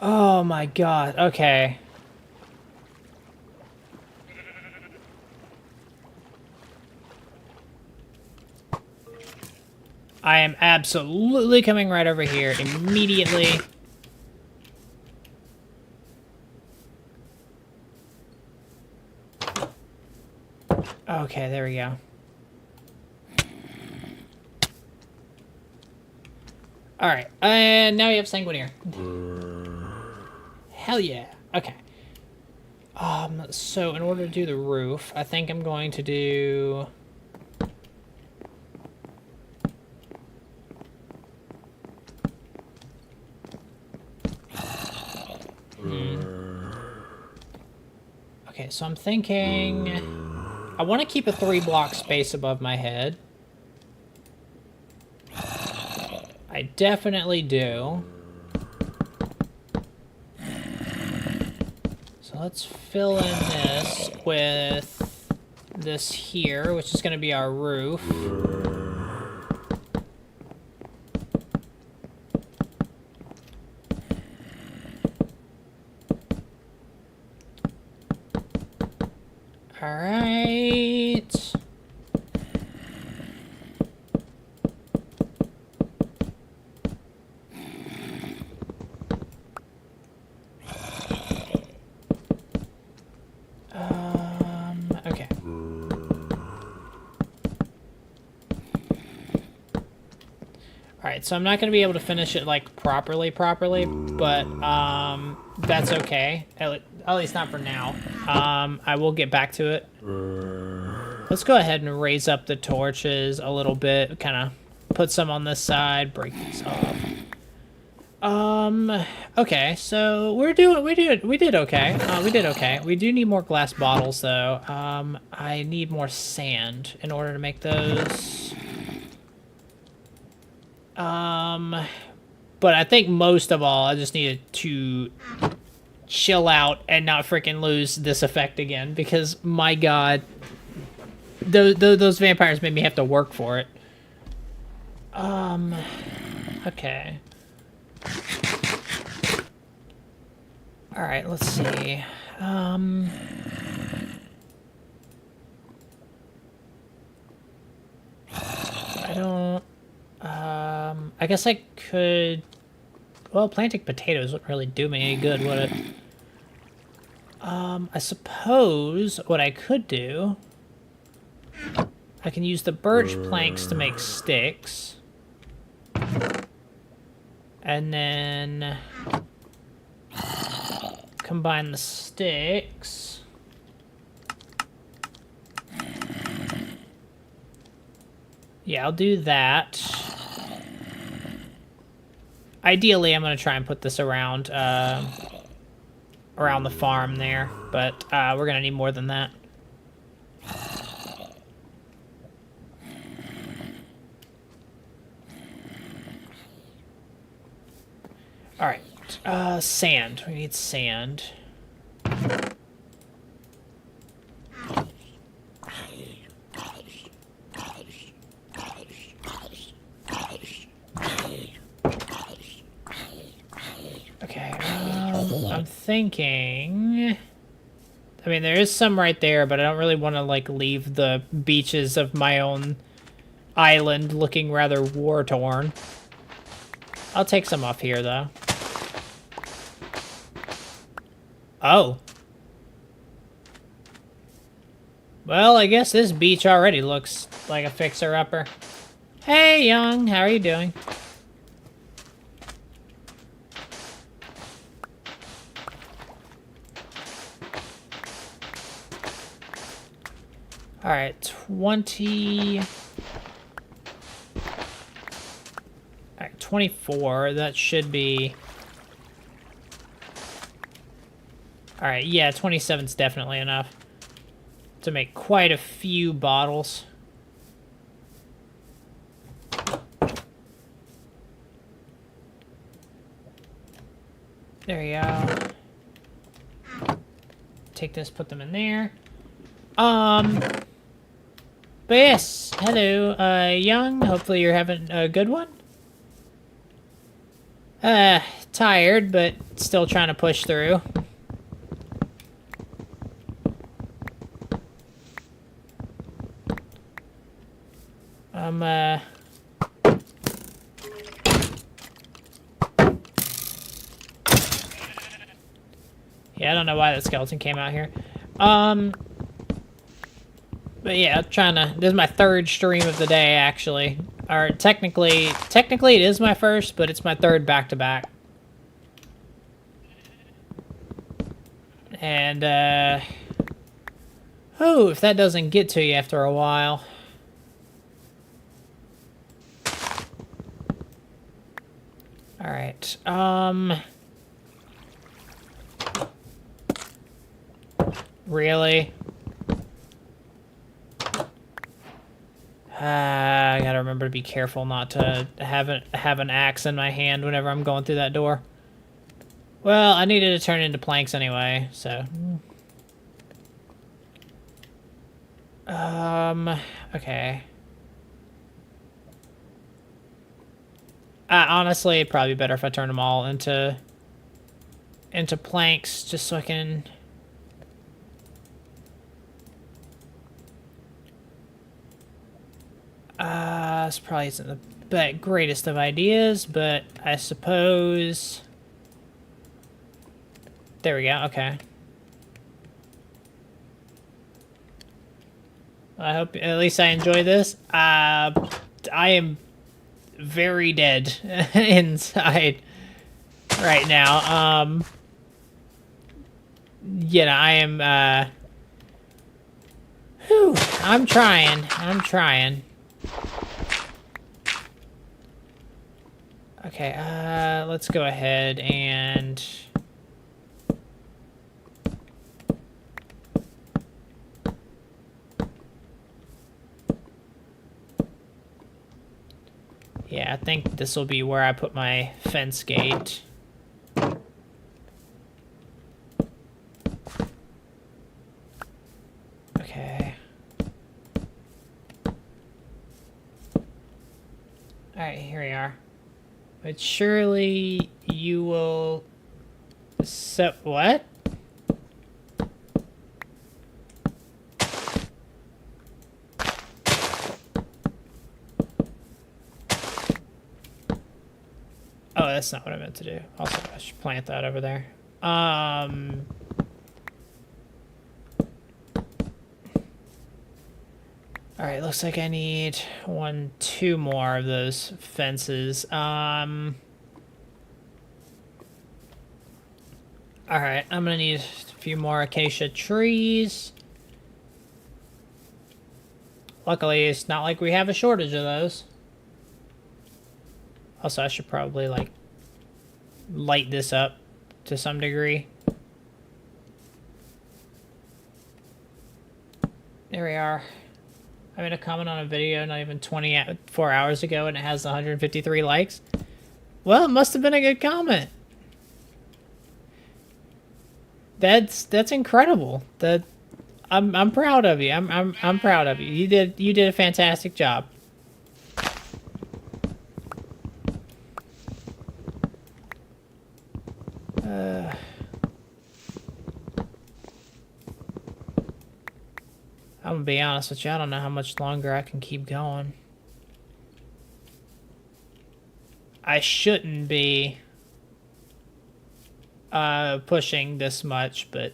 Speaker 1: Oh my god, okay. I am absolutely coming right over here immediately. Okay, there we go. Alright, and now we have Sanguinier. Hell yeah. Okay. So in order to do the roof, I think I'm going to do... Okay, so I'm thinking... I want to keep a 3-block space above my head. I definitely do. So let's fill in this with this here, which is going to be our roof. All right. Okay. Alright, so I'm not going to be able to finish it, like, properly, but, that's okay. At least not for now. I will get back to it. Let's go ahead and raise up the torches a little bit, kind of put some on this side, break these off. Okay, so we did okay. We did okay. We do need more glass bottles, though. I need more sand in order to make those. But I think most of all, I just needed to chill out and not freaking lose this effect again, because, my god, those vampires made me have to work for it. Okay. Alright, let's see. I don't... I guess I could... Well, planting potatoes wouldn't really do me any good, would it? I suppose what I could do I can use the birch planks to make sticks. And then combine the sticks. Yeah, I'll do that. Ideally, I'm going to try and put this around around the farm there, but we're going to need more than that. All right, sand. We need sand. Okay, I'm thinking... I mean, there is some right there, but I don't really want to, like, leave the beaches of my own island looking rather war-torn. I'll take some off here, though. Oh. Well, I guess this beach already looks like a fixer-upper. Hey, Young, how are you doing? All right, 20... All right, 24, that should be... All right, yeah, 27's definitely enough to make quite a few bottles. There you go. Take this, put them in there. But yes, hello, Young. Hopefully you're having a good one. Tired, but still trying to push through. Yeah, I don't know why that skeleton came out here. But yeah, trying to... This is my third stream of the day, actually. Or technically it is my first, but it's my third back-to-back. And, oh, if that doesn't get to you after a while... Alright, really? I gotta remember to be careful not to have an axe in my hand whenever I'm going through that door. Well, I needed to turn it into planks anyway, so... okay. Honestly, it'd probably be better if I turn them all into planks, just so I can... This probably isn't the greatest of ideas, but I suppose... There we go, okay. I hope at least I enjoy this. I am very dead inside right now. Yeah, I am, whew, I'm trying. Okay, let's go ahead and... Yeah, I think this will be where I put my fence gate. Okay. Alright, here we are. But surely you will... So, what? Oh, that's not what I meant to do. Also, I should plant that over there. Alright, looks like I need two more of those fences. Alright, I'm gonna need a few more acacia trees. Luckily, it's not like we have a shortage of those. Also, I should probably, like, light this up to some degree. There we are. I made a comment on a video not even 24 hours ago, and it has 153 likes. Well, it must have been a good comment. That's incredible. I'm proud of you. I'm proud of you. You did a fantastic job. I'm gonna be honest with you, I don't know how much longer I can keep going. I shouldn't be pushing this much, but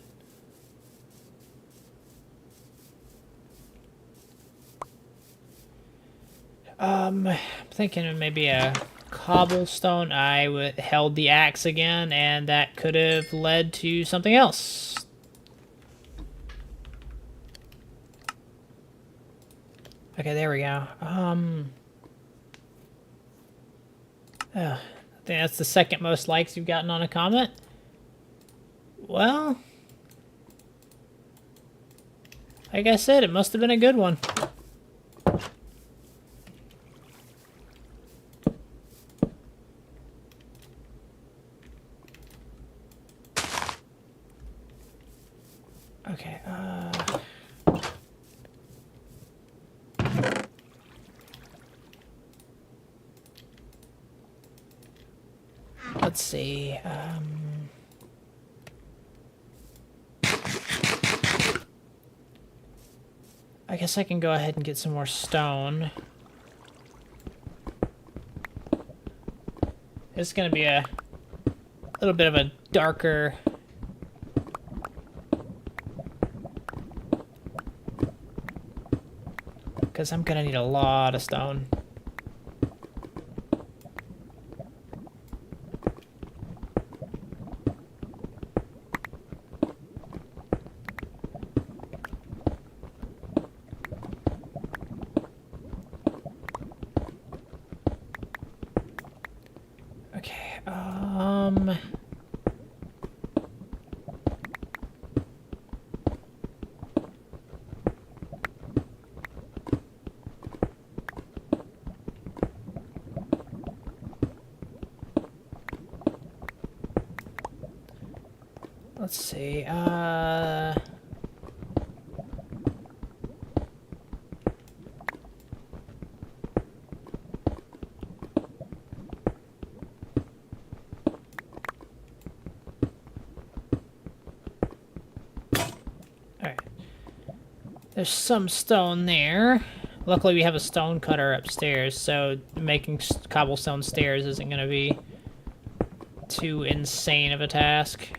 Speaker 1: I'm thinking maybe a cobblestone. I held the axe again, and that could have led to something else. Okay, there we go. I think that's the second most likes you've gotten on a comment. Well, like I said, it must have been a good one. Okay, let's see, I guess I can go ahead and get some more stone. It's gonna be a little bit of a darker because I'm gonna need a lot of stone. Okay, let's see, alright. There's some stone there. Luckily, we have a stone cutter upstairs, so making cobblestone stairs isn't going to be too insane of a task.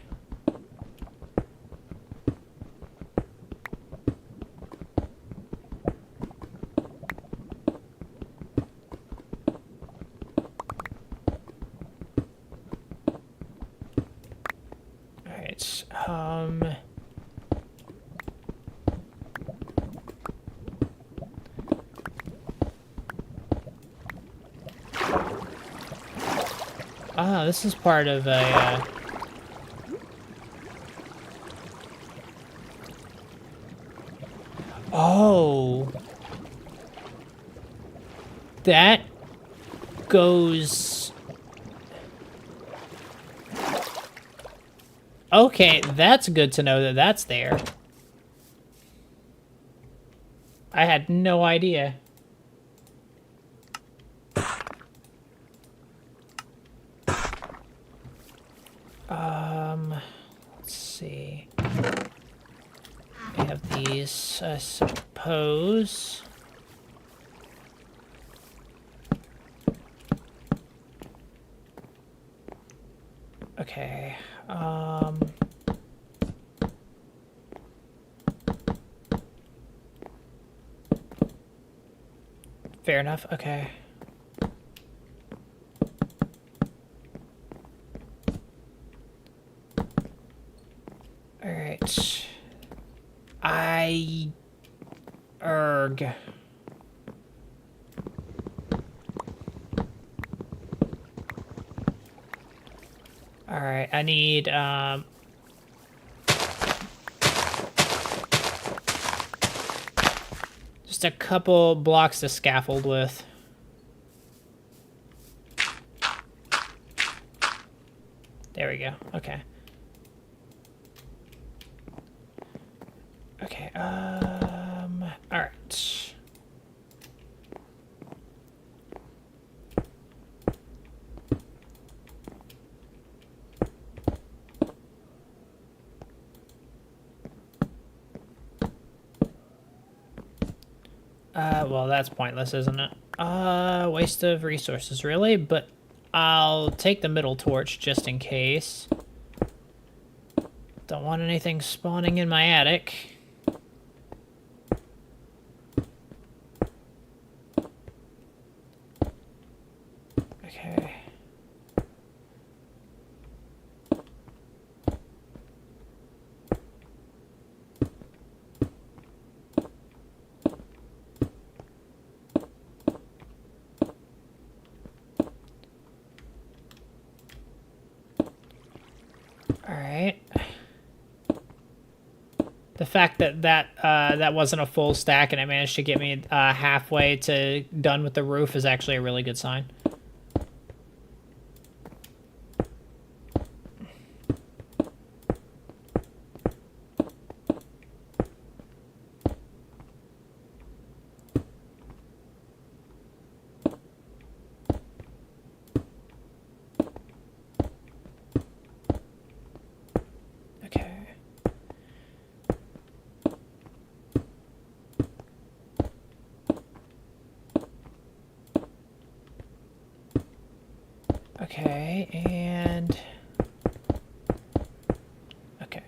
Speaker 1: Alright, this is part of a, Oh. That goes... Okay, that's good to know that that's there. I had no idea. Let's see. We have these, I suppose. Okay, Fair enough. Okay. All right. Erg. All right. I need just a couple blocks to scaffold with. There we go. Okay. Okay, all right. Well, that's pointless, isn't it? Waste of resources, really? But I'll take the middle torch just in case. Don't want anything spawning in my attic. Okay. All right. The fact that that wasn't a full stack and it managed to get me halfway to done with the roof is actually a really good sign. Okay, and... Okay.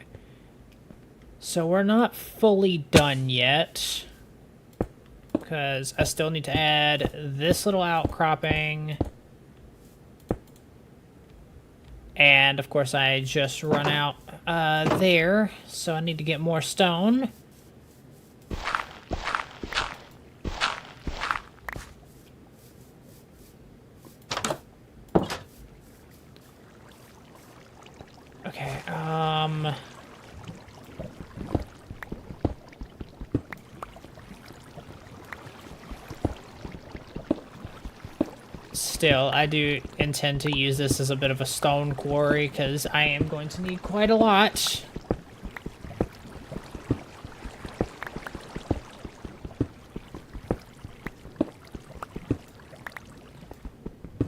Speaker 1: So we're not fully done yet, because I still need to add this little outcropping. And, of course, I just run out there, so I need to get more stone. Okay, still, I do intend to use this as a bit of a stone quarry, because I am going to need quite a lot.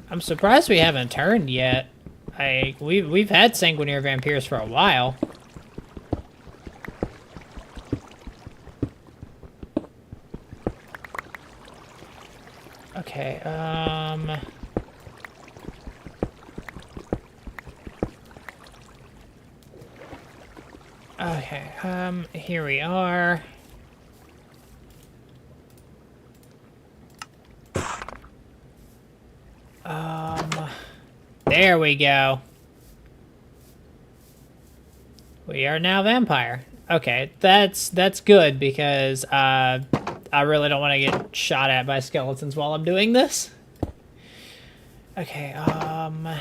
Speaker 1: I'm surprised we haven't turned yet. We've had sanguinary vampires for a while. Okay, okay, here we are. There we go. We are now vampire. Okay, that's good because I really don't want to get shot at by skeletons while I'm doing this. Okay, now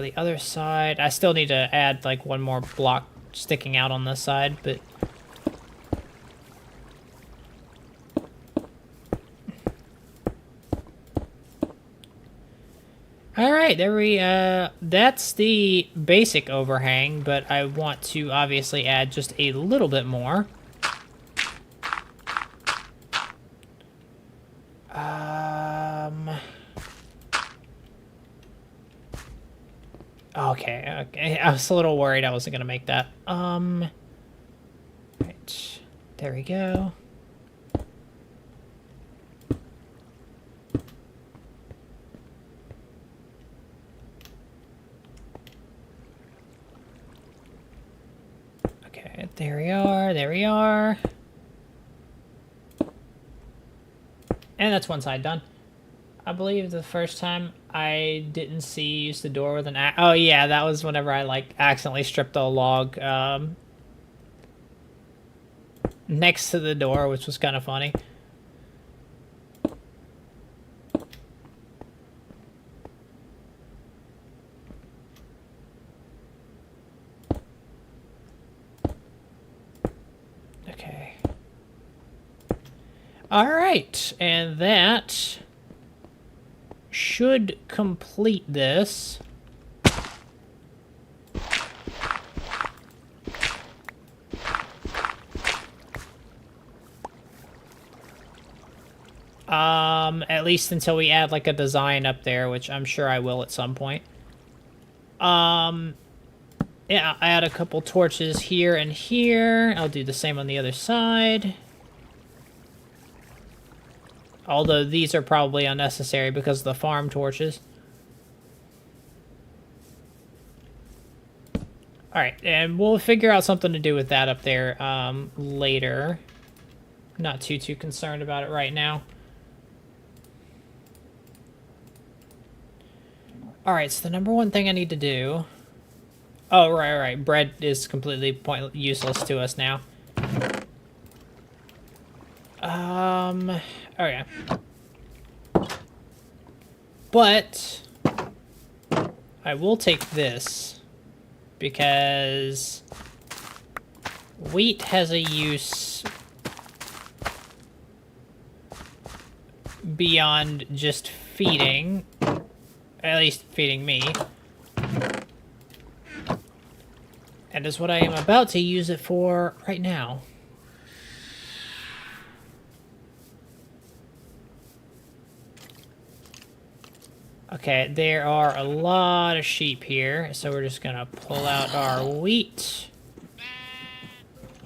Speaker 1: the other side, I still need to add like one more block sticking out on this side, but alright, there we, that's the basic overhang, but I want to obviously add just a little bit more. Okay, I was a little worried I wasn't gonna make that. Right, there we go. There we are, there we are. And that's one side done. I believe the first time I didn't use the door with an axe. Oh yeah, that was whenever I like accidentally stripped a log next to the door, which was kind of funny. Okay. All right, and that should complete this. At least until we add like a design up there, which I'm sure I will at some point. Yeah, I add a couple torches here and here. I'll do the same on the other side. Although these are probably unnecessary because of the farm torches. Alright, and we'll figure out something to do with that up there later. Not too concerned about it right now. Alright, so the number one thing I need to do... Oh, right. Bread is completely useless to us now. Oh yeah. But I will take this because wheat has a use beyond just feeding, at least feeding me. And is what I am about to use it for right now. Okay, there are a lot of sheep here, so we're just gonna pull out our wheat.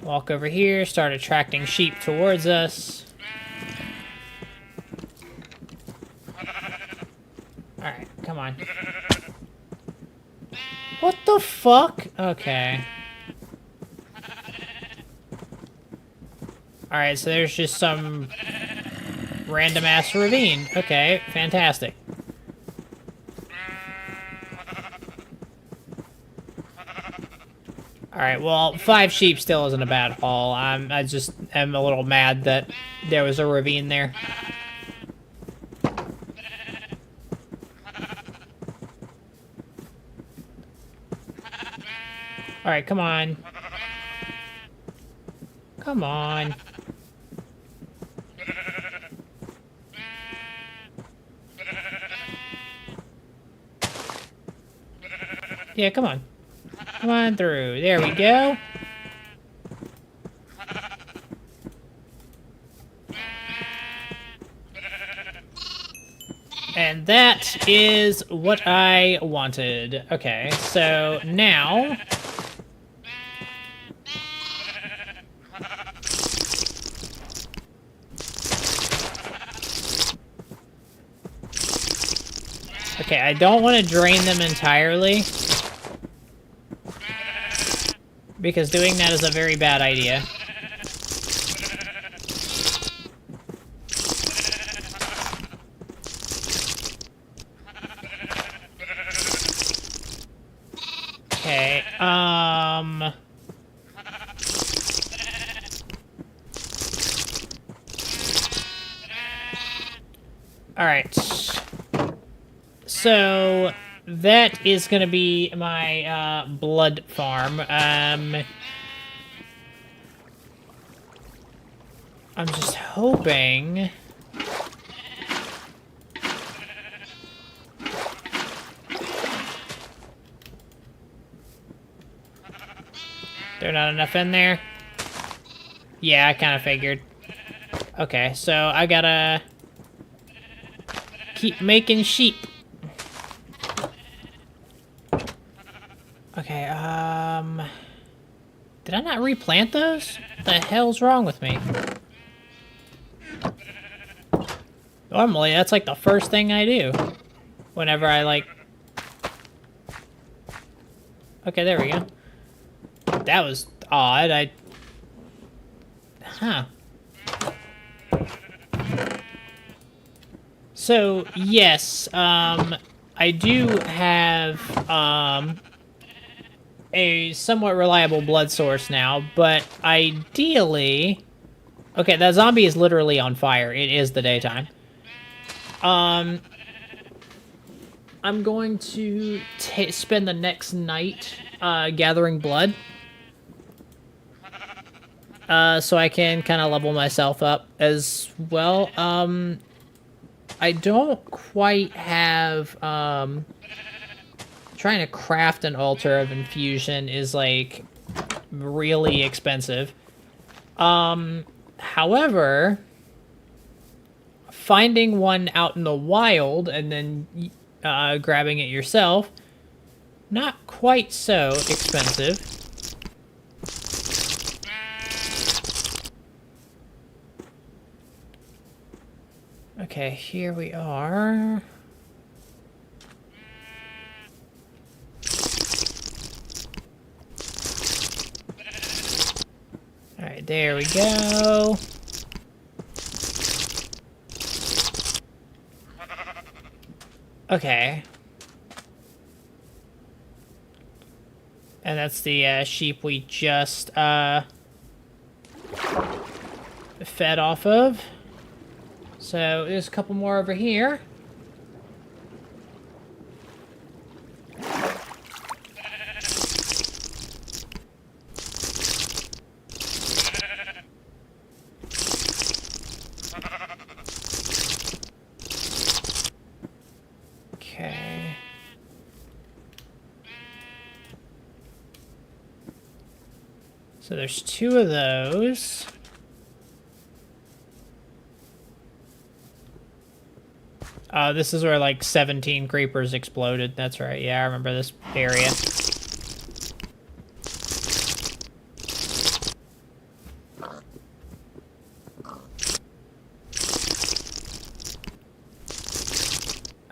Speaker 1: Walk over here, start attracting sheep towards us. Alright, come on. What the fuck? Okay. Alright, so there's just some random-ass ravine. Okay, fantastic. Alright, well, 5 sheep still isn't a bad haul. I just am a little mad that there was a ravine there. Alright, come on. Come on. Yeah, come on. Come on through. There we go. And that is what I wanted. Okay, so now... Okay, I don't want to drain them entirely, because doing that is a very bad idea. Okay, Alright. So, that is gonna be my, blood farm. I'm just hoping... There not enough in there? Yeah, I kind of figured. Okay, so I gotta... keep making sheep. Okay, did I not replant those? What the hell's wrong with me? Normally, that's like the first thing I do. Whenever I, like... Okay, there we go. That was odd. Huh. So, yes, I do have, a somewhat reliable blood source now, but ideally... Okay, that zombie is literally on fire. It is the daytime. I'm going to spend the next night, gathering blood. So I can kind of level myself up as well. I don't quite have, trying to craft an altar of infusion is, like, really expensive. However, finding one out in the wild and then, grabbing it yourself, not quite so expensive. Okay, here we are. Alright, there we go. Okay. And that's the sheep we just fed off of. So there's a couple more over here. Okay. So there's 2 of those. This is where, like, 17 creepers exploded. That's right. Yeah, I remember this area.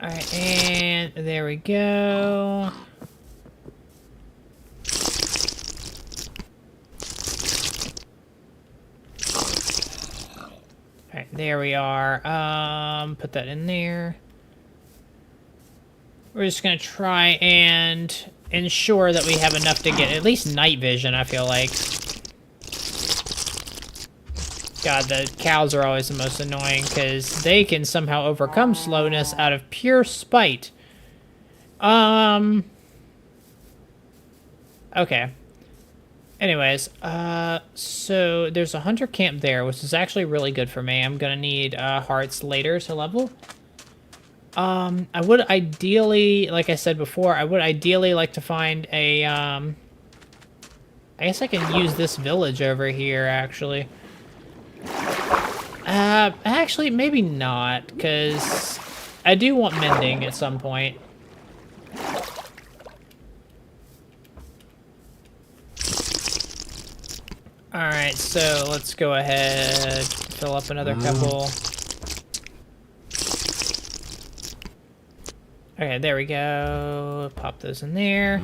Speaker 1: Alright, and there we go. Alright, there we are. Put that in there. We're just gonna try and ensure that we have enough to get at least night vision, I feel like. God, the cows are always the most annoying, because they can somehow overcome slowness out of pure spite. Okay. Anyways, so there's a hunter camp there, which is actually really good for me. I'm gonna need, hearts later to level. I would ideally, like I said before, I would ideally like to find a, I guess I can use this village over here, actually. Actually, maybe not, because I do want mending at some point. Alright, so let's go ahead, fill up another couple. Okay, there we go. Pop those in there.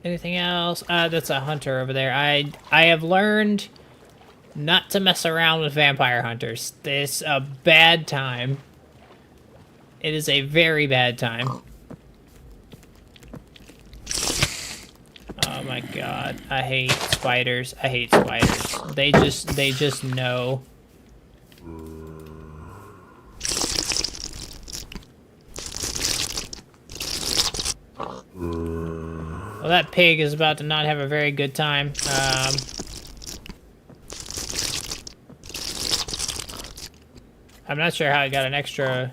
Speaker 1: Anything else? That's a hunter over there. I have learned not to mess around with vampire hunters. It's a bad time. It is a very bad time. Oh my god. I hate spiders. I hate spiders. They just know. Well, that pig is about to not have a very good time. I'm not sure how I got an extra...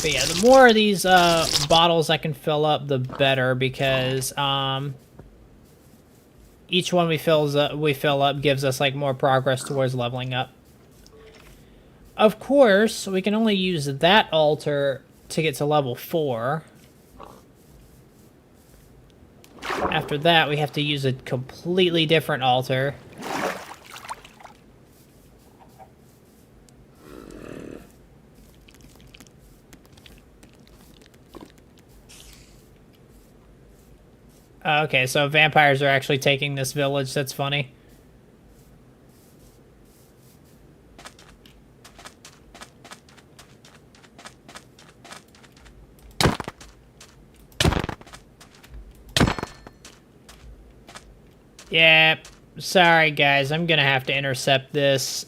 Speaker 1: But yeah, the more of these bottles I can fill up, the better, because each one we fill up gives us, like, more progress towards leveling up. Of course, we can only use that altar to get to level 4. After that, we have to use a completely different altar. Okay, so vampires are actually taking this village. That's funny. Yeah, sorry guys, I'm gonna have to intercept this.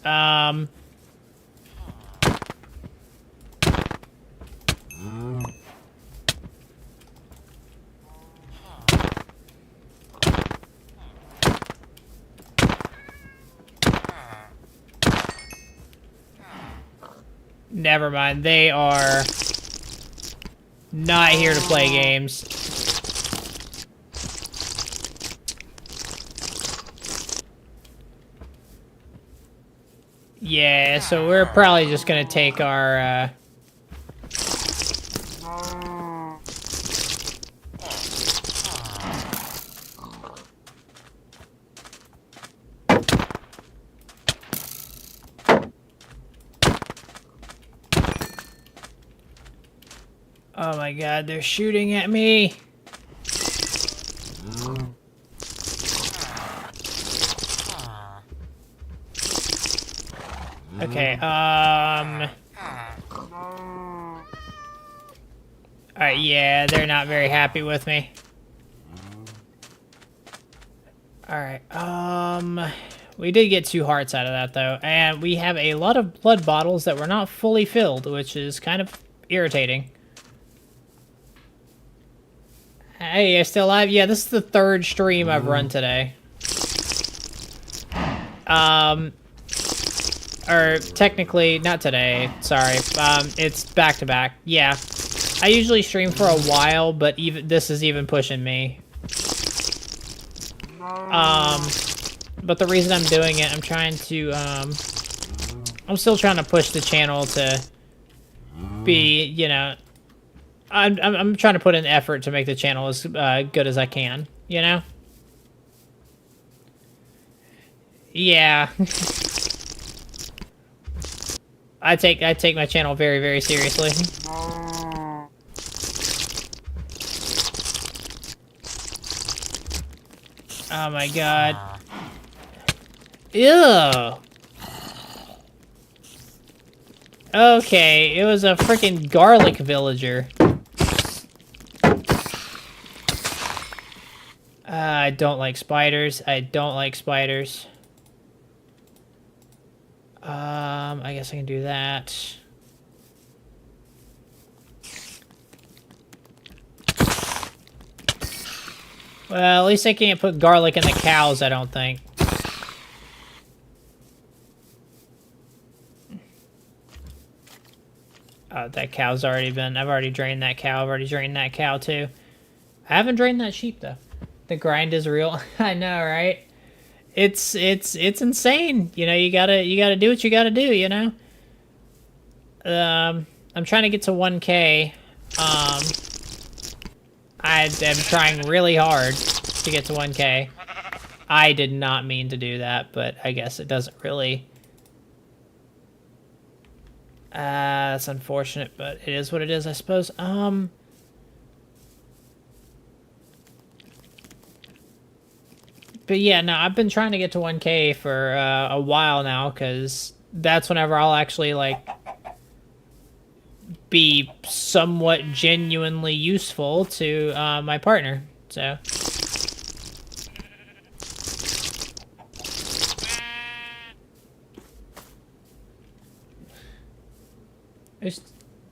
Speaker 1: Never mind, they are not here to play games. Yeah, so we're probably just gonna take our, Oh my god, they're shooting at me! Okay, Alright, yeah, they're not very happy with me. Alright, we did get 2 hearts out of that, though. And we have a lot of blood bottles that were not fully filled, which is kind of irritating. Hey, you're still alive? Yeah, this is the 3rd stream I've run today. Or technically, not today, sorry. It's back-to-back. Yeah. I usually stream for a while, but even this is even pushing me. But the reason I'm doing it, I'm trying to, I'm still trying to push the channel to be, you know, I'm trying to put in effort to make the channel as good as I can, you know? Yeah. I take my channel very, very seriously. Oh my god. Ew. Okay, it was a freaking garlic villager. I don't like spiders. I don't like spiders. I guess I can do that. Well, at least I can't put garlic in the cows, I don't think. Oh, that cow's already been... I've already drained that cow. I've already drained that cow, too. I haven't drained that sheep, though. The grind is real. I know, right? It's insane. You know, you gotta do what you gotta do, you know? I'm trying to get to 1K. I am trying really hard to get to 1K. I did not mean to do that, but I guess it doesn't really... that's unfortunate, but it is what it is, I suppose. But yeah, no, I've been trying to get to 1K for a while now, because that's whenever I'll actually, like, be somewhat genuinely useful to my partner, so...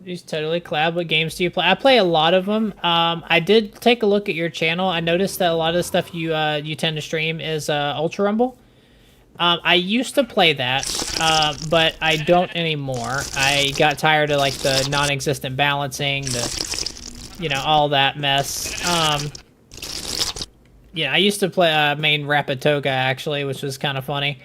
Speaker 1: Just totally collab. What games do you play? I play a lot of them. I did take a look at your channel. I noticed that a lot of the stuff you tend to stream is Ultra Rumble. I used to play that, but I don't anymore. I got tired of like the non-existent balancing, the all that mess. Yeah, I used to play main Rapatoga actually, which was kind of funny.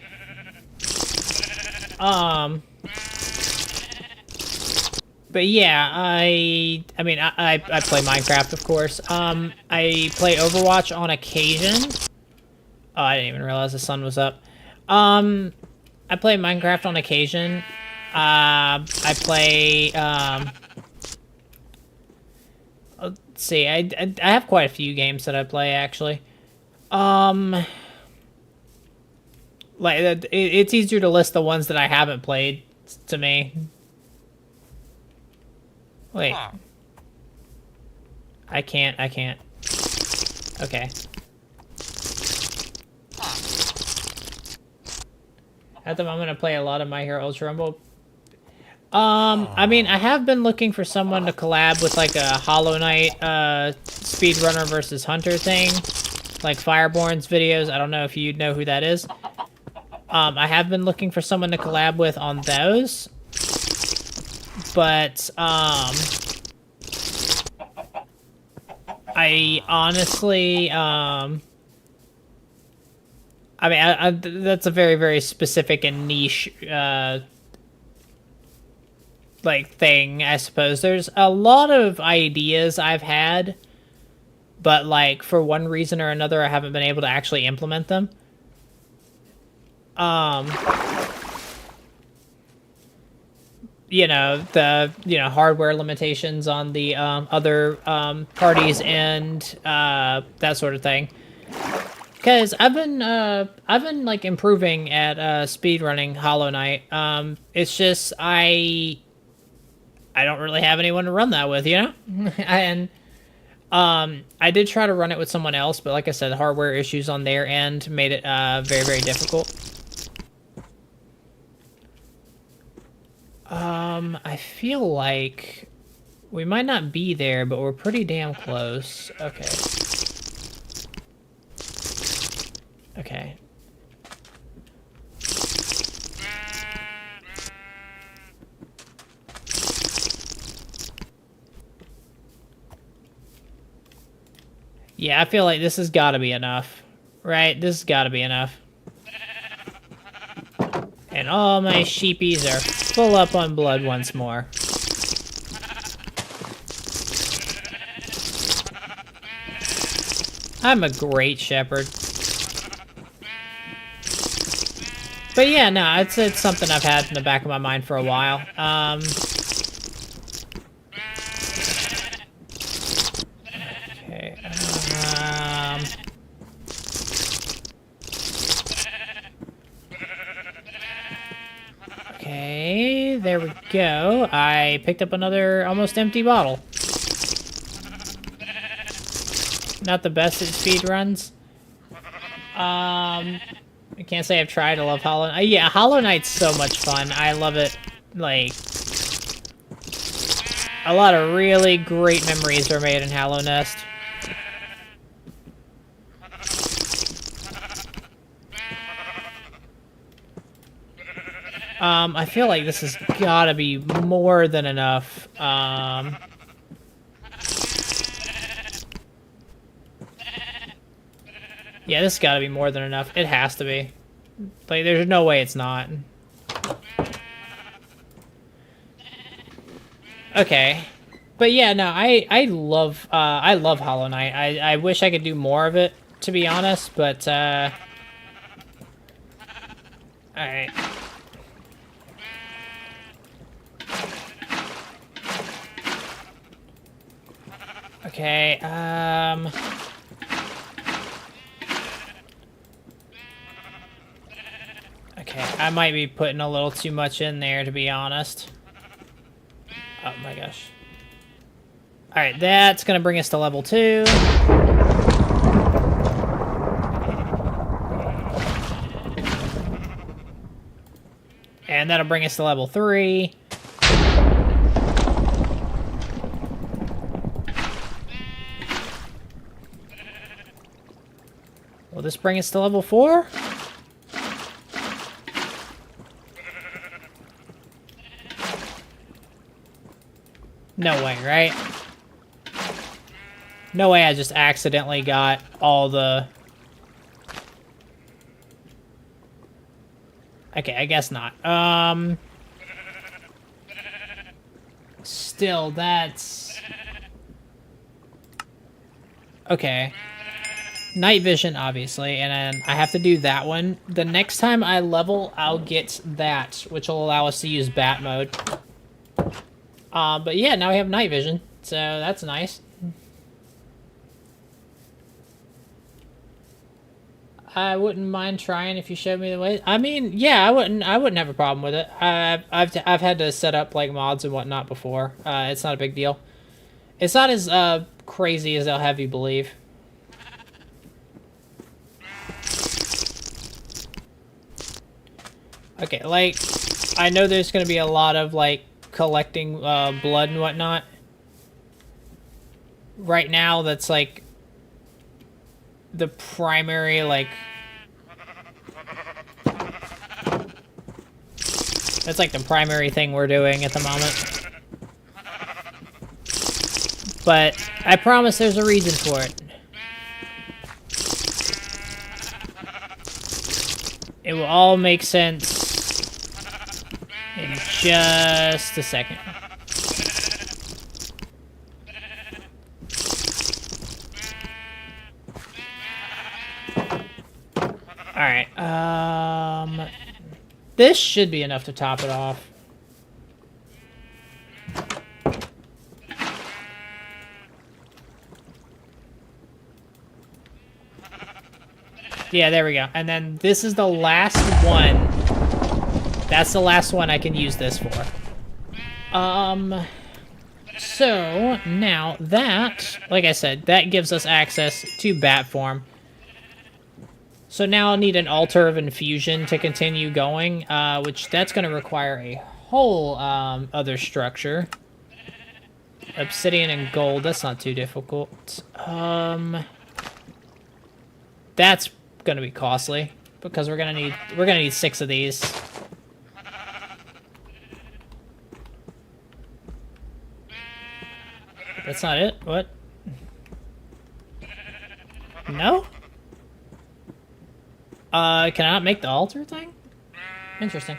Speaker 1: But yeah, I mean, I play Minecraft, of course. I play Overwatch on occasion. Oh, I didn't even realize the sun was up. I play Minecraft on occasion. I play, let's see, I have quite a few games that I play, actually. Like, it's easier to list the ones that I haven't played, to me. Wait. I can't. Okay. At the moment, I play a lot of My Hero Ultra Rumble. I mean, I have been looking for someone to collab with, like, a Hollow Knight, speedrunner versus hunter thing. Like Fireborn's videos. I don't know if you know who that is. I have been looking for someone to collab with on those. But, I honestly, I mean, that's a very, very specific and niche, like, thing, I suppose. There's a lot of ideas I've had, but, like, for one reason or another, I haven't been able to actually implement them. You know, hardware limitations on the, other, parties and, that sort of thing. Because I've been, like, improving at, speedrunning Hollow Knight. It's just, I don't really have anyone to run that with, you know? And, I did try to run it with someone else, but like I said, the hardware issues on their end made it, very, very difficult. I feel like we might not be there, but we're pretty damn close. Okay. Okay. Yeah, I feel like this has got to be enough. Right? This has got to be enough. And all my sheepies are full up on blood once more. I'm a great shepherd. But yeah, no, it's something I've had in the back of my mind for a while. Okay. Okay, there we go. I picked up another almost empty bottle. Not the best at speed runs. I can't say I've tried. I love Hollow Knight. Yeah, Hollow Knight's so much fun. I love it. Like, a lot of really great memories are made in Hollow Nest. I feel like this has gotta be more than enough. Yeah, this has gotta be more than enough. It has to be. Like, there's no way it's not. Okay. But yeah, no, I love Hollow Knight. I wish I could do more of it, to be honest, but, alright. Okay, okay, I might be putting a little too much in there, to be honest. Oh my gosh. Alright, that's gonna bring us to level 2. And that'll bring us to level 3. Will this bring us to level 4? No way, right? No way I just accidentally got all the... Okay, I guess not. Still, that's... Okay. Night vision, obviously, and then I have to do that one. The next time I level, I'll get that, which will allow us to use bat mode. But yeah, now we have night vision, so that's nice. I wouldn't mind trying if you showed me the way. I mean, yeah, I wouldn't have a problem with it. I've had to set up like mods and whatnot before. It's not a big deal. It's not as crazy as they'll have you believe. Okay, like, I know there's gonna be a lot of, like, collecting blood and whatnot. Right now, that's, like, the primary, like... That's, like, the primary thing we're doing at the moment. But I promise there's a reason for it. It will all make sense in just a second. Alright, this should be enough to top it off. Yeah, there we go. And then this is the last one. That's the last one I can use this for. So, now that, like I said, that gives us access to bat form. So now I'll need an altar of infusion to continue going, which that's going to require a whole other structure. Obsidian and gold, that's not too difficult. That's going to be costly because we're going to need 6 of these. That's not it. What? No? Can I not make the altar thing? Interesting.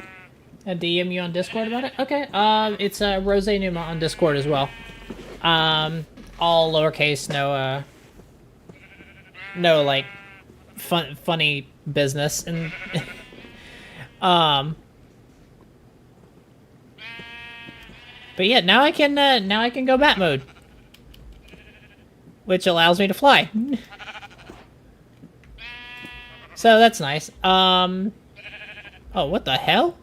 Speaker 1: A DM you on Discord about it? Okay. It's RosePneuma on Discord as well. All lowercase, no like funny business and but yeah, now I can go bat mode, which allows me to fly. So that's nice. Oh, what the hell?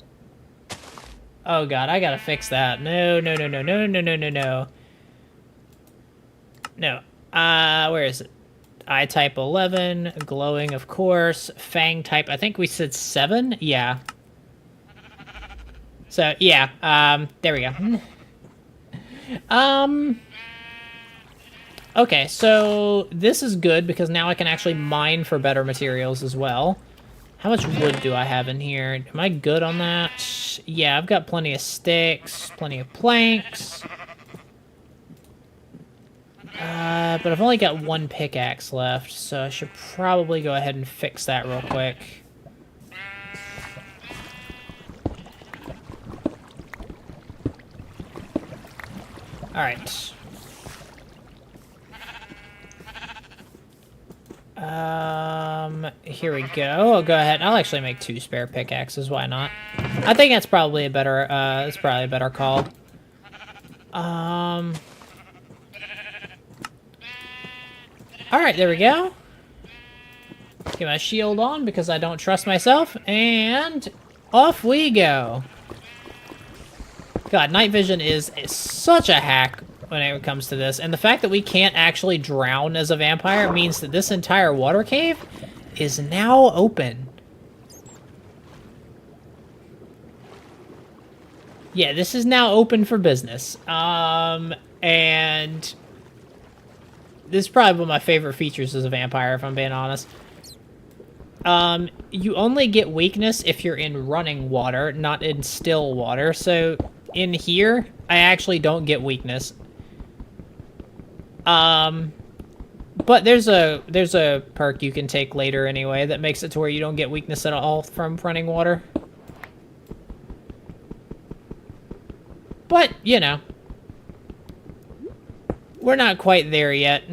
Speaker 1: Oh god, I gotta fix that. No. No. Where is it? Eye type 11, glowing, of course. Fang type, I think we said 7? Yeah. So, yeah, there we go. Okay, so this is good because now I can actually mine for better materials as well. How much wood do I have in here? Am I good on that? Yeah, I've got plenty of sticks, plenty of planks. But I've only got 1 pickaxe left, so I should probably go ahead and fix that real quick. Alright. Here we go. I'll go ahead. I'll actually make 2 spare pickaxes. Why not? I think that's probably a better, it's probably a better call. Alright, there we go. Get my shield on because I don't trust myself, and off we go. God, night vision is such a hack when it comes to this, and the fact that we can't actually drown as a vampire means that this entire water cave is now open. Yeah, this is now open for business. And this is probably one of my favorite features as a vampire, if I'm being honest. You only get weakness if you're in running water, not in still water. So in here, I actually don't get weakness. But there's a perk you can take later anyway that makes it to where you don't get weakness at all from running water. But, you know, we're not quite there yet.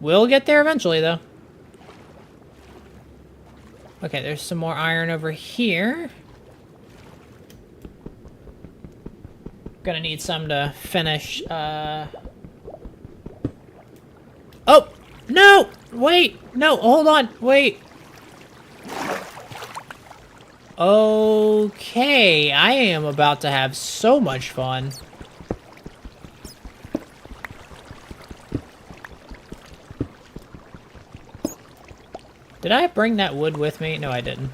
Speaker 1: We'll get there eventually, though. Okay, there's some more iron over here. Gonna need some to finish, Oh! No! Wait! No, hold on! Wait! Okay, I am about to have so much fun. Did I bring that wood with me? No, I didn't.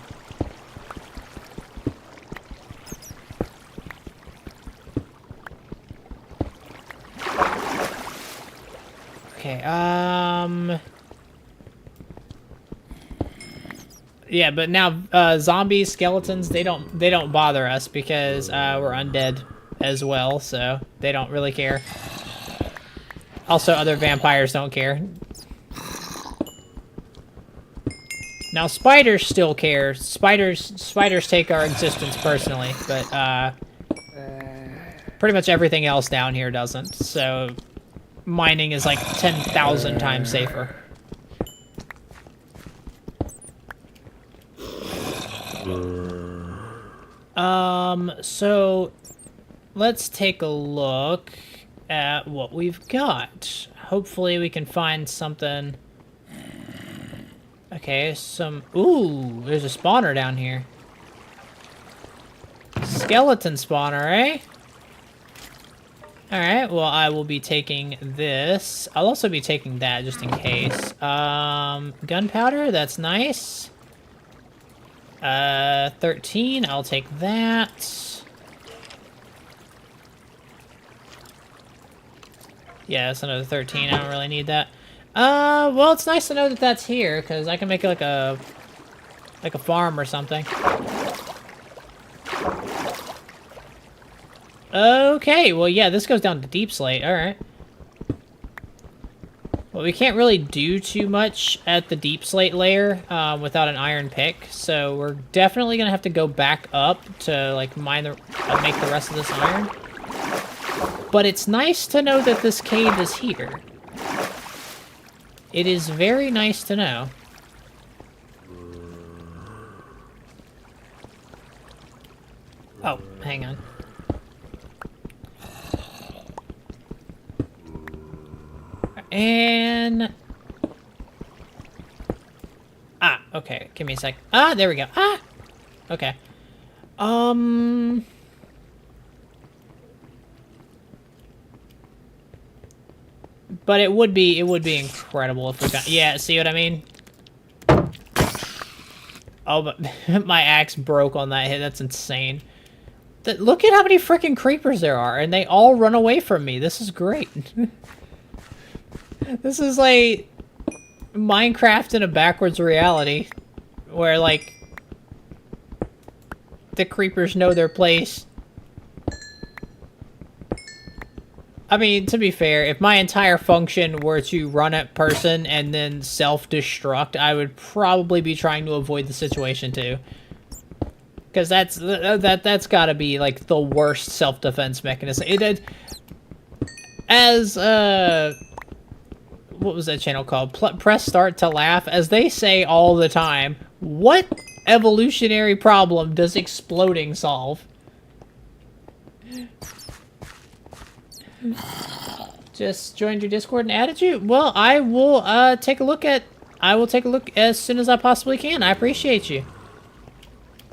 Speaker 1: Yeah, but now zombies, skeletons, they don't bother us because we're undead as well, so they don't really care. Also, other vampires don't care. Now spiders still care. Spiders take our existence personally, but pretty much everything else down here doesn't. So mining is like 10,000 times safer. So let's take a look at what we've got. Hopefully we can find something. Okay, ooh, there's a spawner down here. Skeleton spawner, eh? Alright, well, I will be taking this. I'll also be taking that, just in case. Gunpowder, that's nice. 13, I'll take that. Yeah, that's another 13, I don't really need that. Well, it's nice to know that that's here, because I can make it like a farm or something. Okay, well, yeah, this goes down to deep slate. Alright. Well, we can't really do too much at the deep slate layer without an iron pick, so we're definitely gonna have to go back up to, like, make the rest of this iron. But it's nice to know that this cave is here. It is very nice to know. Oh, hang on. And... Ah, okay. Give me a sec. Ah, there we go. Ah! Okay. But it would be incredible if we got... Yeah, see what I mean? Oh, but my axe broke on that hit. That's insane. Look at how many freaking creepers there are, and they all run away from me. This is great. This is like Minecraft in a backwards reality, where, like, the creepers know their place. I mean, to be fair, if my entire function were to run at person and then self-destruct, I would probably be trying to avoid the situation too. Because that's gotta be, like, the worst self-defense mechanism. What was that channel called? Press start to laugh. As they say all the time, what evolutionary problem does exploding solve? Just joined your Discord and added you? Well, I will take a look as soon as I possibly can. I appreciate you.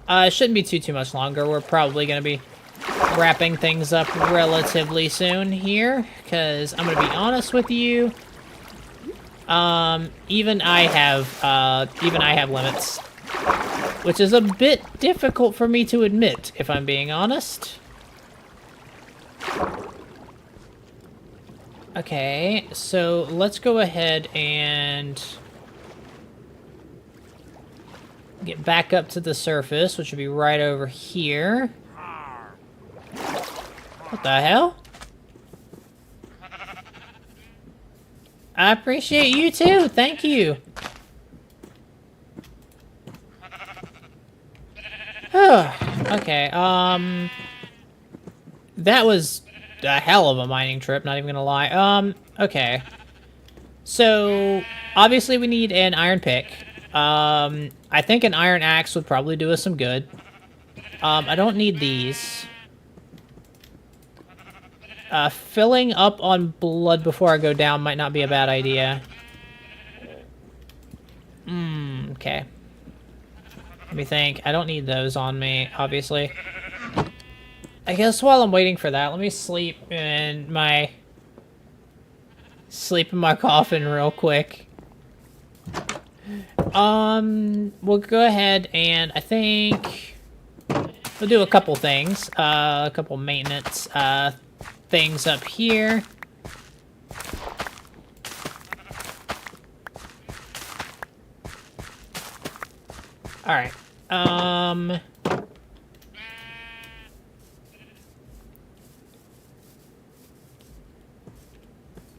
Speaker 1: It shouldn't be too much longer. We're probably going to be wrapping things up relatively soon here, because I'm going to be honest with you. Even I have limits, which is a bit difficult for me to admit, if I'm being honest. Okay, so let's go ahead and get back up to the surface, which would be right over here. What the hell? I appreciate you too, thank you. Okay, that was a hell of a mining trip, not even gonna lie. Okay. So, obviously we need an iron pick. I think an iron axe would probably do us some good. I don't need these. Filling up on blood before I go down might not be a bad idea. Okay. Let me think. I don't need those on me, obviously. I guess while I'm waiting for that, let me sleep in my coffin real quick. We'll go ahead and I think we'll do a couple things. A couple maintenance things up here. Alright.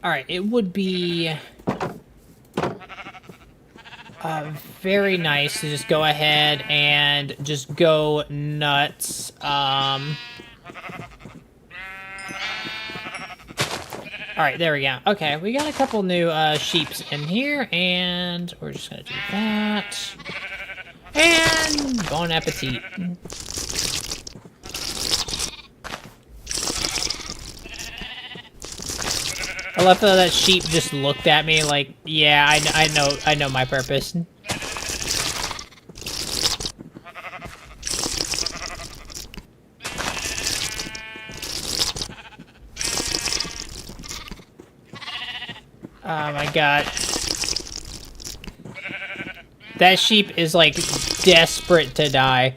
Speaker 1: Alright, it would be very nice to just go ahead and just go nuts. Alright, there we go. Okay, we got a couple new sheeps in here, and we're just gonna do that. And bon appetit. I love how that sheep just looked at me like, yeah, I know my purpose. Oh my god. That sheep is like desperate to die.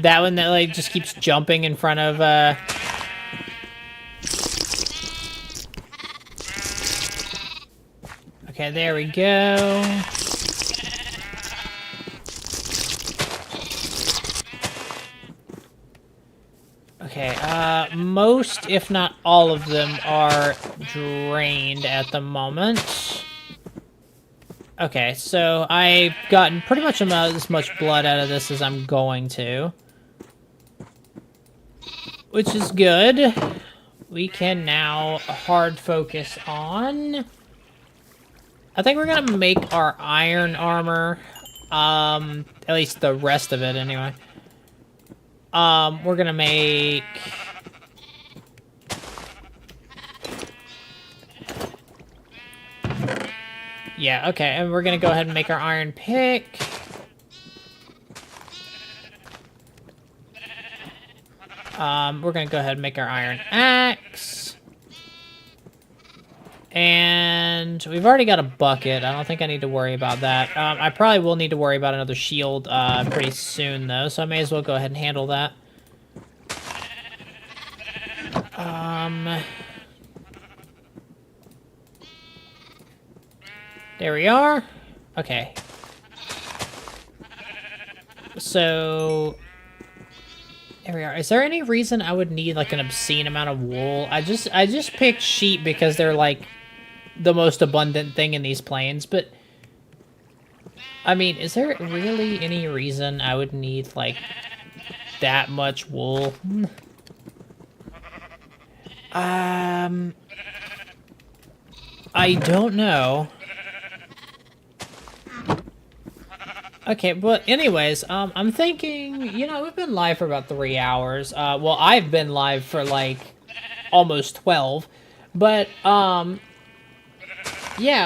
Speaker 1: That one that like just keeps jumping in front of Okay, there we go. Okay, most, if not all of them, are drained at the moment. Okay, so I've gotten pretty much about as much blood out of this as I'm going to. Which is good. We can now hard focus on... I think we're gonna make our iron armor. At least the rest of it, anyway. We're gonna make... Yeah, okay, and we're gonna go ahead and make our iron pick. We're gonna go ahead and make our iron axe. And we've already got a bucket. I don't think I need to worry about that. I probably will need to worry about another shield pretty soon, though, so I may as well go ahead and handle that. There we are. Okay. So... There we are. Is there any reason I would need, like, an obscene amount of wool? I just picked sheep because they're, like, the most abundant thing in these plains, but... I mean, is there really any reason I would need, like, that much wool? I don't know. Okay, but anyways, I'm thinking, you know, we've been live for about 3 hours. Well, I've been live for, like, almost 12. But, yeah,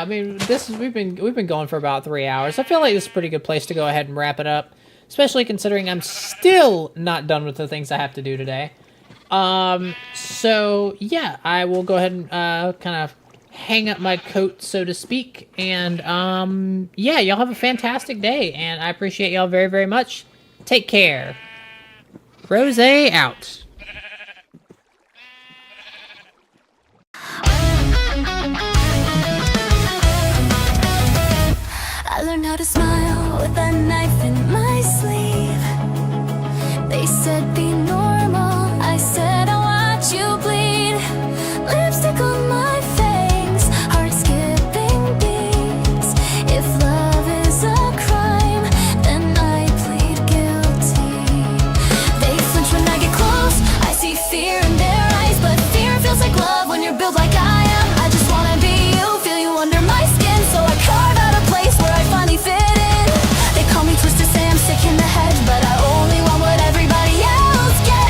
Speaker 1: I mean, we've been going for about 3 hours. I feel like this is a pretty good place to go ahead and wrap it up. Especially considering I'm still not done with the things I have to do today. So, yeah, I will go ahead and, kind of hang up my coat, so to speak, and, yeah, y'all have a fantastic day, and I appreciate y'all very, very much. Take care. Rose out.
Speaker 3: I learned how to smile with a knife in my sleeve. They said be normal, I said I watch you bleed. Lipstick on my face, heart skipping beats. If love is a crime, then I plead guilty. They flinch when I get close, I see fear in their eyes. But fear feels like love when you're built like I am. I just wanna be you, feel you under my skin. So I carve out a place where I finally fit in. They call me twisted, say I'm sick in the head, but I only want what everybody else gets.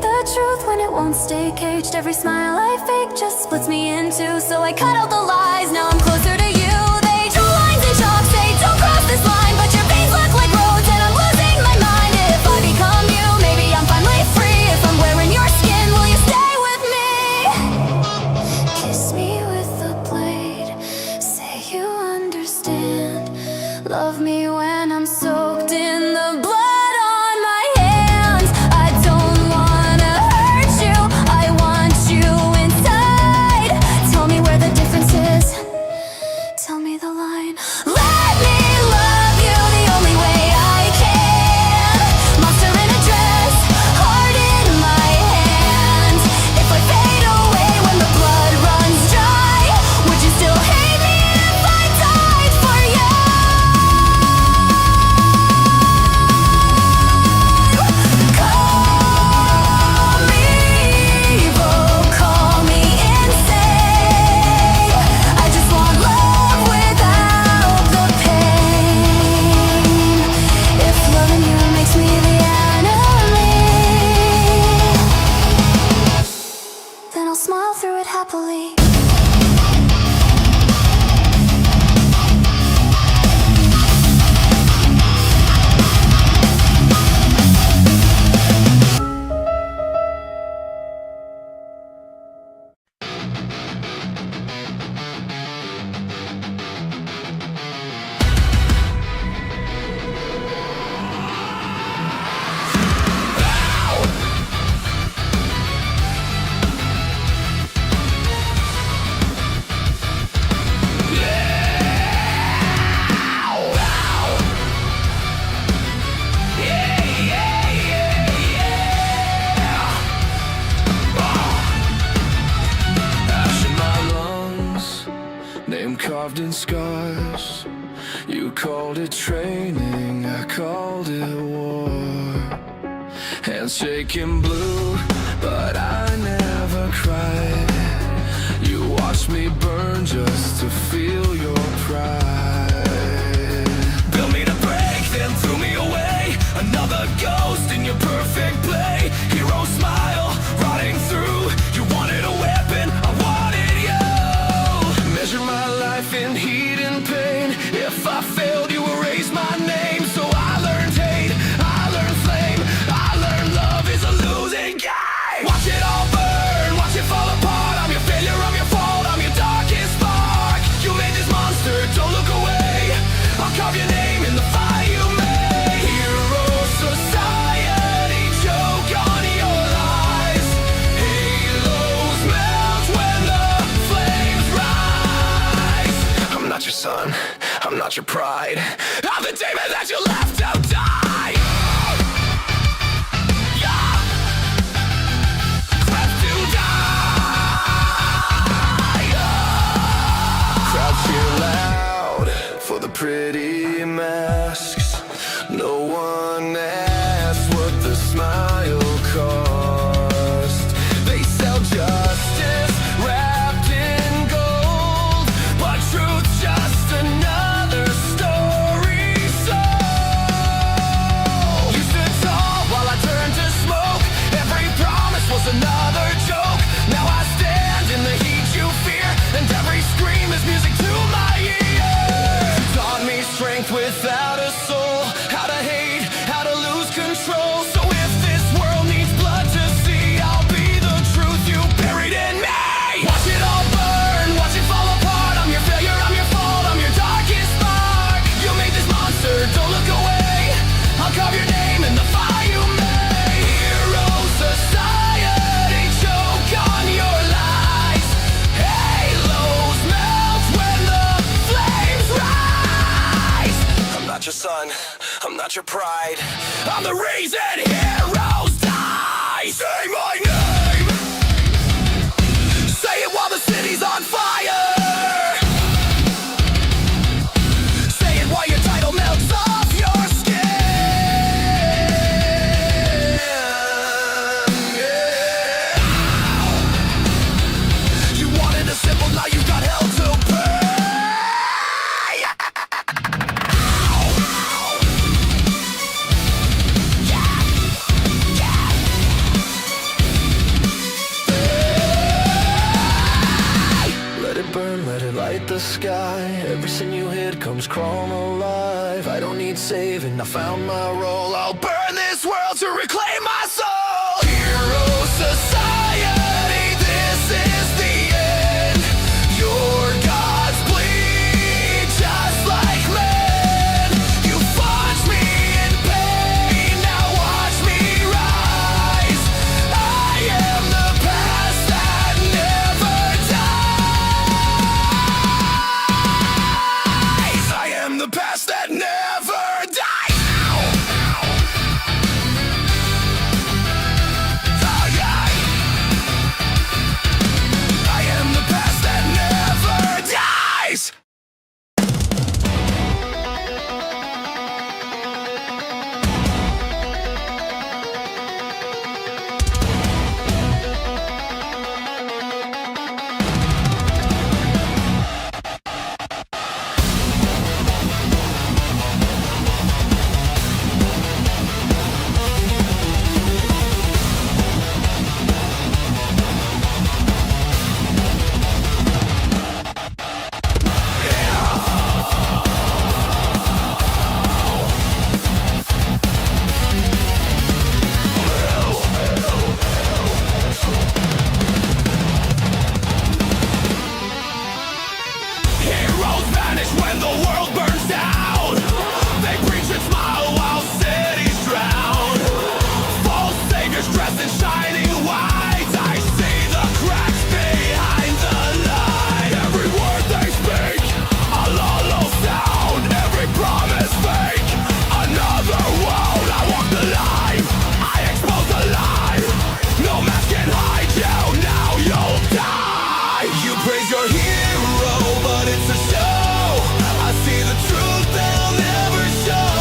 Speaker 3: the truth when it won't stay caged. Every smile I fake just splits me in two. So I cut out the lies, now I'm closer to you. They draw lines in chalk, say don't cross this line, but your veins look like roads and I'm losing my mind. If I become you, maybe I'm finally free. If I'm wearing your skin, will you stay with me? Kiss me with a blade, say you understand. Love me when I'm soaked in the blood on my hands. I don't wanna hurt you, I want you inside. Tell me where the difference is, tell me the line. Let me love you the only way I can. Monster in a dress, heart in my hand. If I fade away when the blood runs dry, would you still hate me if I died for you? Call me evil, call me insane. I just want love without the pain. If loving you makes me the enemy, then I'll smile through it happily.
Speaker 4: Ash in my lungs, name carved in scars. You called it training, I called it war. Hands shaking blue, but I never cried. You watched me burn just to feel your pride. Built me to break, then threw me away. Another ghost in your perfect play. Hero smile, rotting through. You wanted a weapon, I wanted you. Measure my life in heat and pain. If I failed, you erased my name. So I learned hate, I learned flame, I learned love is a losing game. Watch it all burn, watch it fall apart. I'm your failure, I'm your fault, I'm your darkest spark. You made this monster, don't look away. I'll carve your name in the fire you made. Hero society, choke on your lies. Halos melt when the flames rise. I'm not your son, I'm not your pride. I'm the demon that you left to die. Yeah. Left to die. Crowd cheer loud for the pretty masks. No one asked what the smile cost. They sell justice wrapped in gold, but truth's just another story sold. You stood tall while I turned to smoke. Every promise was another joke. Now I stand in the heat you fear, and every scream is music to my ears. Taught me strength without a soul, how to hate, how to lose control. So if this world needs blood to see, I'll be the truth you buried in me. Watch it all burn, watch it fall apart. I'm your failure, I'm your fault, I'm your darkest spark. You made this monster, don't look away. I'll carve your name in the fire you made. Hero society, choke on your lies. Halos melt when the flames rise. I'm not your son, I'm not your pride. I'm the reason heroes die. Say my name, say it while the city's on fire. Say it while your title melts off your skin. Yeah. You wanted a simple, now you've got hell to pay. Yeah. light the sky. Every sin you hit comes crawling alive. I don't need saving, I found my role. I'll burn this world to reclaim my soul. Hero society, this is the end. Your gods bleed just like lead. You punch me in pain, now watch me rise. I am the past that never dies. I am the past that never dies. I am the past that never dies. Heroes vanish when the world burns down. They preach and smile while cities drown. False saviors dressed in shining white. I see the cracks behind the light. Every word they speak, a hollow sound. Every promise fake, another wound. I walk the line, I expose the lie. No mask can hide you, now you'll die. You praise your hero, but it's a show. I see the truth they'll never show.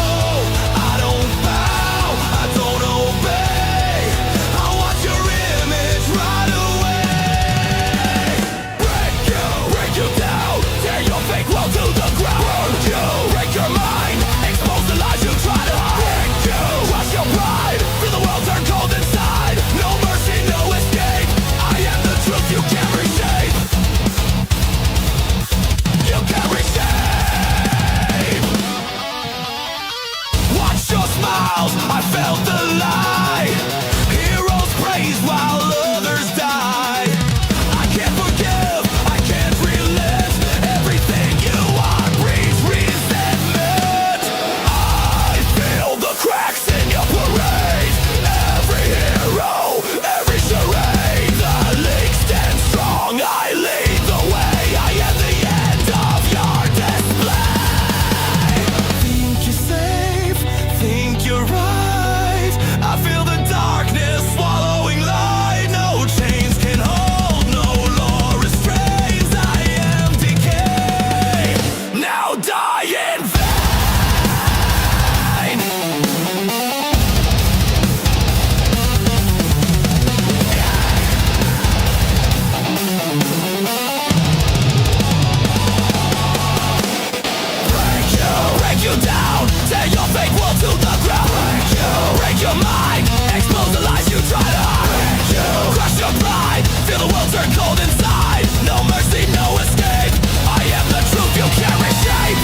Speaker 4: I don't bow, I don't obey. I watch your image rot away. Break you down, tear your fake world to the ground. Burn you, break your mind, expose the lies you try to hide. Break you, crush your pride, feel the world turn cold inside. No mercy, no escape. I am the truth you can't reshape. You can't reshape. Watch your smiles, I felt the lie. Heroes praise while others die. I can't forgive, I can't relive. Everything you are breeds resentment. I feel the cracks in your parade. Every hero, every charade. The league stands strong, I lead the way. I am the end of your display. Think you're safe, think you're right. I feel the darkness swallowing light. No chains can hold, no law restrains. I am decay, now die in vain. Break you down, tear your fake world to the ground. Break your mind, expose the lies you try to hide. Crush your pride, feel the world turn cold inside. No mercy, no escape. I am the truth you can't reshape.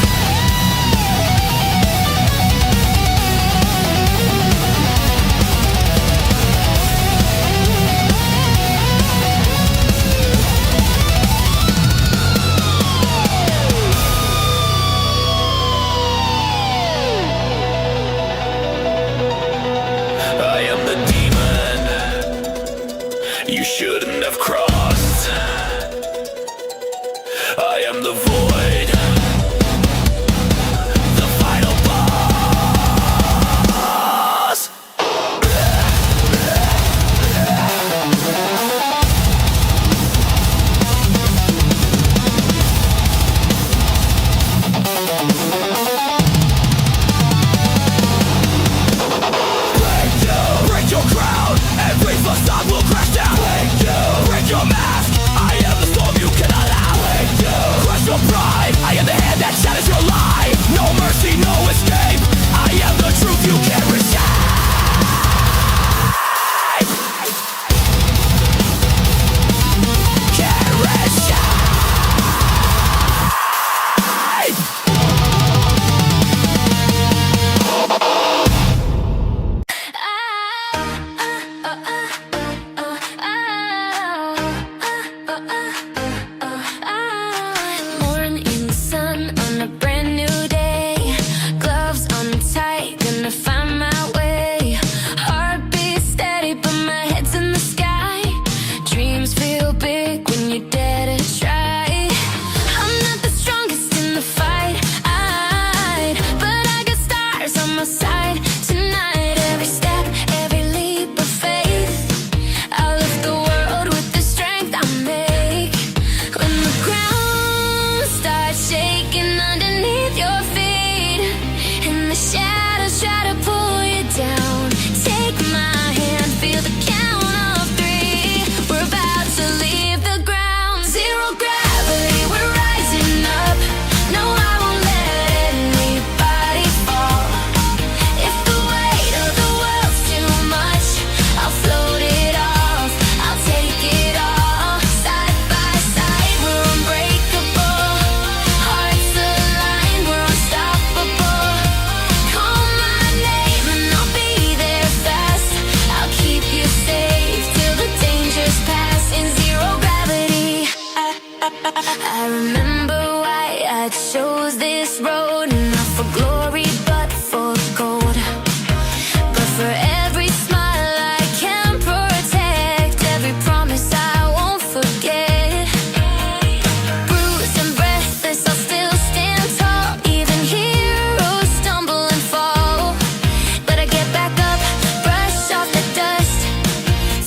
Speaker 4: I am the demon you shouldn't have crossed. I am the void, the final boss. Break your crown, every facade will crash down. Break your mask, I am the storm you cannot allow. Crush your pride.
Speaker 3: I remember why I chose this road, not for glory but for gold. But for every smile I can protect, every promise I won't forget. Bruised and breathless, I'll still stand tall. Even heroes stumble and fall, but I get back up, brush off the dust,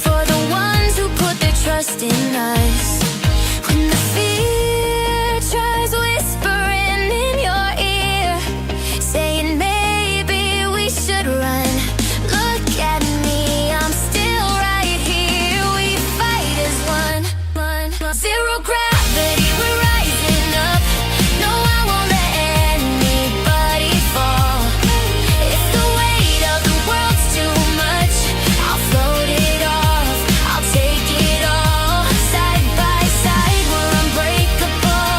Speaker 3: for the ones who put their trust in us. When the fear tries whispering in your ear, saying maybe we should run, look at me, I'm still right here. We fight as one. Zero gravity, we're rising up. No, I won't let anybody fall. If the weight of the world's too much, I'll float it off, I'll take it all. Side by side, we're unbreakable.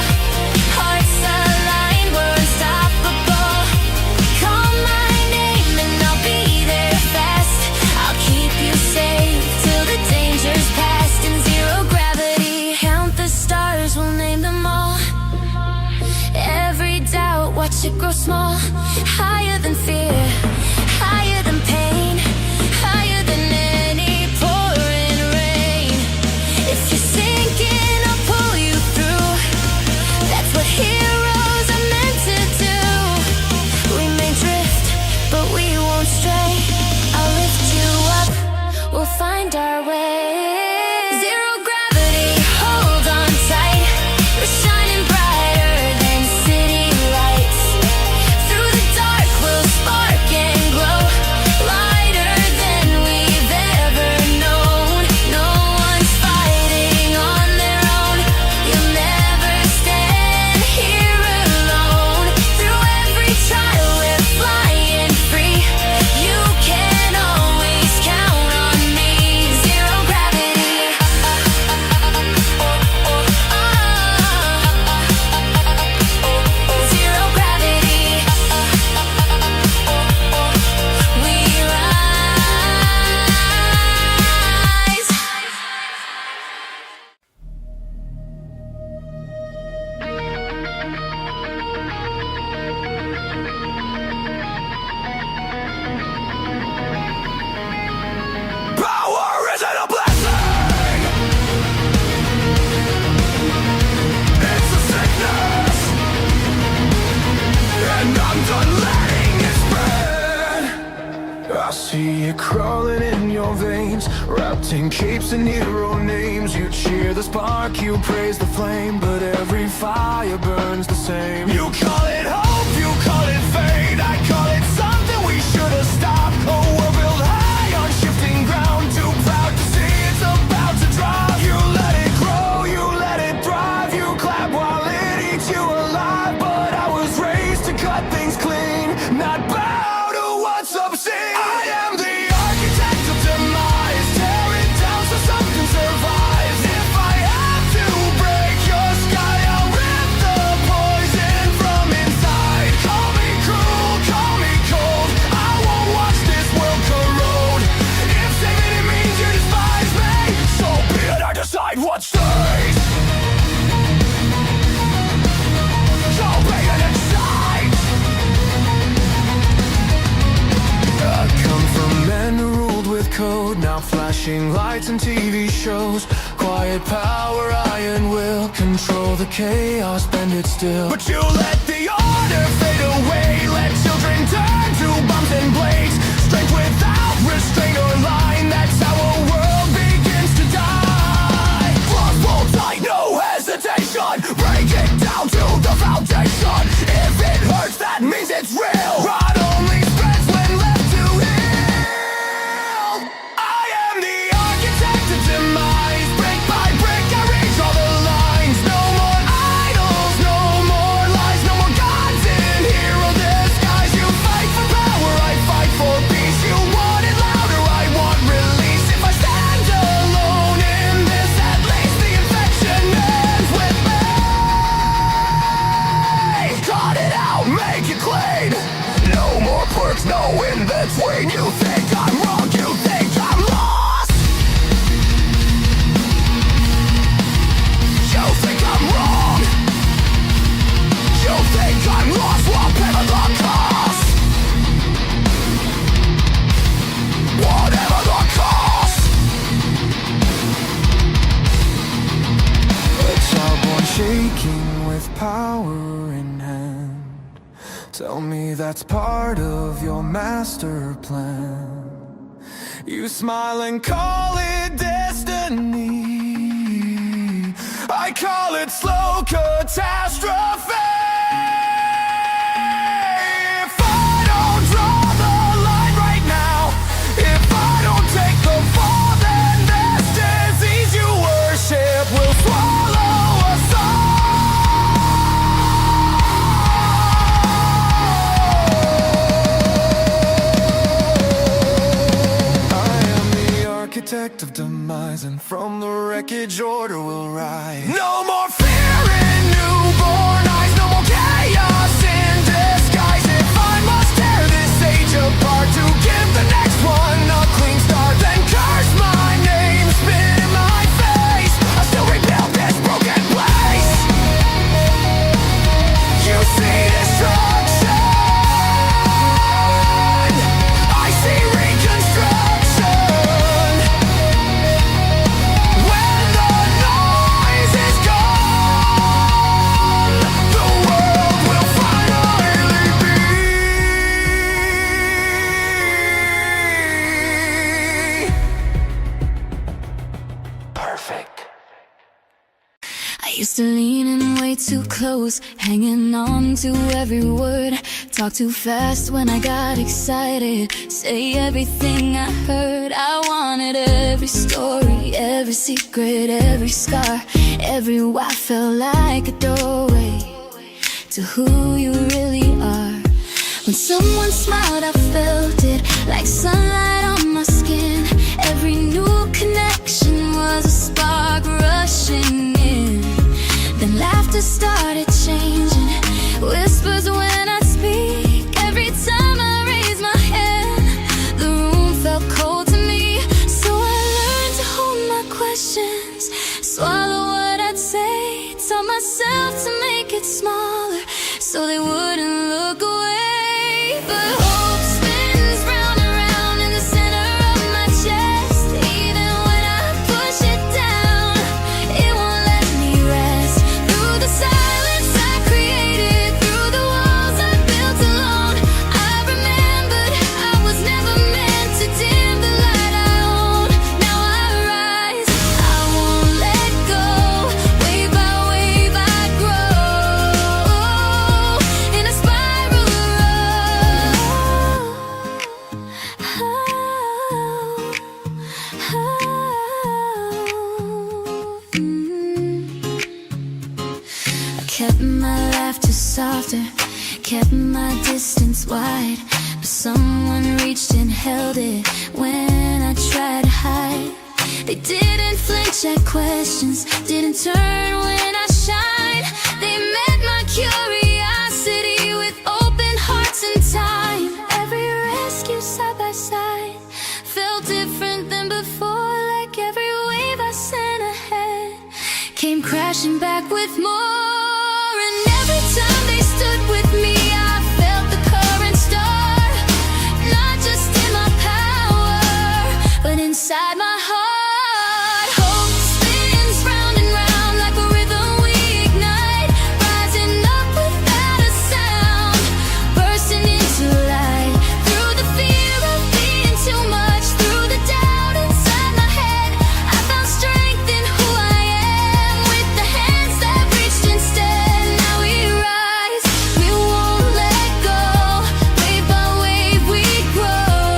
Speaker 3: Hearts aligned, we're unstoppable. Call my name and I'll be there fast. I'll keep you safe till the danger's past. In zero gravity, count the stars, we'll name them all. Every doubt, watch it grow small. Higher than fear, higher than pain, higher than any pouring rain. If you're sinking, I'll pull you through. That's what heroes are meant to do. We may drift, but we won't stray. I'll lift you up, we'll find our way. Zero gravity, hold on tight. We're shining brighter than city lights. Through the dark, we'll spark and glow. Lighter than we've ever known. No one's fighting on their own. You'll never stand here alone. Through every trial, we're flying free. You can always count on me. Zero gravity. Zero gravity. We rise.
Speaker 4: Power isn't a blessing, it's a sickness, and I'm done letting it spread. I see it crawling in your veins, wrapped in capes and hero names. You cheer the spark, you praise the flame, but every fire burns the same. You call it hope, you call it fate, I call it something we should have stopped. A world built high on shifting ground, too proud to see it's about to drop. You let it grow, you let it thrive, you clap while it eats you alive. But I was raised to cut things clean, not bow to what's obscene. I am the architect of demise, tear it down so something survives. If I have to break your sky, I'll rip the poison from inside. Call me cruel, call me cold, I won't watch this world corrode. If saving it means you despise me, so be it, I decide what stays. So be it, decide. I come from men who ruled with code, now flashing lights and TV shows. Quiet power, iron will, control the chaos, bend it still. But you let the order fade away, let children turn to bombs and blades. Strength without restraint or line, that's how a world begins to die. Crossbow tight, no hesitation, break it down to the foundation. If it hurts, that means it's real. Rot only spreads when left to heal. I am the architect of demise, brick by brick I reach all the lines. No more idols, no more lies, no more gods in hero disguise. You fight for power, I fight for power in hand. Tell me that's part of your master plan. You smile and call it destiny. I call it slow catastrophe. If I don't draw the line right now, if I don't take the fall, then this disease you worship will swallow us all. I am the architect of demise, and from the wreckage order will rise. No more fear in newborn eyes, no more chaos in disguise. If I must tear this age apart to give the next one a clean start, then curse my name, spit in my face. I still rebuild this broken place. You see destruction, I see reconstruction. When the noise is gone, the world will finally be perfect.
Speaker 3: I used to lean in way too close, hanging on to every word. Talk too fast when I got excited, say everything I heard. I wanted every story, every secret, every scar. Every why felt like a doorway to who you really are. When someone smiled, I felt it like sunlight on my skin. Every new connection was a spark rushing in. Then laughter started changing, whispers when I speak. Every time I raised my hand, the room felt cold to me. So I learned to hold my questions, swallow what I'd say. Tell myself to make it smaller so they wouldn't look away. But hope spins round and round in the center of my chest. Even when I push it down, it won't let me rest. Through the silence I created, through the walls I built alone, I remembered I was never meant to dim the light I own. Now I rise, I won't let go. Wave by wave I grow in a spiral I kept my laughter softer, kept my distance wide, but someone reached and held it when I tried to hide. They didn't flinch at questions, didn't turn when I shine. They met my curiosity with open hearts and time. Every rescue side by side felt different than before. Like every wave I sent ahead came crashing back with more. And every time they stood with me, I felt the current start, not just in my power, but inside my heart. Hope spins round and round like a rhythm we ignite, rising up without a sound, bursting into light. Through the fear of being too much, through the doubt inside my head, I found strength in who I am. With the hands that reached instead, now we rise, we won't let go. Wave by wave we grow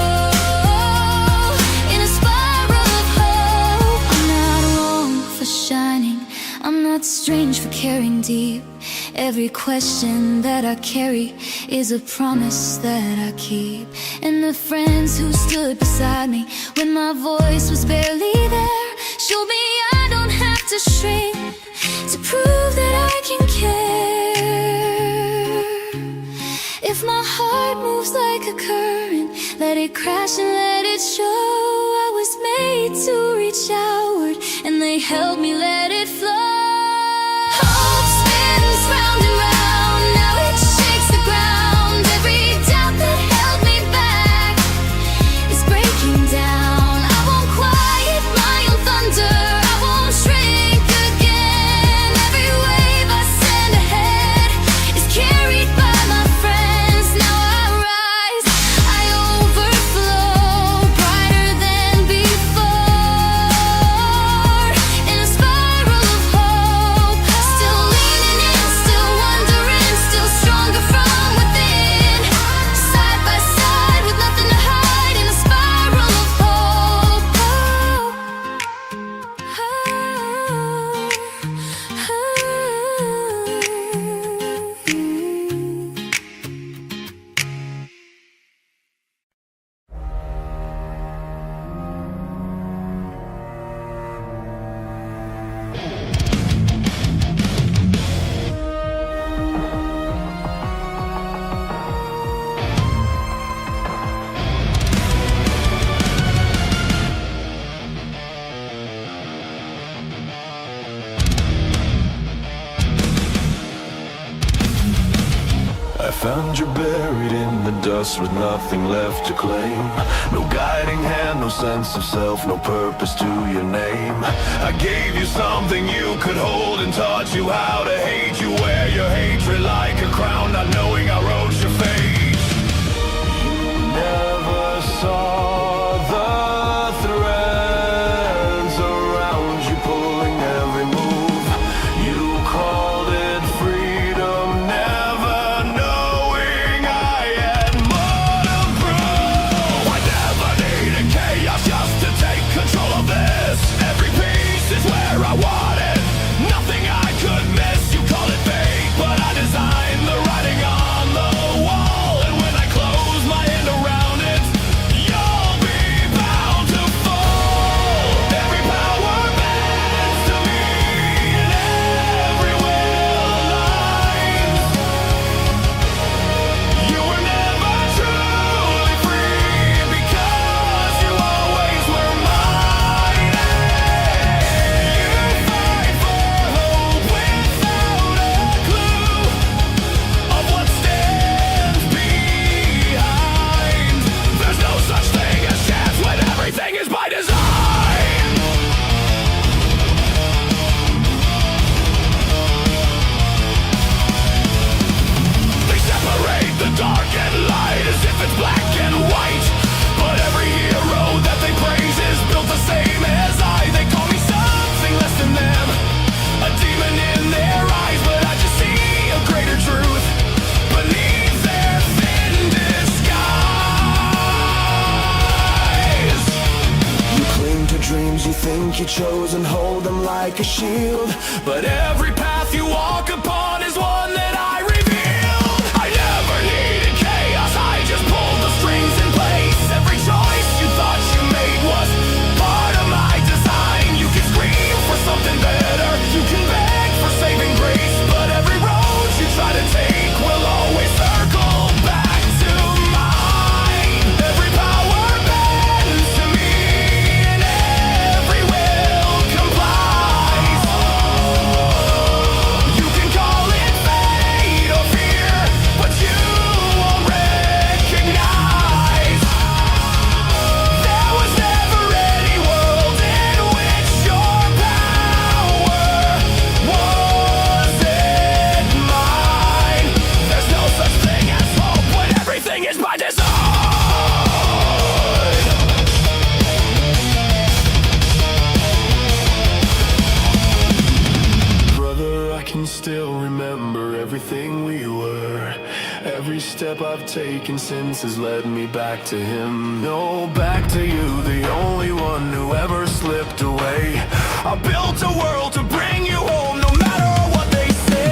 Speaker 3: in a spiral of hope. I'm not wrong for shining, I'm not strange for caring deep. Every question that I carry is a promise that I keep. And the friends who stood beside me when my voice was barely there showed me I don't have to shrink to prove that I can care. If my heart moves like a current, let it crash and let it show. I was made to reach outward, and they helped me let it flow. Hope spins round and round, now it shakes the ground. Every doubt that held me back is breaking down. I won't quiet my own thunder, I won't shrink again. Every wave I send ahead
Speaker 5: I found you buried in the dust with nothing left to claim. No guiding hand, no sense of self, no purpose to your name. I gave you something you could hold and taught you how to hate. You wear your hatred like a crown, not knowing I wrote your fate. You never saw the threads around you pulling every move. You called it freedom, never knowing I had more to prove. I never needed chaos just to take control of this. Every piece is where I want it, nothing I could miss. You call it fate, but I designed the writing on the wall. And when I close my hand around it, you'll be bound to fall. Every power bends to me, and every will aligns. You were never truly free because you always were mine. You fight for hope without a clue of what stands behind. There's no such thing as chance when everything is by design. They separate the dark and light as if it's black and white. But every hero that they praise is built the same as I. They call me something less than them, a demon in their eyes. But I just see a greater truth beneath their thin disguise. You cling to dreams you think you chose and hold them like a shield. But every path you walk upon is one that I revealed. I never needed chaos, I just pulled the strings in place. Every choice you thought you made was part of my design. You can scream for something better, you can beg for saving grace, but every road you try to take will always circle back to mine. Every power bends to me, and every will complies. You can call it fate or fear, but you won't recognize. There was never any world in which your power wasn't mine. There's no such thing as hope when everything is by design. Brother, I can still remember everything we were. Every step I've taken since has led me back to him. No, back to you, the only one who ever slipped away. I built a world to bring you home, no matter what they say.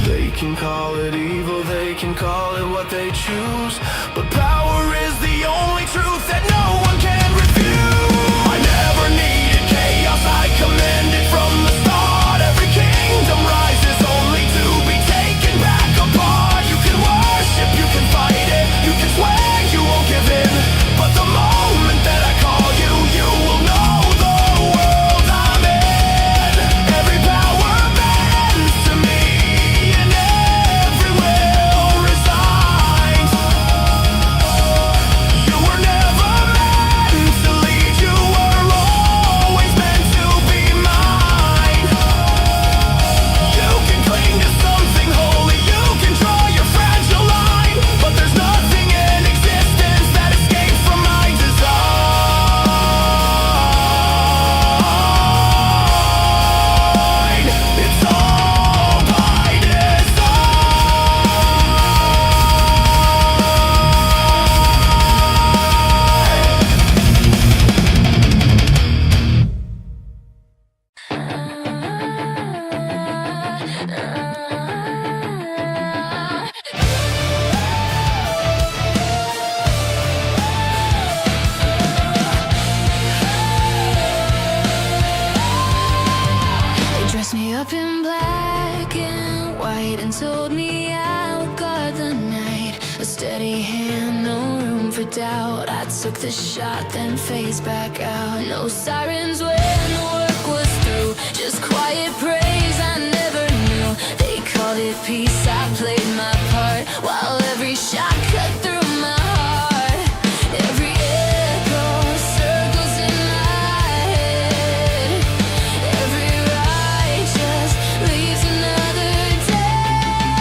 Speaker 5: They can call it evil, they can call it what they choose, but power is the only truth that no one can refuse. I never
Speaker 3: took the shot, then phased back out. No sirens when the work was through, just quiet praise I never knew. They called it peace, I played my part, while every shot cut through my heart. Every echo circles in my head. Every ride just leaves another dead.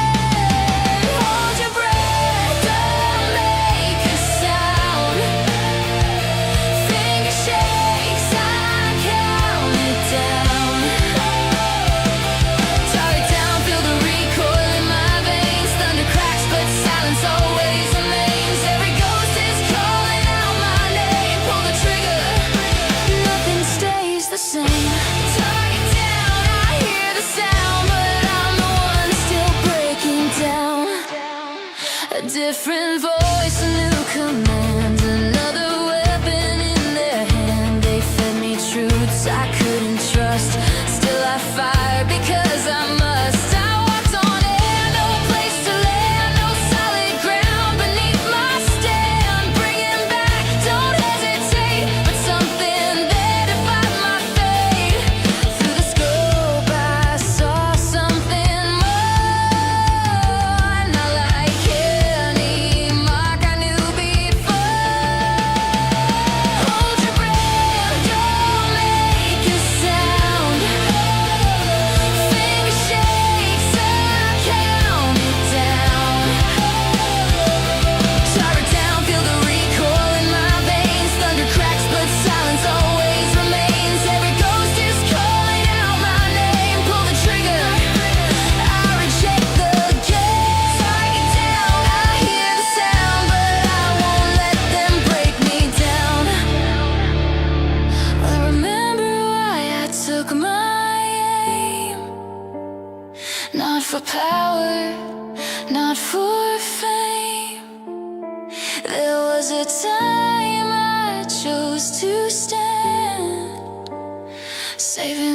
Speaker 3: Hold your breath, don't make a sound. Finger shakes, I count it down. Target down, feel the recoil in my veins. Thunder cracks, but silence always remains. Every ghost is calling out my name. Pull the trigger, nothing stays the same. Target down, I hear the sound, but I'm the one still breaking down. A different voice, a new command, another weapon in their hand. They fed me truths I couldn't trust. Still I fired because I must. I walked on air, no place to land, no solid ground beneath my stand. Bringing back, don't hesitate, but something there to fight my fate. Through the scope I saw something more, not like any mark I knew before. Hold your breath, don't make a sound. Finger shakes, I count it down. Target down, feel the recoil in my veins. Thunder cracks, but silence always remains. Every ghost is calling out my name. Pull the trigger, I reject the game. Target down, I hear the sound, but I won't let them break me down. I remember why I took my aim. Not for power, not for fame. There was a time I chose to stand, saving